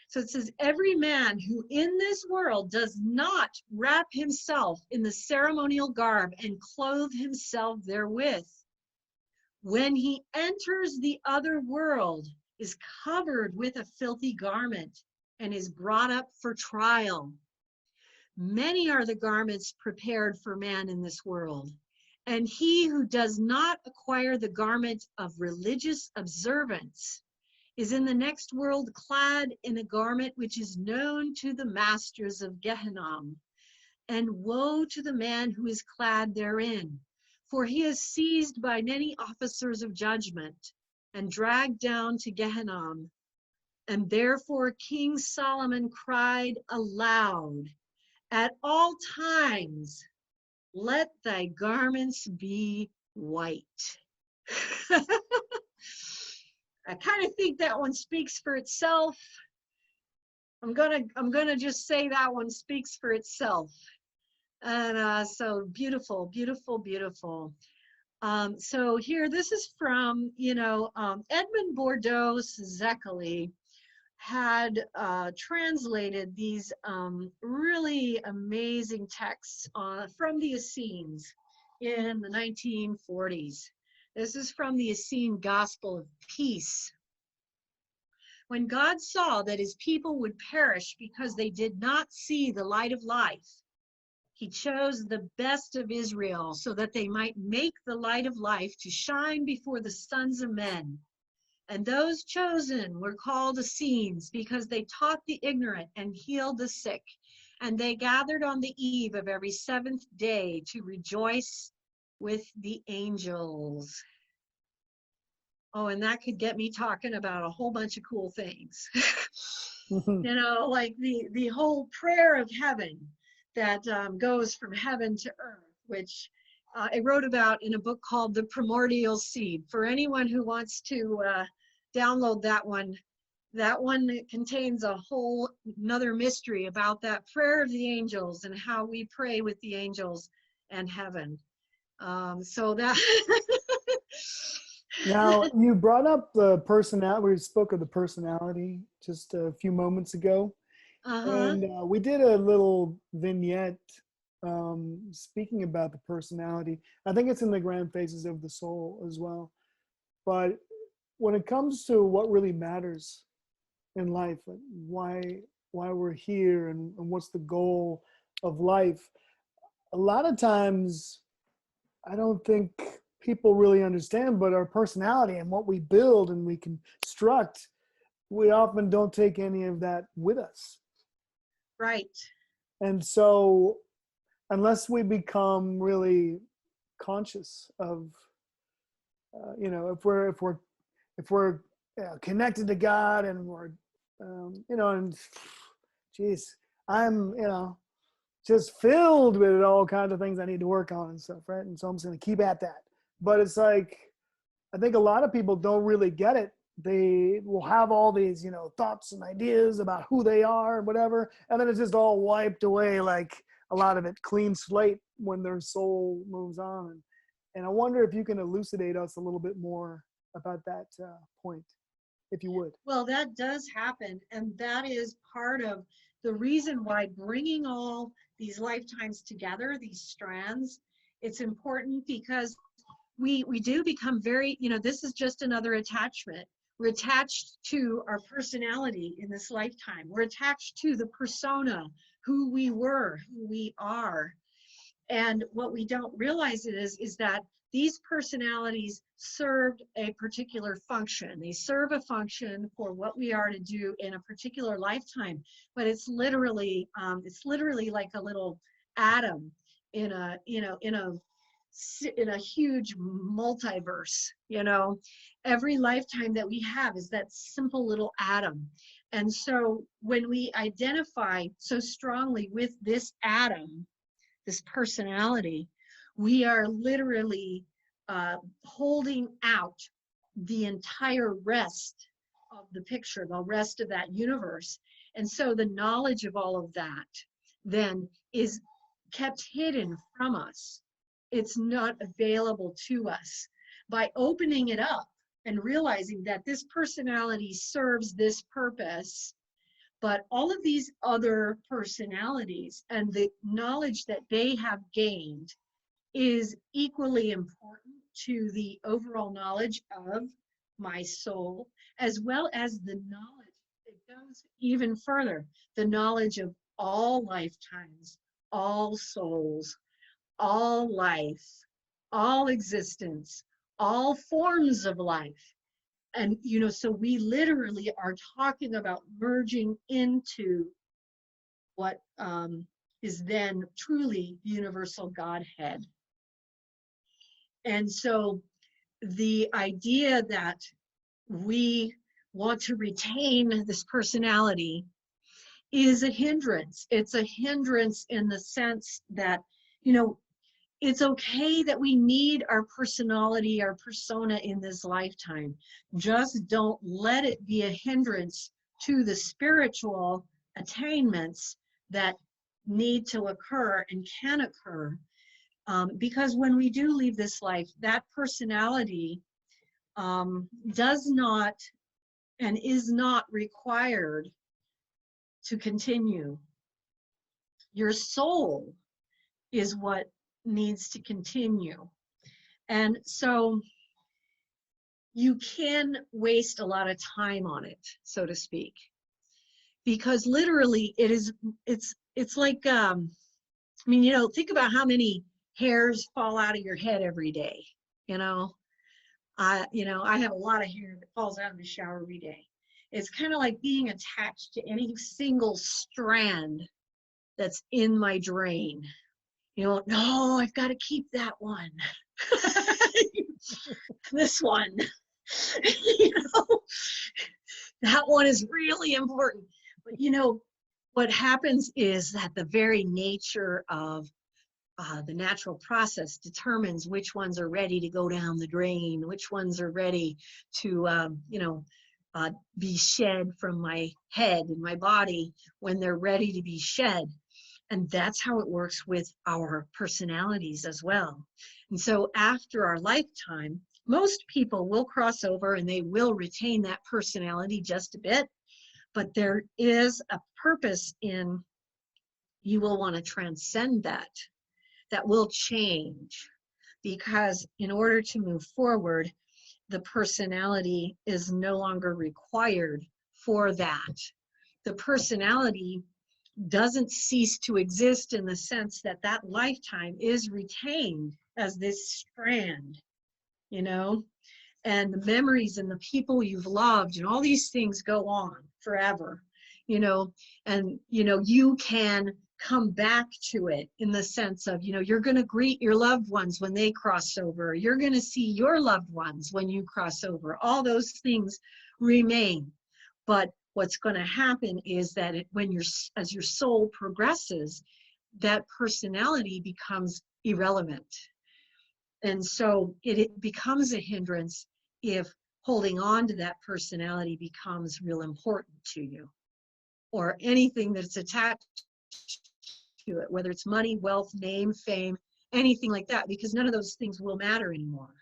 So it says, every man who in this world does not wrap himself in the ceremonial garb and clothe himself therewith, when he enters the other world, is covered with a filthy garment and is brought up for trial. Many are the garments prepared for man in this world, and he who does not acquire the garment of religious observance is in the next world clad in a garment which is known to the masters of Gehenna. And woe to the man who is clad therein, for he is seized by many officers of judgment and dragged down to Gehenna. And therefore King Solomon cried aloud, at all times, let thy garments be white. I kind of think that one speaks for itself. I'm gonna just say that one speaks for itself. And so beautiful, beautiful, beautiful. So here, this is from, you know, Edmond Bordeaux Szekely had translated these really amazing texts from the Essenes in the 1940s. This is from the Essene Gospel of Peace. When God saw that his people would perish because they did not see the light of life, he chose the best of Israel so that they might make the light of life to shine before the sons of men. And those chosen were called Essenes because they taught the ignorant and healed the sick. And they gathered on the eve of every 7th day to rejoice with the angels. Oh, and that could get me talking about a whole bunch of cool things. You know, like the whole prayer of heaven that goes from heaven to earth, which I wrote about in a book called The Primordial Seed. For anyone who wants to download that one contains a whole another mystery about that prayer of the angels and how we pray with the angels and heaven. So that Now, you brought up the personality. We spoke of the personality just a few moments ago. And we did a little vignette speaking about the personality. I think it's in the Grand Phases of the Soul as well. But when it comes to what really matters in life, like why we're here and what's the goal of life, a lot of times I don't think people really understand, but our personality and what we build and we construct, we often don't take any of that with us. right. And so unless we become really conscious of, you know, if we're connected to God and we're, you know, and geez, I'm, you know, just filled with all kinds of things I need to work on and stuff, right? And so I'm just going to keep at that. But it's like, I think a lot of people don't really get it. They will have all these, you know, thoughts and ideas about who they are and whatever, and then it's just all wiped away, like a lot of it clean slate when their soul moves on. And I wonder if you can elucidate us a little bit more about that point, if you would. Well, that does happen, and that is part of the reason why bringing all these lifetimes together, these strands, it's important because we do become very, you know, this is just another attachment. We're attached to our personality in this lifetime. We're attached to the persona, who we were, who we are. And what we don't realize is that these personalities served a particular function. They serve a function for what we are to do in a particular lifetime. But it's literally like a little atom in a, in a huge multiverse. Every lifetime that we have is that simple little atom. And so when we identify so strongly with this atom, this personality, we are literally holding out the entire rest of the picture, the rest of that universe. And so the knowledge of all of that then is kept hidden from us. It's not available to us. By opening it up and realizing that this personality serves this purpose, but all of these other personalities and the knowledge that they have gained is equally important to the overall knowledge of my soul, as well as the knowledge that goes even further, the knowledge of all lifetimes, all souls, all life, all existence, all forms of life. And, so we literally are talking about merging into what is then truly universal Godhead. And so the idea that we want to retain this personality is a hindrance. It's a hindrance in the sense that, it's okay that we need our personality, our persona in this lifetime. Just don't let it be a hindrance to the spiritual attainments that need to occur and can occur. Because when we do leave this life, that personality does not and is not required to continue. Your soul is what needs to continue. And so you can waste a lot of time on it, so to speak, because literally it's like, think about how many hairs fall out of your head every day. I have a lot of hair that falls out in the shower every day. It's kind of like being attached to any single strand that's in my drain. No, I've got to keep that one. This one. That one is really important. But what happens is that the very nature of the natural process determines which ones are ready to go down the drain, which ones are ready to, be shed from my head and my body when they're ready to be shed. And that's how it works with our personalities as well. And so after our lifetime, most people will cross over and they will retain that personality just a bit, but there is a purpose in, you will want to transcend that. That will change, because in order to move forward, the personality is no longer required for that. The personality doesn't cease to exist in the sense that that lifetime is retained as this strand, and the memories and the people you've loved and all these things go on forever, and you can come back to it in the sense of, you're going to greet your loved ones when they cross over. You're going to see your loved ones when you cross over. All those things remain. But what's going to happen is that as your soul progresses, that personality becomes irrelevant. And so it becomes a hindrance if holding on to that personality becomes real important to you, or anything that's attached to it, whether it's money, wealth, name, fame, anything like that, because none of those things will matter anymore.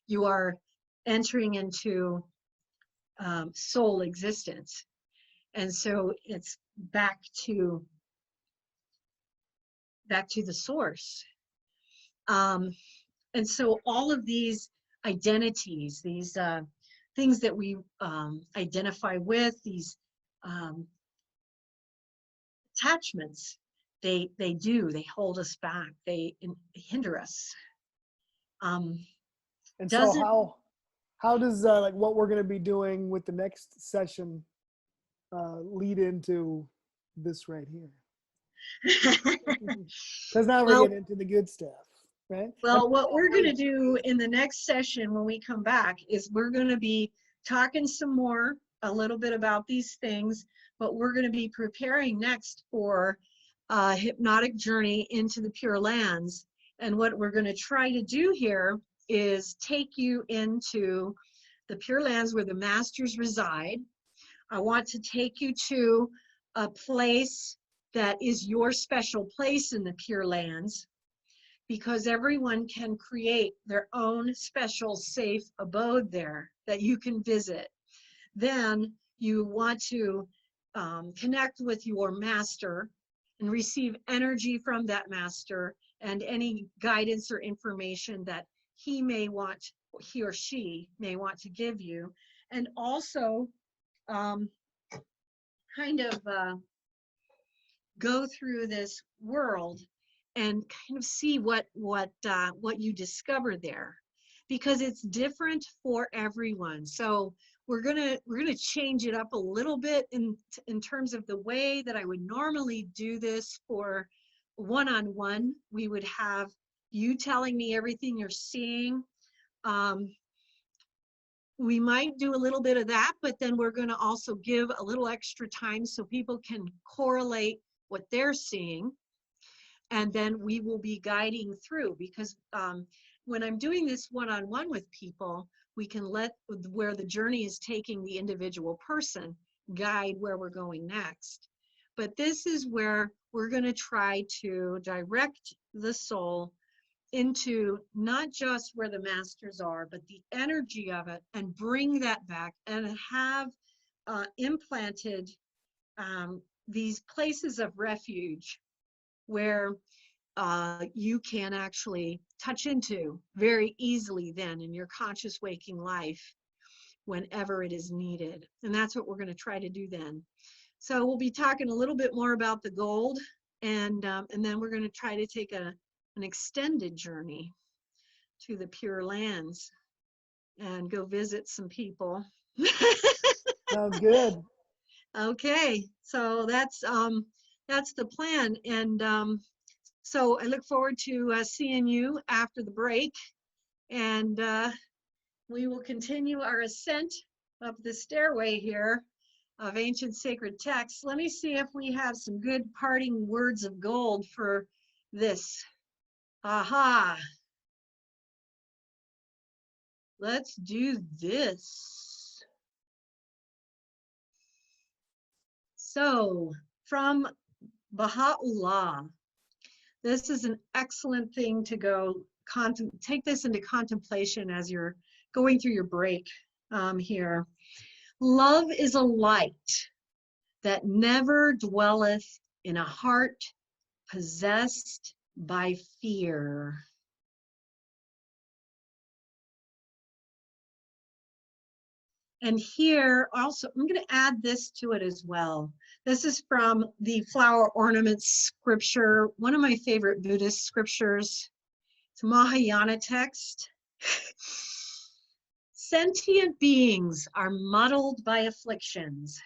You are entering into soul existence. And so it's back to the source. And so all of these identities, these things that we identify with, these attachments, they hold us back, they hinder us. And so how does like what we're going to be doing with the next session lead into this right here? Because now we're Well, getting into the good stuff, right? well, what we're going to do in the next session when we come back is we're going to be talking some more, a little bit about these things, but we're going to be preparing next for a hypnotic journey into the Pure Lands. And what we're going to try to do here is take you into the Pure Lands where the masters reside. I want to take you to a place that is your special place in the Pure Lands, because everyone can create their own special safe abode there that you can visit. Then you want to connect with your master and receive energy from that master and any guidance or information that he or she may want to give you. And also kind of go through this world and kind of see what you discover there, because it's different for everyone. So we're gonna change it up a little bit in terms of the way that I would normally do this for one-on-one. We would have you telling me everything you're seeing. We might do a little bit of that, but then we're going to also give a little extra time so people can correlate what they're seeing. And then we will be guiding through, because when I'm doing this one-on-one with people, we can let where the journey is taking the individual person guide where we're going next. But this is where we're going to try to direct the soul into not just where the masters are, but the energy of it, and bring that back and have implanted these places of refuge where you can actually touch into very easily then in your conscious waking life whenever it is needed. And that's what we're going to try to do then. So we'll be talking a little bit more about the gold, and then we're going to try to take an extended journey to the Pure Lands and go visit some people. Sounds good. Okay, so that's the plan, and so I look forward to seeing you after the break, and we will continue our ascent up the stairway here of ancient sacred texts. Let me see if we have some good parting words of gold for this. Aha! Let's do this. So, from Baha'u'llah, this is an excellent thing to go take this into contemplation as you're going through your break here. Love is a light that never dwelleth in a heart possessed by fear. And here also, I'm going to add this to it as well. This is from the flower ornaments scripture, one of my favorite Buddhist scriptures. It's a Mahayana text. Sentient beings are muddled by afflictions.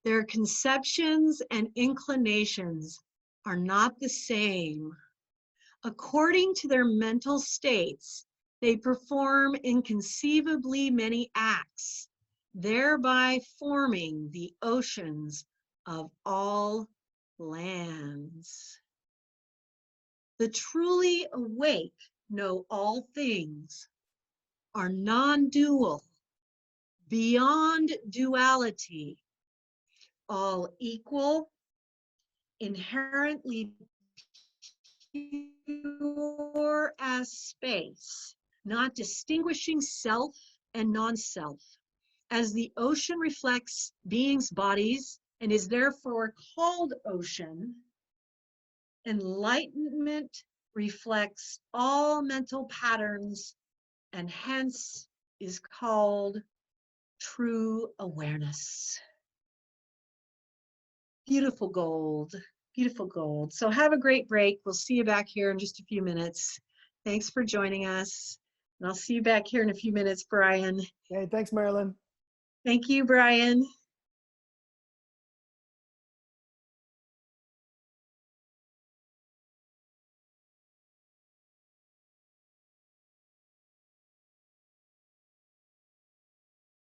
Their conceptions and inclinations are not the same. According to their mental states, they perform inconceivably many acts, thereby forming the oceans of all lands. The truly awake know all things, are non-dual, beyond duality, all equal, inherently pure as space, not distinguishing self and non-self. As the ocean reflects beings' bodies and is therefore called ocean, enlightenment reflects all mental patterns and hence is called true awareness. Beautiful gold, beautiful gold. So have a great break. We'll see you back here in just a few minutes. Thanks for joining us. And I'll see you back here in a few minutes, Brian. Hey, thanks, Marilynn. Thank you, Brian.